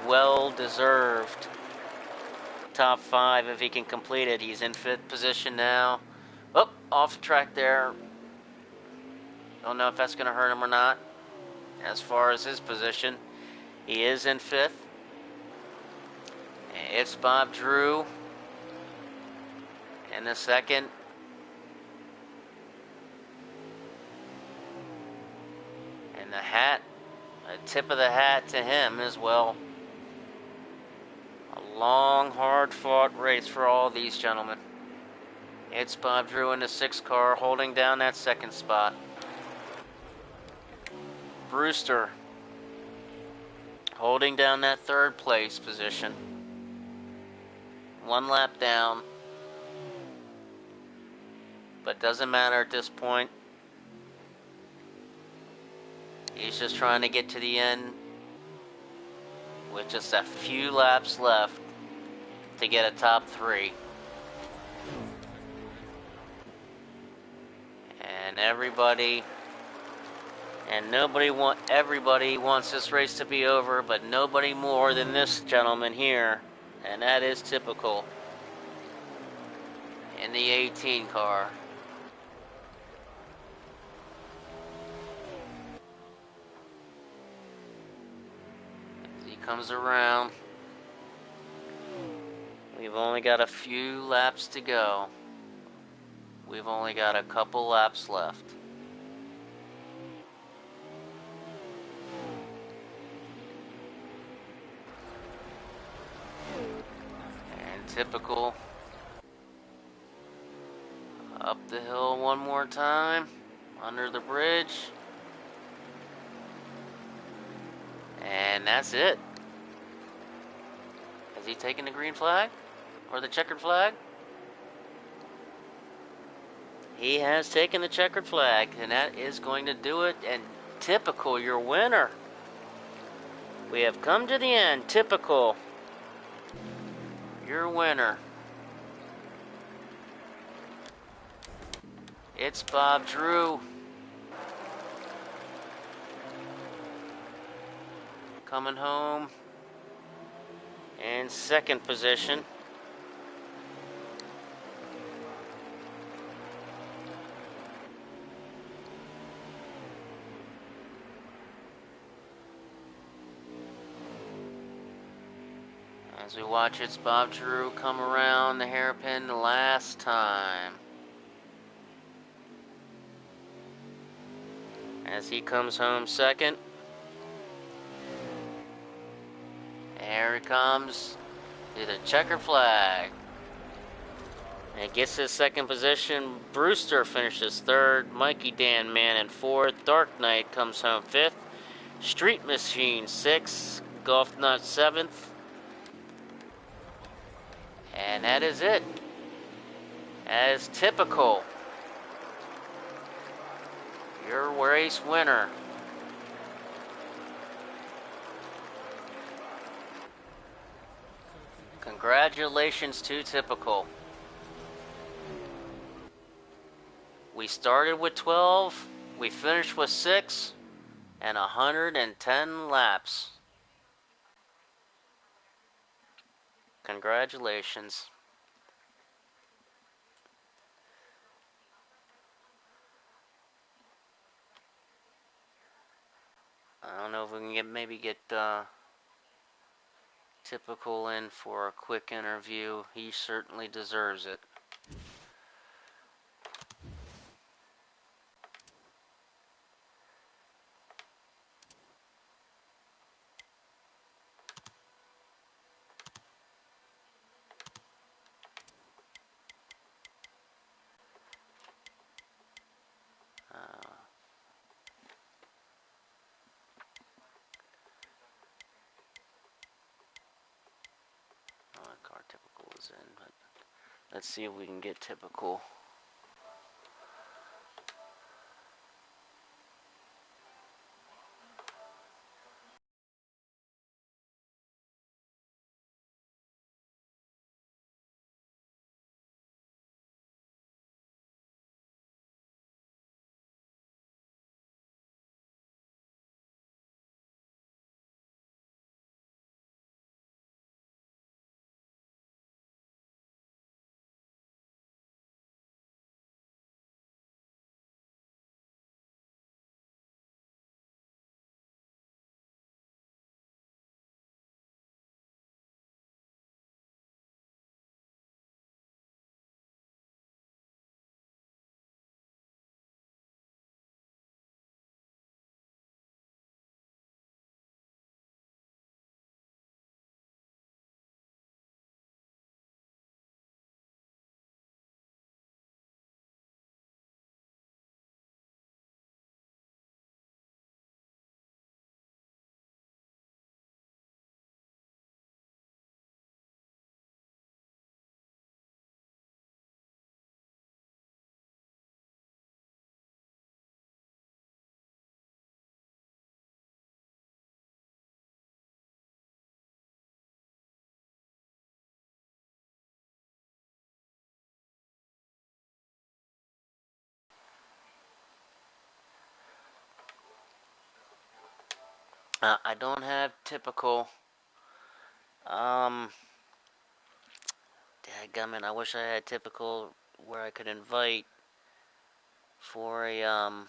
well-deserved top 5 if he can complete it. He's in 5th position now. Oh, off track there. Don't know if that's going to hurt him or not. As far as his position, he is in 5th. It's Bob Drew in the 2nd. And the hat, a tip of the hat to him as well. A long, hard-fought race for all these gentlemen. It's Bob Drew in the 6th car, holding down that 2nd spot. Brewster holding down that 3rd place position. 1 lap down. But doesn't matter at this point. He's just trying to get to the end with just a few laps left to get a top 3. And everybody wants this race to be over, but nobody more than this gentleman here, and that is Typical in the 18 car. As he comes around, we've only got a few laps to go. We've only got a couple laps left. And Typical up the hill one more time, under the bridge. And that's it. Has he taken the green flag? Or the checkered flag? He has taken the checkered flag, and that is going to do it. And Typical, your winner. We have come to the end. Typical, your winner. It's Bob Drew. Coming home in 2nd position. As we watch, it's Bob Drew come around the hairpin the last time. As he comes home 2nd. Here he comes to the checkered flag. And gets his 2nd position. Brewster finishes 3rd. Mikey Danman in 4th. Dark Knight comes home 5th. Street Machine 6th. Golf Nut 7th. And that is it. As Typical, your race winner. Congratulations to Typical. We started with 12, we finished with 6, and 110 laps. Congratulations. I don't know if we can maybe get Typical in for a quick interview. He certainly deserves it. Car Typical is in, but let's see if we can get Typical. I don't have Typical. Dadgummit, I wish I had Typical where I could invite for a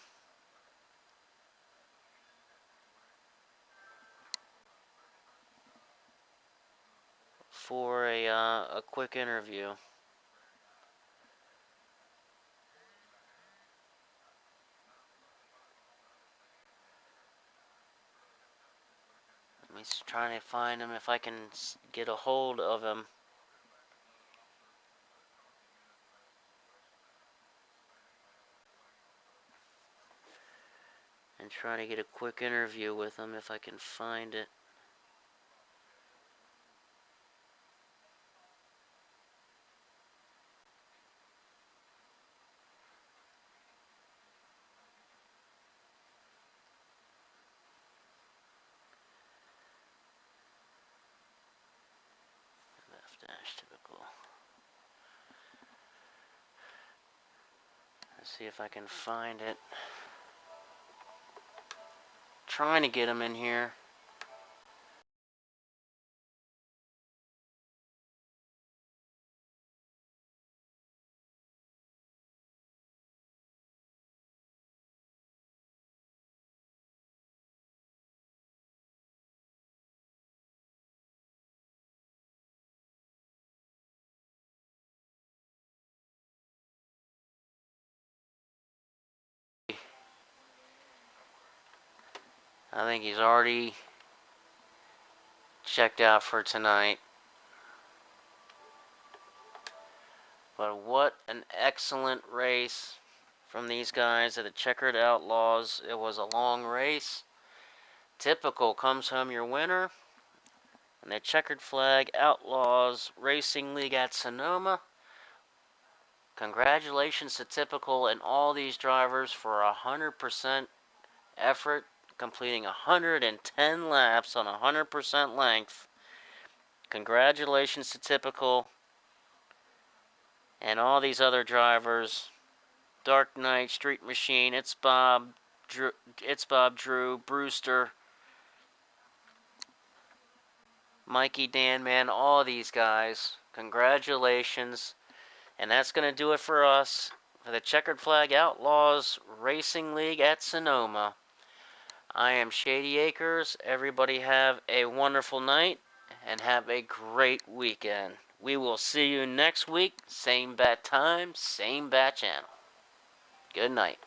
quick interview. Let me try to find him if I can get a hold of him. And try to get a quick interview with him if I can find it. Typical. Let's see if I can find it. Trying to get him in here. I think he's already checked out for tonight. But what an excellent race from these guys at the Checkered Outlaws. It was a long race. Typical comes home your winner. And the Checkered Flag Outlaws Racing League at Sonoma. Congratulations to Typical and all these drivers for 100% effort, completing 110 laps on 100% length. Congratulations to Typical and all these other drivers. Dark Knight, Street Machine, Drew, Brewster, Mikey, Dan, man, all these guys. Congratulations. And that's going to do it for us for the Checkered Flag Outlaws Racing League at Sonoma. I am Shady Acres. Everybody have a wonderful night and have a great weekend. We will see you next week. Same bat time, same bat channel. Good night.